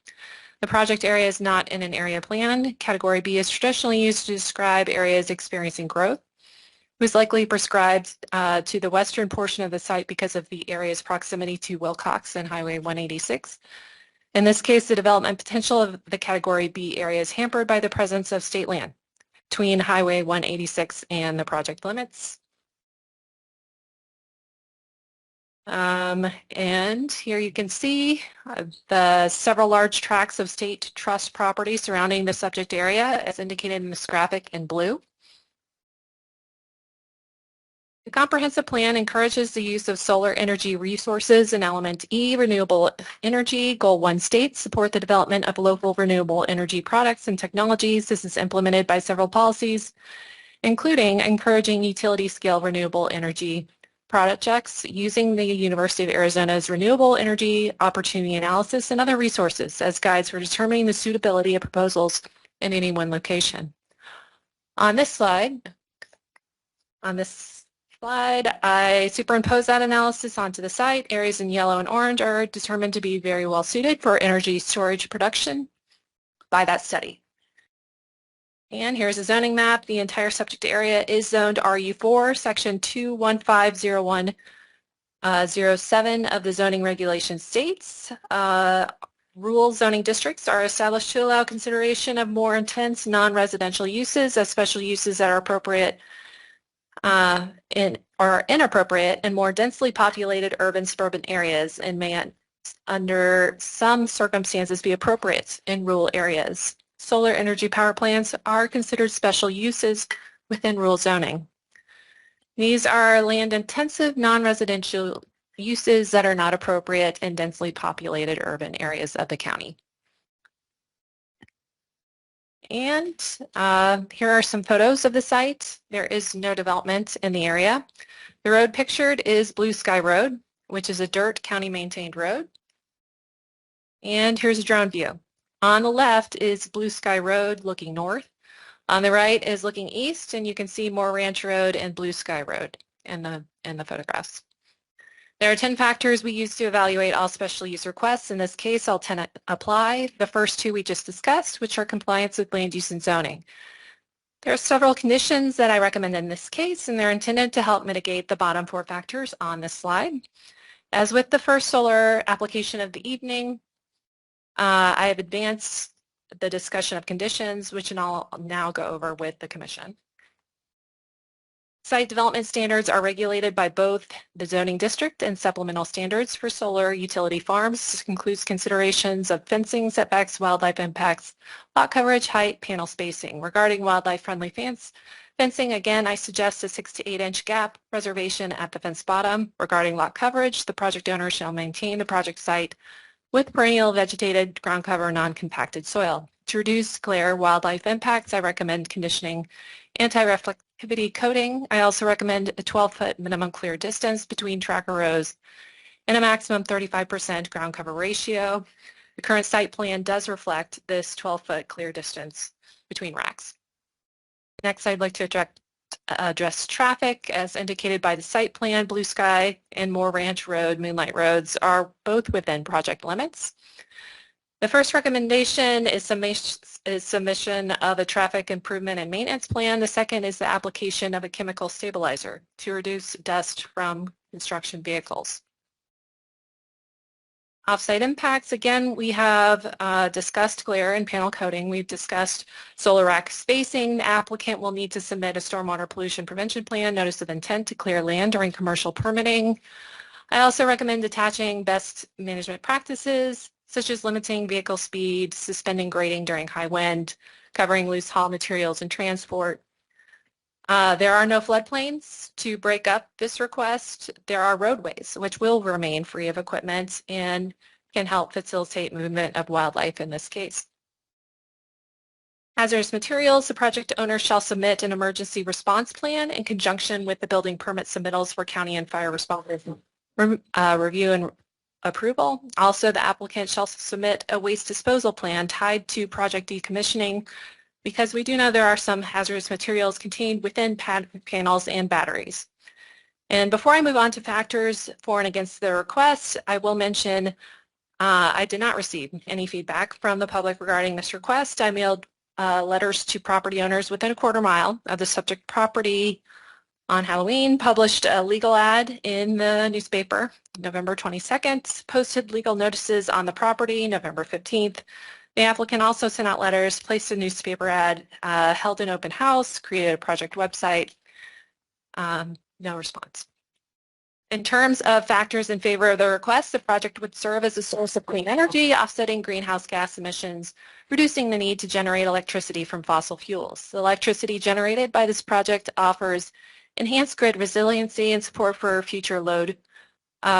The project area is not in an area plan. Category B is traditionally used to describe areas experiencing growth. It was likely prescribed to the western portion of the site because of the area's proximity to Wilcox and Highway 186. In this case, the development potential of the Category B area is hampered by the presence of state land between Highway 186 and the project limits. And here you can see the several large tracts of state trust property surrounding the subject area, as indicated in this graphic in blue. The comprehensive plan encourages the use of solar energy resources in element E, renewable energy. Goal 1 states support the development of local renewable energy products and technologies. This is implemented by several policies, including encouraging utility scale renewable energy projects using the University of Arizona's renewable energy opportunity analysis and other resources as guides for determining the suitability of proposals in any one location. On this slide, I superimpose that analysis onto the site. Areas in yellow and orange are determined to be very well suited for energy storage production by that study. And here's a zoning map. The entire subject area is zoned RU4, section 2150107 of the zoning regulation states. Rural zoning districts are established to allow consideration of more intense non-residential uses as special uses that are appropriate are inappropriate in more densely populated urban suburban areas and may under some circumstances be appropriate in rural areas. Solar energy power plants are considered special uses within rural zoning. These are land-intensive non-residential uses that are not appropriate in densely populated urban areas of the county. And here are some photos of the site. There is no development in the area. The road pictured is Blue Sky Road, which is a dirt county maintained road. And here's a drone view. On the left is Blue Sky Road looking north. On the right is looking east, and you can see Moore Ranch Road and Blue Sky Road in the photographs. There are 10 factors we use to evaluate all special use requests. In this case, all 10 apply. The first 2 we just discussed, which are compliance with land use and zoning. There are several conditions that I recommend in this case, and they're intended to help mitigate the bottom 4 factors on this slide. As with the first solar application of the evening, I have advanced the discussion of conditions, which I'll now go over with the Commission. Site development standards are regulated by both the zoning district and supplemental standards for solar utility farms. This includes considerations of fencing, setbacks, wildlife impacts, lot coverage, height, panel spacing. Regarding wildlife-friendly fencing, again, I suggest a 6 to 8 inch gap reservation at the fence bottom. Regarding lot coverage, the project owner shall maintain the project site with perennial vegetated ground cover non-compacted soil. To reduce glare wildlife impacts, I recommend conditioning anti-reflectivity coating. I also recommend a 12-foot minimum clear distance between tracker rows and a maximum 35% ground cover ratio. The current site plan does reflect this 12-foot clear distance between racks. Next, I'd like to address traffic. As indicated by the site plan, Blue Sky and Moore Ranch Road, Moonlight Roads are both within project limits. The first recommendation is submission of a traffic improvement and maintenance plan. The second is the application of a chemical stabilizer to reduce dust from construction vehicles. Offsite impacts, again, we have discussed glare and panel coating. We've discussed solar rack spacing. The applicant will need to submit a stormwater pollution prevention plan, notice of intent to clear land during commercial permitting. I also recommend attaching best management practices, such as limiting vehicle speed, suspending grading during high wind, covering loose haul materials and transport. There are no floodplains to break up this request. There are roadways, which will remain free of equipment and can help facilitate movement of wildlife in this case. Hazardous materials, the project owner shall submit an emergency response plan in conjunction with the building permit submittals for county and fire responders review and approval. Also, the applicant shall submit a waste disposal plan tied to project decommissioning, because we do know there are some hazardous materials contained within panels and batteries. And before I move on to factors for and against the request, I will mention I did not receive any feedback from the public regarding this request. I mailed letters to property owners within a quarter mile of the subject property on Halloween, published a legal ad in the newspaper November 22nd, posted legal notices on the property November 15th. The applicant also sent out letters, placed a newspaper ad, held an open house, created a project website. No response. In terms of factors in favor of the request, the project would serve as a source of clean energy, offsetting greenhouse gas emissions, reducing the need to generate electricity from fossil fuels. The electricity generated by this project offers enhanced grid resiliency and support for future load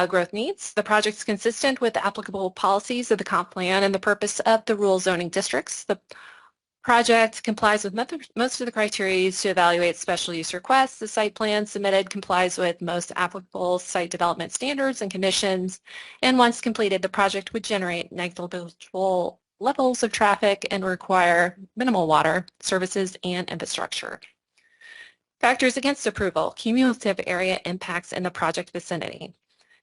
growth needs. The project is consistent with the applicable policies of the comp plan and the purpose of the rural zoning districts. The project complies with most of the criteria used to evaluate special use requests. The site plan submitted complies with most applicable site development standards and conditions, and once completed, the project would generate negligible levels of traffic and require minimal water, services, and infrastructure. Factors against approval: cumulative area impacts in the project vicinity,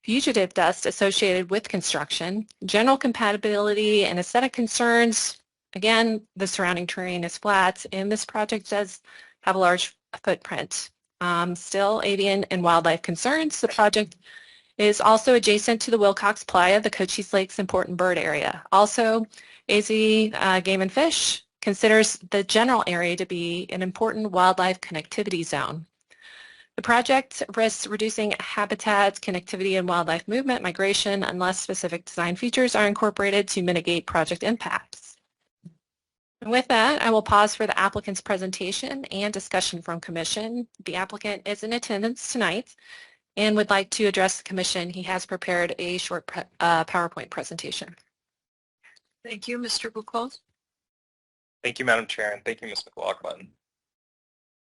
fugitive dust associated with construction, general compatibility and aesthetic concerns. Again, the surrounding terrain is flat, and this project does have a large footprint. Still, avian and wildlife concerns. The project is also adjacent to the Wilcox Playa, the Cochise Lakes important bird area. Also, AZ Game and Fish considers the general area to be an important wildlife connectivity zone. The project risks reducing habitats, connectivity, and wildlife movement migration unless specific design features are incorporated to mitigate project impacts. And with that, I will pause for the applicant's presentation and discussion from Commission. The applicant is in attendance tonight and would like to address the Commission. He has prepared a short PowerPoint presentation. Thank you, Mr. Buchholz. Thank you, Madam Chair, and thank you, Ms. McLaughlin.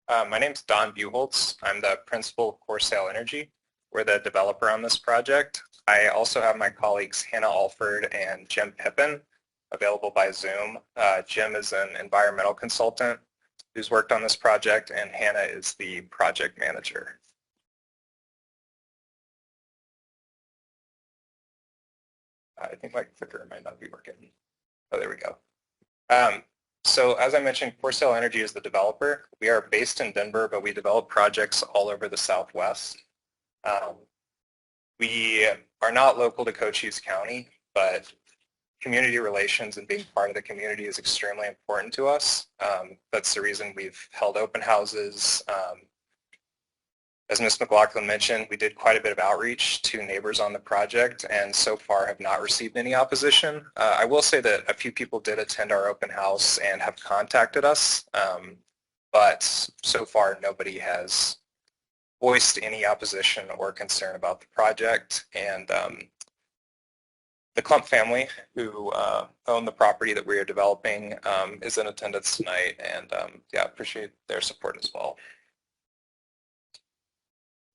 My name is Don Buchholz. I'm the principal of Corsail Energy. We're the developer on this project. I also have my colleagues Hannah Alford and Jim Pippin available by Zoom. Jim is an environmental consultant who's worked on this project, and Hannah is the project manager. I think my clicker might not be working. Oh, there we go. So as I mentioned, Corsail Energy is the developer. We are based in Denver, but we develop projects all over the Southwest. We are not local to Cochise County, but community relations and being part of the community is extremely important to us. That's the reason we've held open houses. As Ms. McLaughlin mentioned, we did quite a bit of outreach to neighbors on the project and so far have not received any opposition. I will say that a few people did attend our open house and have contacted us, but so far nobody has voiced any opposition or concern about the project. And the Klump family, who own the property that we are developing, is in attendance tonight, and yeah, appreciate their support as well.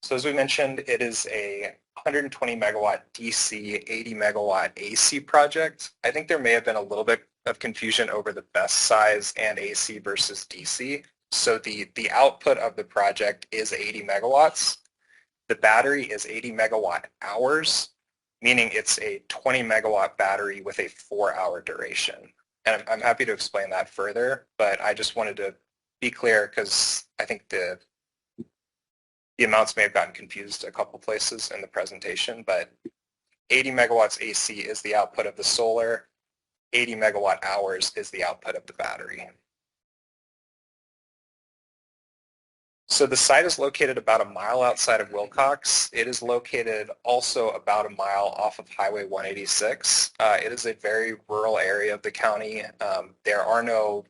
So as we mentioned, it is a 120 megawatt DC, 80 megawatt AC project. I think there may have been a little bit of confusion over the BESS size and AC versus DC. So the output of the project is 80 megawatts. The battery is 80 megawatt hours, meaning it's a 20 megawatt battery with a 4-hour duration. And I'm happy to explain that further, but I just wanted to be clear because I think the amounts may have gotten confused a couple places in the presentation, but 80 megawatts AC is the output of the solar, 80 megawatt hours is the output of the battery. So the site is located about a mile outside of Wilcox. It is located also about a mile off of Highway 186. It is a very rural area of the county. There are no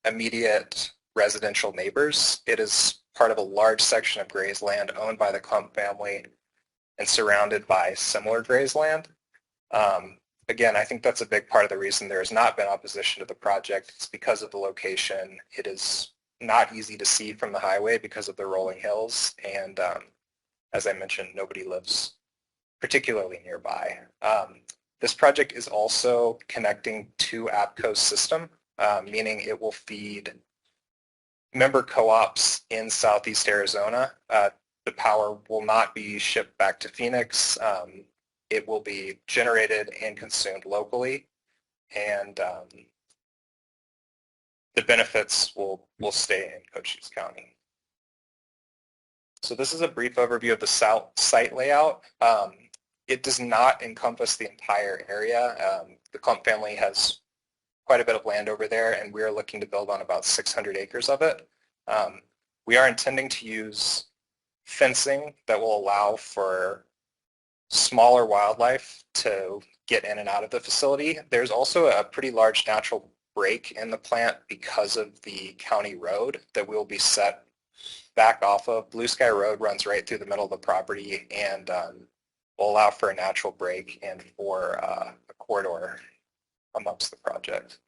immediate residential neighbors. It is part of a large section of Gray's land owned by the Klump family and surrounded by similar Gray's land. Again, I think that's a big part of the reason there has not been opposition to the project. It's because of the location. It is not easy to see from the highway because of the rolling hills. And as I mentioned, nobody lives particularly nearby. This project is also connecting to APCO's system, meaning it will feed member co-ops in Southeast Arizona. The power will not be shipped back to Phoenix. It will be generated and consumed locally, and the benefits will stay in Cochise County. So this is a brief overview of the site layout. It does not encompass the entire area. The Klump family has quite a bit of land over there, and we are looking to build on about 600 acres of it. We are intending to use fencing that will allow for smaller wildlife to get in and out of the facility. There's also a pretty large natural break in the plant because of the county road that will be set back off of. Blue Sky Road runs right through the middle of the property and will allow for a natural break and for a corridor amongst the project.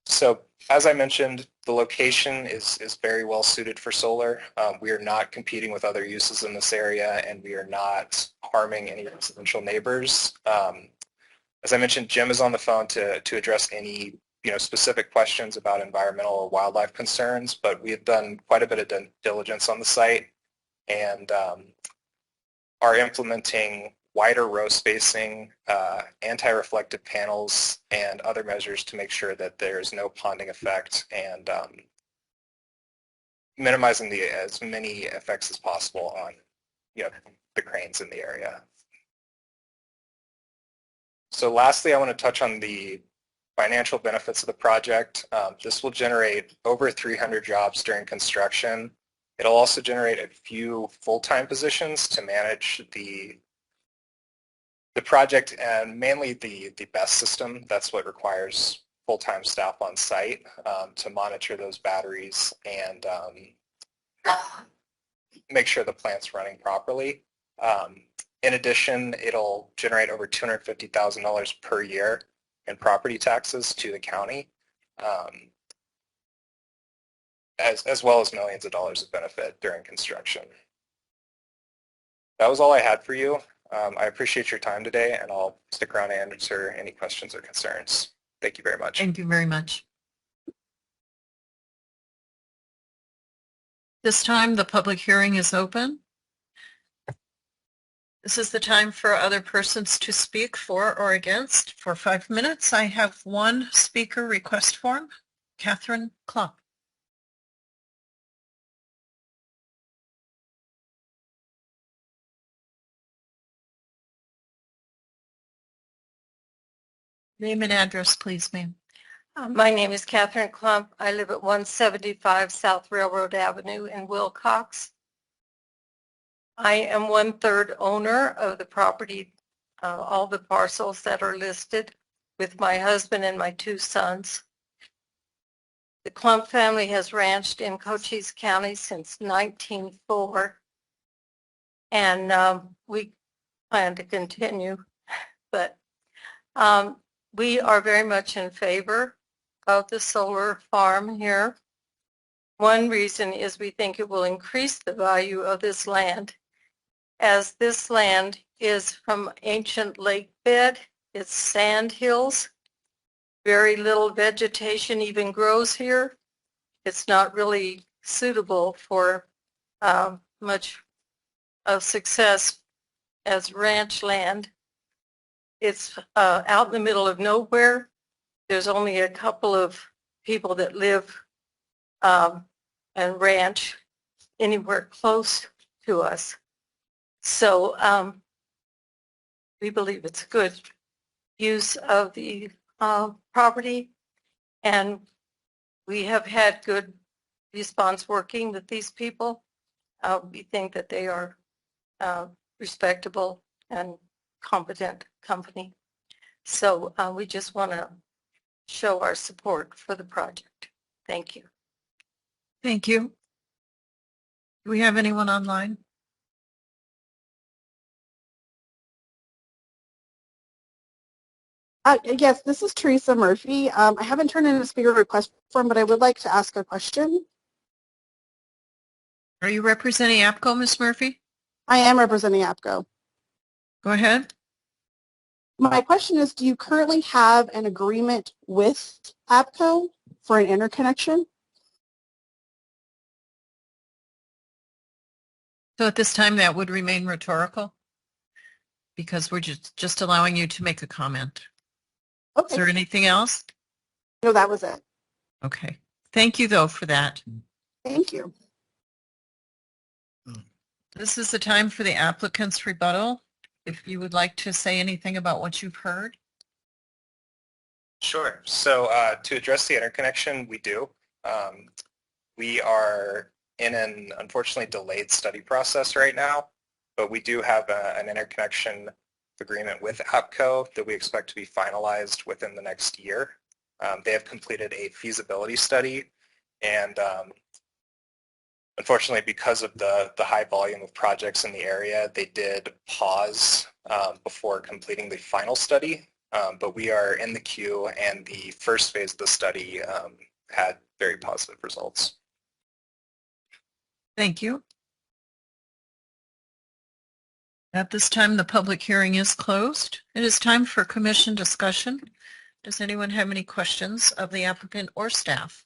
So as I mentioned, the location is very well suited for solar. We are not competing with other uses in this area, and we are not harming any residential neighbors. As I mentioned, Jim is on the phone to address any specific questions about environmental or wildlife concerns, but we have done quite a bit of diligence on the site and are implementing wider row spacing, anti-reflective panels, and other measures to make sure that there's no ponding effect and minimizing as many effects as possible on the cranes in the area. So lastly, I want to touch on the financial benefits of the project. This will generate over 300 jobs during construction. It'll also generate a few full-time positions to manage the project and mainly the BESS system. That's what requires full-time staff on site to monitor those batteries and make sure the plant's running properly. In addition, it'll generate over $250,000 per year in property taxes to the county, as well as millions of dollars of benefit during construction. That was all I had for you. I appreciate your time today, and I'll stick around and answer any questions or concerns. Thank you very much. Thank you very much. This time, the public hearing is open. This is the time for other persons to speak for or against. For 5 minutes, I have one speaker request form, Catherine Klump. Name and address, please, ma'am. My name is Catherine Klump. I live at 175 South Railroad Avenue in Wilcox. I am 1/3 owner of the property, all the parcels that are listed, with my husband and my 2 sons. The Klump family has ranched in Cochise County since 1904, and we plan to continue, but we are very much in favor of the solar farm here. One reason is we think it will increase the value of this land, as this land is from ancient lake bed. It's sand hills. Very little vegetation even grows here. It's not really suitable for much of success as ranch land. It's out in the middle of nowhere. There's only a couple of people that live and ranch anywhere close to us. So we believe it's a good use of the property, and we have had good response working with these people. We think that they are respectable and competent company. So we just want to show our support for the project. Thank you. Thank you. Do we have anyone online? Yes, this is Teresa Murphy. I haven't turned in a speaker request form, but I would like to ask a question. Are you representing APCO, Ms. Murphy? I am representing APCO. Go ahead. My question is, do you currently have an agreement with APCO for an interconnection? So at this time, that would remain rhetorical because we're just allowing you to make a comment. Okay. Is there anything else? No, that was it. Okay. Thank you, though, for that. Thank you. This is the time for the applicant's rebuttal. If you would like to say anything about what you've heard. Sure. So to address the interconnection, we do. We are in an unfortunately delayed study process right now, but we do have an interconnection agreement with APCO that we expect to be finalized within the next year. They have completed a feasibility study, and unfortunately, because of the high volume of projects in the area, they did pause before completing the final study. But we are in the queue, and the first phase of the study had very positive results. Thank you. At this time, the public hearing is closed. It is time for commission discussion. Does anyone have any questions of the applicant or staff?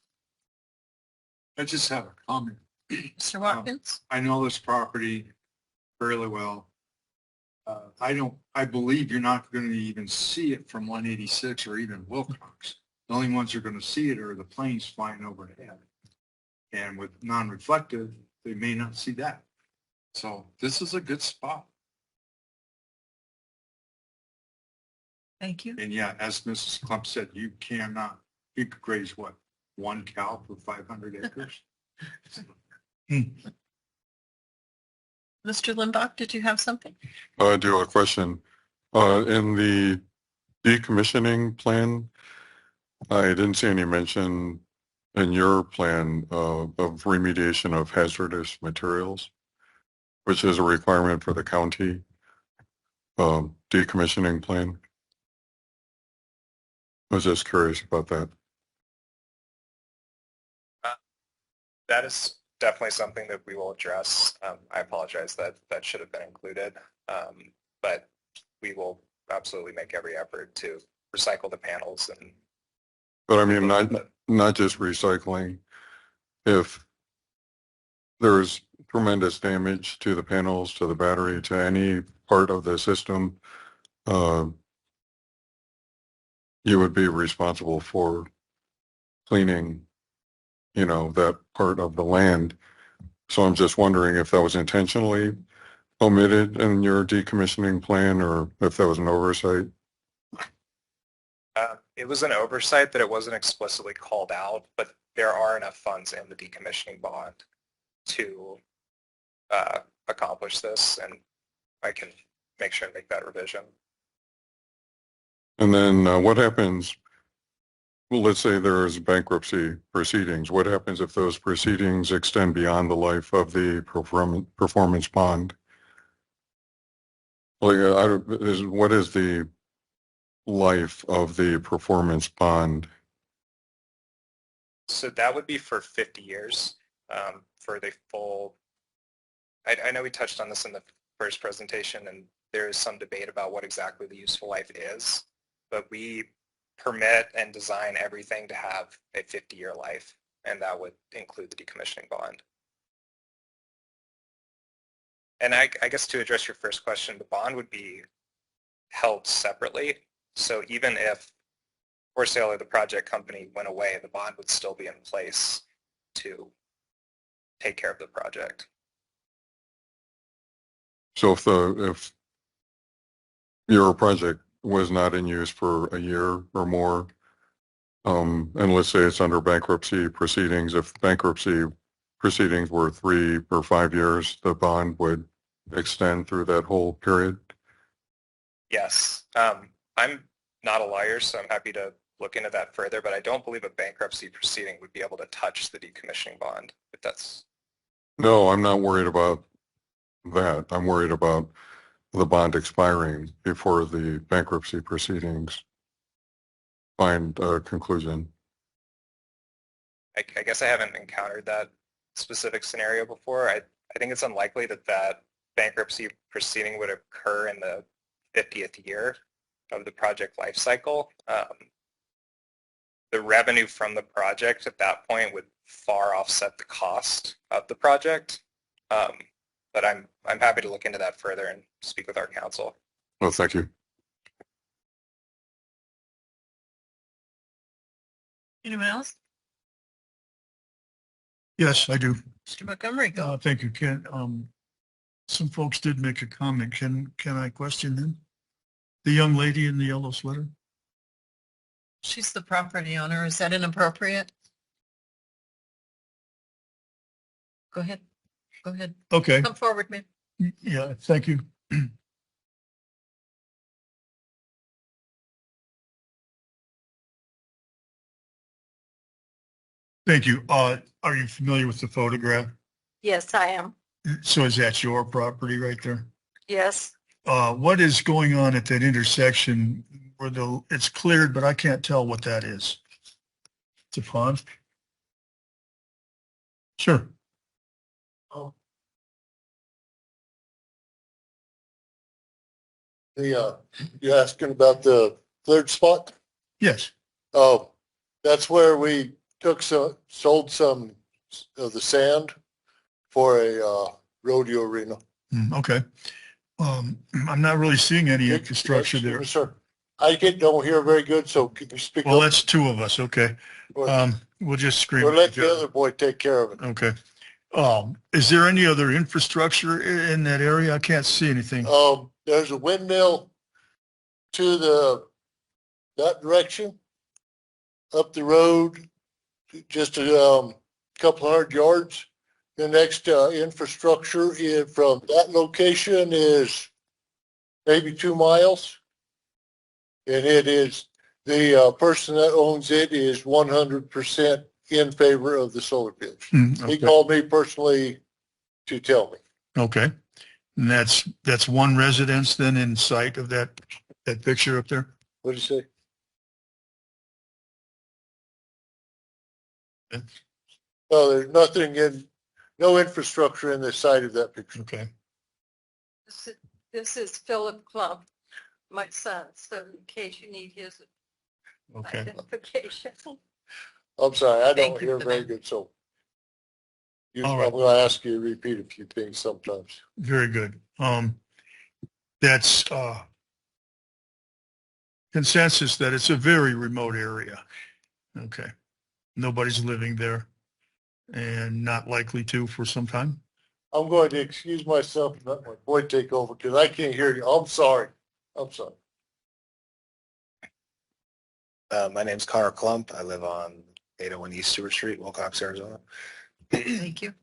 I just have a comment. Mr. Watkins? I know this property fairly well. I believe you're not going to even see it from 186 or even Wilcox. The only ones you're going to see it are the planes flying overhead. And with non-reflective, they may not see that. So this is a good spot. Thank you. And yeah, as Mrs. Klump said, you could graze what, 1 cow for 500 acres? Mr. Limbach, did you have something? I do have a question. In the decommissioning plan, I didn't see any mention in your plan of remediation of hazardous materials, which is a requirement for the county decommissioning plan. I was just curious about that. That is definitely something that we will address. I apologize that that should have been included, but we will absolutely make every effort to recycle the panels. But I mean, not just recycling. If there's tremendous damage to the panels, to the battery, to any part of the system, you would be responsible for cleaning, that part of the land. So I'm just wondering if that was intentionally omitted in your decommissioning plan or if that was an oversight. It was an oversight that it wasn't explicitly called out, but there are enough funds in the decommissioning bond to accomplish this, and I can make sure to make that revision. And then what happens, well, let's say there's bankruptcy proceedings. What happens if those proceedings extend beyond the life of the performance bond? Like, what is the life of the performance bond? So that would be for 50 years for the full. I know we touched on this in the first presentation, and there is some debate about what exactly the useful life is, but we permit and design everything to have a 50-year life, and that would include the decommissioning bond. And I guess to address your first question, the bond would be held separately. So even if for sale or the project company went away, the bond would still be in place to take care of the project. So if your project was not in use for a year or more, and let's say it's under bankruptcy proceedings, if bankruptcy proceedings were 3 or 5 years, the bond would extend through that whole period? Yes. I'm not a lawyer, so I'm happy to look into that further, but I don't believe a bankruptcy proceeding would be able to touch the decommissioning bond, if that's... No, I'm not worried about that. I'm worried about the bond expiring before the bankruptcy proceedings find a conclusion. I guess I haven't encountered that specific scenario before. I think it's unlikely that that bankruptcy proceeding would occur in the 50th year of the project life cycle. The revenue from the project at that point would far offset the cost of the project. But I'm happy to look into that further and speak with our council. Well, thank you. Anyone else? Yes, I do. Mr. Montgomery, go. Thank you, Ken. Some folks did make a comment. Can I question them? The young lady in the yellow sweater? She's the property owner. Is that inappropriate? Go ahead. Go ahead. Okay. Come forward, ma'am. Yeah, thank you. Thank you. Are you familiar with the photograph? Yes, I am. So is that your property right there? Yes. What is going on at that intersection where it's cleared, but I can't tell what that is? It's a pond? Sure. You're asking about the third spot? Yes. Oh, that's where we sold some of the sand for a rodeo arena. Okay. I'm not really seeing any infrastructure there. Yes, sir. Don't hear very good, so can you speak Well, up? that's two of us. Okay. We'll just scream. Or at let each the other. other boy take care of it. Okay. Is there any other infrastructure in that area? I can't see anything. There's a windmill to that direction, up the road, just a couple hundred yards. The next infrastructure from that location is maybe 2 miles. And it is, the person that owns it is 100% in favor of the solar fields. Okay. He called me personally to tell me. Okay. And that's one residence then in sight of that picture up there? What did you say? No, there's no infrastructure in the side of that picture. Okay. This is Philip Klump, my son, so in case you need his identification. I'm sorry, I Thank don't you hear for very that. good, so All I'm right. going to ask you to repeat a few things sometimes. Very good. That's consensus that it's a very remote area. Okay. Nobody's living there and not likely to for some time. I'm going to excuse myself and let my boy take over because I can't hear you. I'm sorry. I'm sorry. My name's Connor Klump. I live on 801 East Stewart Street, Wilcox, Arizona. Thank you.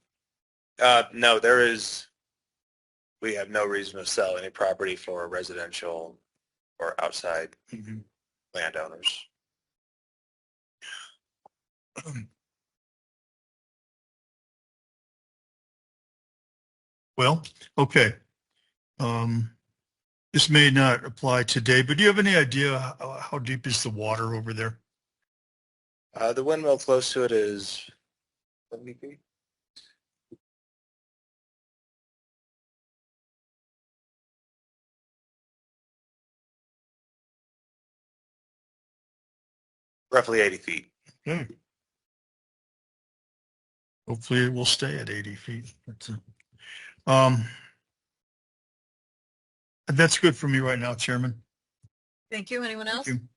No, we have no reason to sell any property for residential or outside landowners. Well, okay. This may not apply today, but do you have any idea how deep is the water over there? The windmill close to it is 70 feet. Roughly 80 feet. Okay. Hopefully it will stay at 80 feet. That's good for me right now, Chairman. Thank you. Anyone else? Thank you.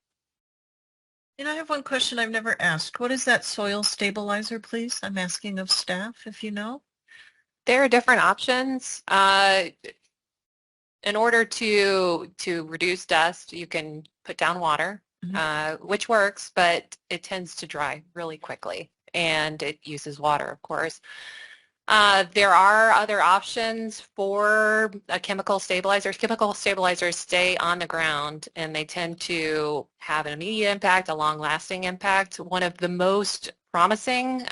And I have one question I've never asked. What is that soil stabilizer, please? I'm asking of staff, if you know. There are different options. In order to reduce dust, you can put down water, which works, but it tends to dry really quickly, and it uses water, of course. There are other options for chemical stabilizers. Chemical stabilizers stay on the ground and they tend to have an immediate impact, a long-lasting impact. One of the most promising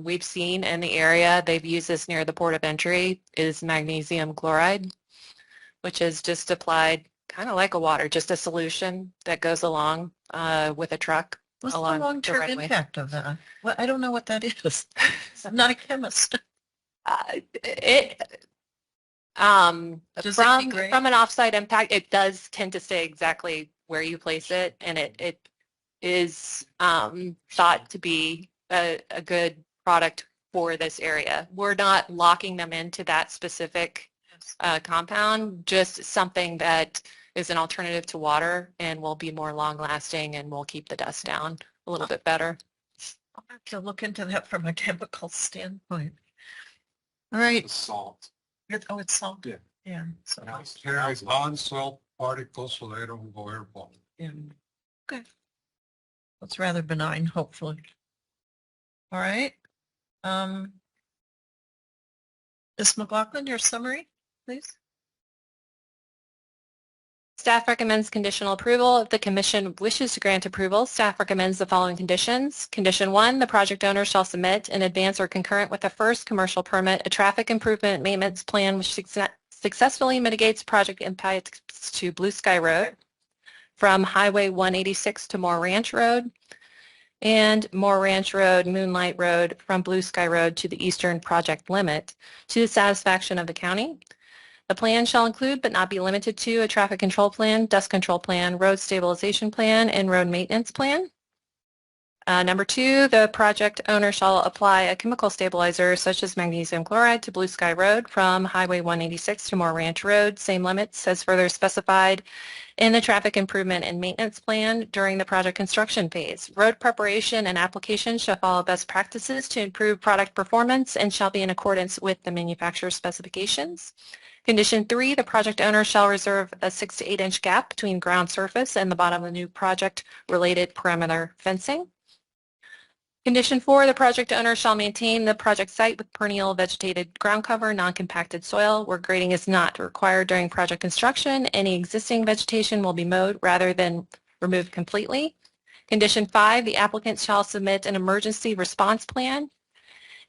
we've seen in the area, they've used this near the port of entry, is magnesium chloride, which is just applied kind of like a water, just a solution that goes along with a truck. What's the along long-term right-of-way. impact of that? Well, I don't know what that is. I'm not a chemist. From an offsite impact, it does tend to stay exactly where you place it, and it is thought to be a good product for this area. We're not locking them into that specific compound, just something that is an alternative to water and will be more long-lasting and will keep the dust down a little bit better. I'll have to look into that from a chemical standpoint. All right. Salt. Oh, it's salt. Yeah. Yeah. So It carries non-salt particles so they don't go airborne. yeah. Okay. That's rather benign, hopefully. All right. Ms. McLaughlin, your summary, please. Staff recommends conditional approval. If the commission wishes to grant approval, staff recommends the following conditions. Condition 1, the project owner shall submit in advance or concurrent with the first commercial permit a traffic improvement maintenance plan which successfully mitigates project impacts to Blue Sky Road from Highway 186 to Moore Ranch Road and Moore Ranch Road, Moonlight Road from Blue Sky Road to the eastern project limit to the satisfaction of the county. The plan shall include but not be limited to a traffic control plan, dust control plan, road stabilization plan, and road maintenance plan. Number 2, the project owner shall apply a chemical stabilizer such as magnesium chloride to Blue Sky Road from Highway 186 to Moore Ranch Road, same limits as further specified in the traffic improvement and maintenance plan during the project construction phase. Road preparation and application shall follow best practices to improve product performance and shall be in accordance with the manufacturer's specifications. Condition 3, the project owner shall reserve a 6 to 8 inch gap between ground surface and the bottom of the new project related perimeter fencing. Condition 4, the project owner shall maintain the project site with perennial vegetated ground cover, non-compacted soil. Where grading is not required during project construction, any existing vegetation will be mowed rather than removed completely. Condition 5, the applicant shall submit an emergency response plan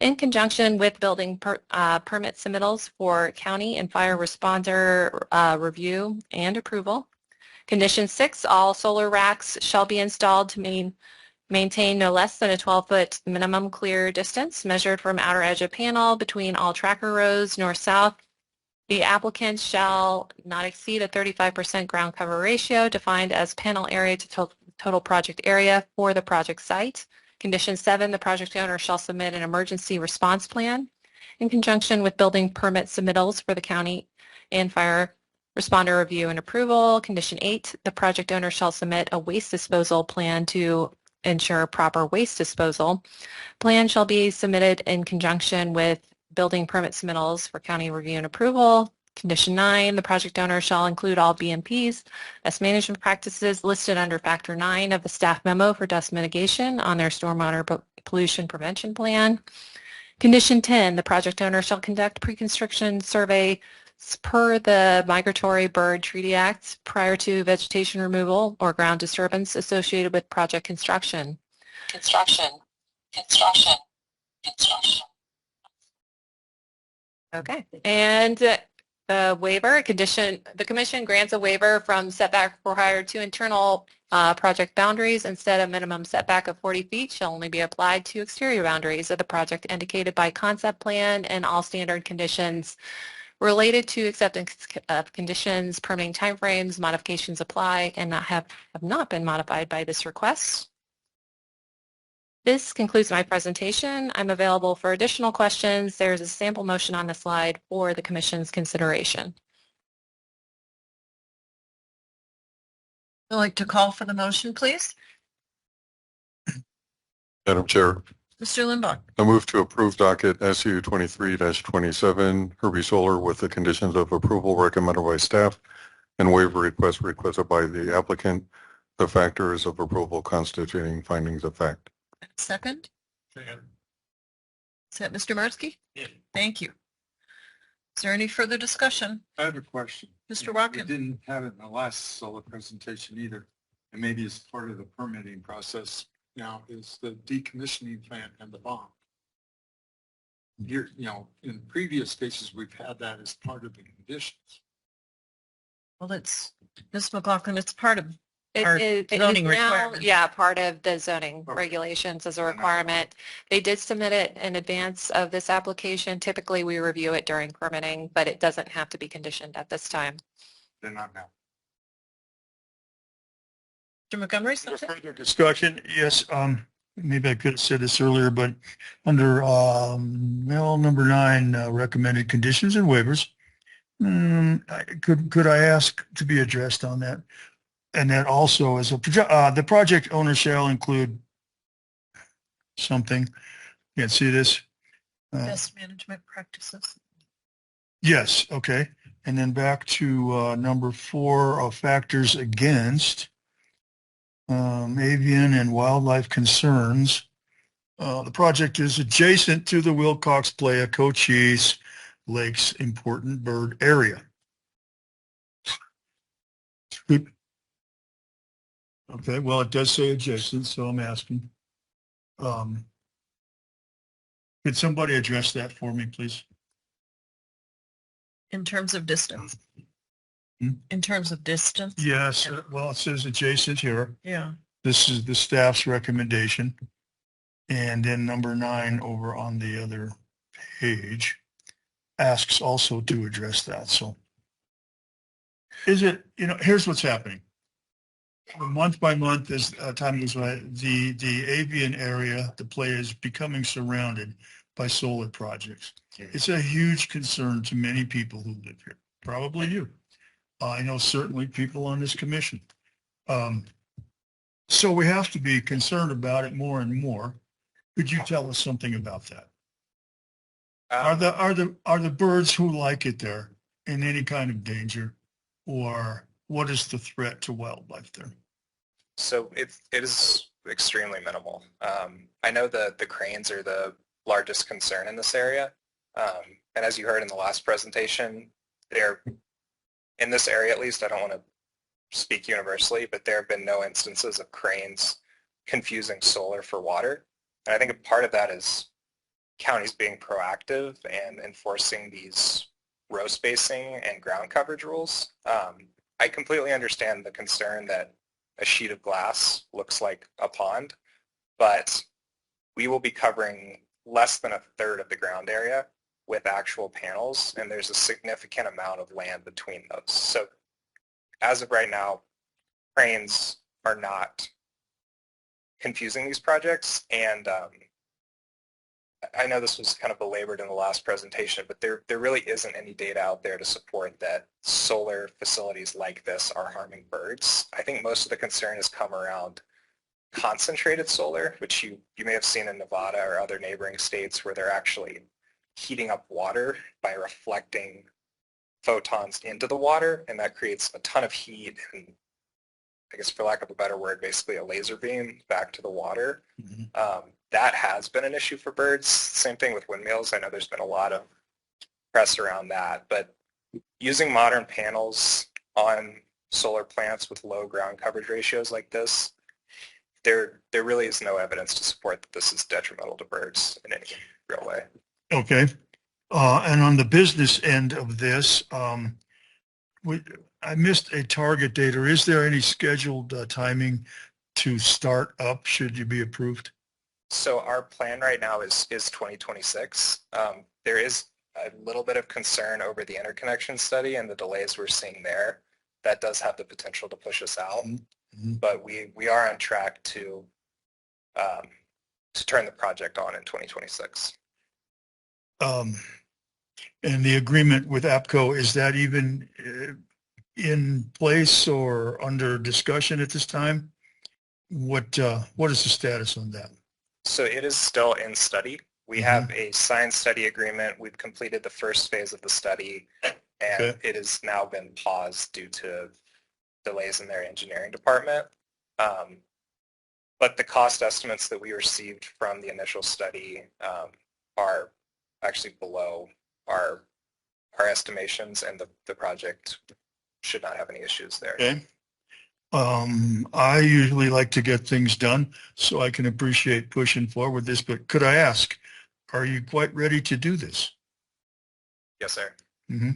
in conjunction with building permit submittals for county and fire responder review and approval. Condition 6, all solar racks shall be installed to maintain no less than a 12-foot minimum clear distance measured from outer edge of panel between all tracker rows north-south. The applicant shall not exceed a 35% ground cover ratio defined as panel area to total project area for the project site. Condition 7, the project owner shall submit an emergency response plan in conjunction with building permit submittals for the county and fire responder review and approval. Condition 8, the project owner shall submit a waste disposal plan to ensure proper waste disposal. Plan shall be submitted in conjunction with building permit submittals for county review and approval. Condition 9, the project owner shall include all BMPs, best management practices listed under Factor 9 of the staff memo for dust mitigation on their stormwater pollution prevention plan. Condition 10, the project owner shall conduct pre-construction survey per the Migratory Bird Treaty Act prior to vegetation removal or ground disturbance associated with project construction. Okay, and the waiver condition, the commission grants a waiver from setback required to internal project boundaries instead of minimum setback of 40 feet shall only be applied to exterior boundaries of the project indicated by concept plan, and all standard conditions related to acceptance of conditions, permitting timeframes, modifications apply and have not been modified by this request. This concludes my presentation. I'm available for additional questions. There's a sample motion on the slide for the Commission's consideration. I'd like to call for the motion, please. Madam Chair, Mr. Limbach. I move to approve docket SU 23-27 Herbie Solar with the conditions of approval recommended by staff and waiver request requested by the applicant, the factors of approval constituting findings of fact. Second. Second. Is that Mr. Marski? Yeah. Thank you. Is there any further discussion? I have a question. Mr. We Watkins? didn't have it in the last solar presentation either, and maybe it's part of the permitting process now, is the decommissioning plant and the bond. Here, in previous cases, we've had that as part of the conditions. Well, it's, Ms. McLaughlin, it's part of It our is zoning now, requirements. yeah, part of the zoning regulations as a requirement. They did submit it in advance of this application. Typically, we review it during permitting, but it doesn't have to be conditioned at this time. They're not now. Mr. Montgomery, For something? further discussion, yes, maybe I could have said this earlier, but under number 9, recommended conditions and waivers, could I ask to be addressed on that? And that also is the project owner shall include something. Can't see this. Best management practices. Yes, okay. And then back to number 4, factors against avian and wildlife concerns. The project is adjacent to the Wilcox Playa Cochise Lakes Important Bird Area. Okay, well, it does say adjacent, so I'm asking. Could somebody address that for me, please? In terms of distance. In terms of distance? Yes, well, it says adjacent here. Yeah. This is the staff's recommendation. And then number 9 over on the other page asks also to address that. So is it, here's what's happening. Month by month, as time goes by, the avian area, the play is becoming surrounded by solar projects. It's a huge concern to many people who live here, probably you. I know certainly people on this commission. So we have to be concerned about it more and more. Could you tell us something about that? Are the birds who like it there in any kind of danger, or what is the threat to wildlife there? So it is extremely minimal. I know that the cranes are the largest concern in this area. And as you heard in the last presentation, they're in this area, at least, I don't want to speak universally, but there have been no instances of cranes confusing solar for water. And I think a part of that is counties being proactive and enforcing these row spacing and ground coverage rules. I completely understand the concern that a sheet of glass looks like a pond, but we will be covering less than 1/3 of the ground area with actual panels, and there's a significant amount of land between those. So as of right now, cranes are not confusing these projects, and I know this was kind of belabored in the last presentation, but there really isn't any data out there to support that solar facilities like this are harming birds. I think most of the concern has come around concentrated solar, which you may have seen in Nevada or other neighboring states where they're actually heating up water by reflecting photons into the water, and that creates a ton of heat and, I guess for lack of a better word, basically a laser beam back to the water. That has been an issue for birds. Same thing with windmills. I know there's been a lot of press around that, but using modern panels on solar plants with low ground coverage ratios like this, there really is no evidence to support that this is detrimental to birds in any real way. Okay. And on the business end of this, I missed a target date, or is there any scheduled timing to start up should you be approved? So our plan right now is 2026. There is a little bit of concern over the interconnection study and the delays we're seeing there. That does have the potential to push us out, but we are on track to turn the project on in 2026. And the agreement with APCO, is that even in place or under discussion at this time? What is the status on that? So it is still in study. We have a signed study agreement. We've completed the first phase of the study, and it has now been paused due to delays in their engineering department. But the cost estimates that we received from the initial study are actually below our estimations, and the project should not have any issues there. Okay. I usually like to get things done, so I can appreciate pushing forward this, but could I ask, are you quite ready to do this? Yes, sir. Mm-hmm.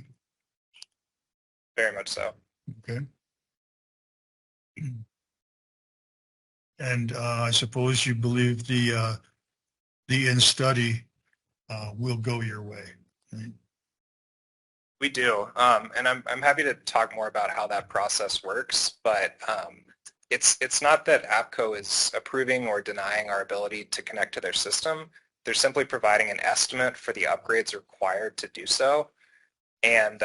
Very much so. Okay. And I suppose you believe the in study will go your way. Right? We do, and I'm happy to talk more about how that process works, but it's not that APCO is approving or denying our ability to connect to their system. They're simply providing an estimate for the upgrades required to do so. And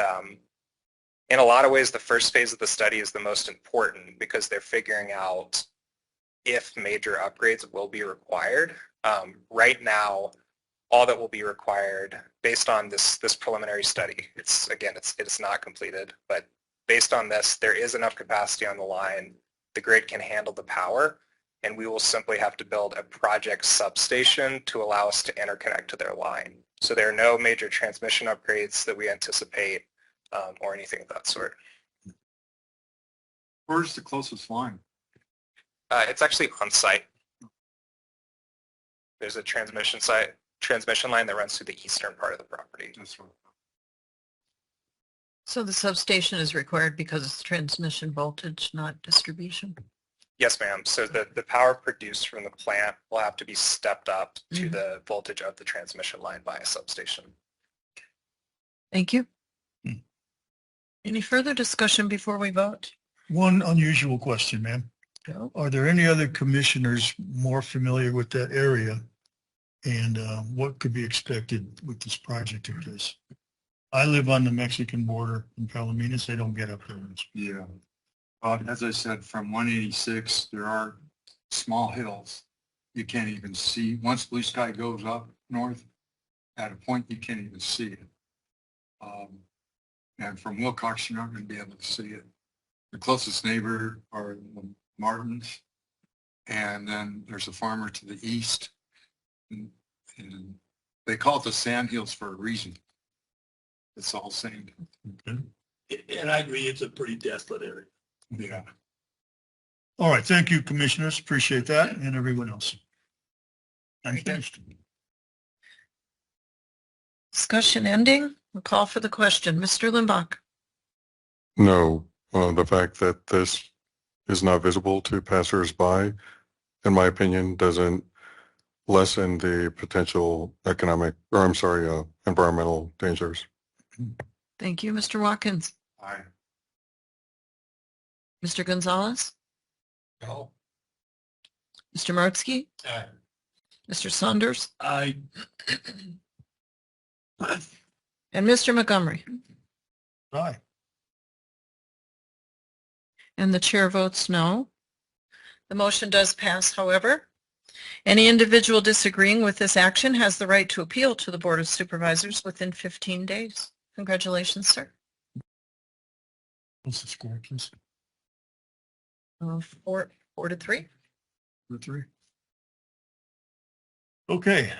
in a lot of ways, the first phase of the study is the most important because they're figuring out if major upgrades will be required. Right now, all that will be required based on this preliminary study, it's not completed, but based on this, there is enough capacity on the line. The grid can handle the power, and we will simply have to build a project substation to allow us to interconnect to their line. So there are no major transmission upgrades that we anticipate or anything of that sort. Where's the closest line? It's actually on site. There's a transmission line that runs through the eastern part of the property. That's right. So the substation is required because it's transmission voltage, not distribution? Yes, ma'am. So the power produced from the plant will have to be stepped up to the voltage of the transmission line by a substation. Thank you. Any further discussion before we vote? One unusual question, ma'am. Are there any other commissioners more familiar with that area? And what could be expected with this project of this? I live on the Mexican border in Palominas. They don't get up there. Yeah. As I said, from 186, there are small hills. You can't even see. Once Blue Sky goes up north, at a point you can't even see it. And from Wilcox, you're not going to be able to see it. The closest neighbor are the Martins. And then there's a farmer to the east. And they call it the Sand Hills for a reason. It's all sand. Okay. And I agree, it's a pretty desolate area. Yeah. All right. Thank you, commissioners. Appreciate that. And everyone else. I'm finished. Discussion ending. We'll call for the question. Mr. Limbach. No, the fact that this is not visible to passersby, in my opinion, doesn't lessen the potential environmental dangers. Thank you. Mr. Watkins. Aye. Mr. Gonzalez. No. Mr. Martsky. Aye. Mr. Saunders. Aye. And Mr. Montgomery. Aye. And the chair votes no. The motion does pass, however. Any individual disagreeing with this action has the right to appeal to the Board of Supervisors within 15 days. Congratulations, sir. What's the score, please? 4-3. 4-3. Okay.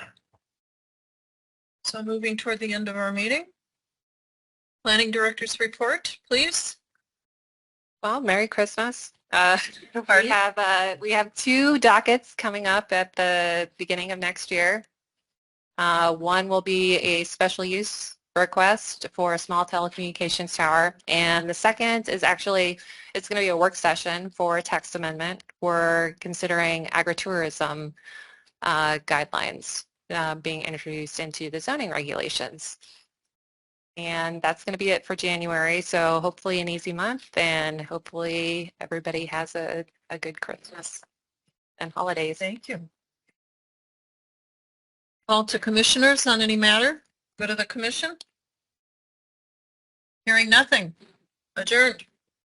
So moving toward the end of our meeting. Planning Director's report, please. Well, Merry Christmas. We have 2 dockets coming up at the beginning of next year. One will be a special use request for a small telecommunications tower, and the second is actually, it's going to be a work session for a text amendment. We're considering agritourism guidelines being introduced into the zoning regulations. And that's going to be it for January. So hopefully an easy month, and hopefully everybody has a good Christmas and holidays. Thank you. Call to commissioners on any matter. Go to the commission. Hearing nothing. Adjourned.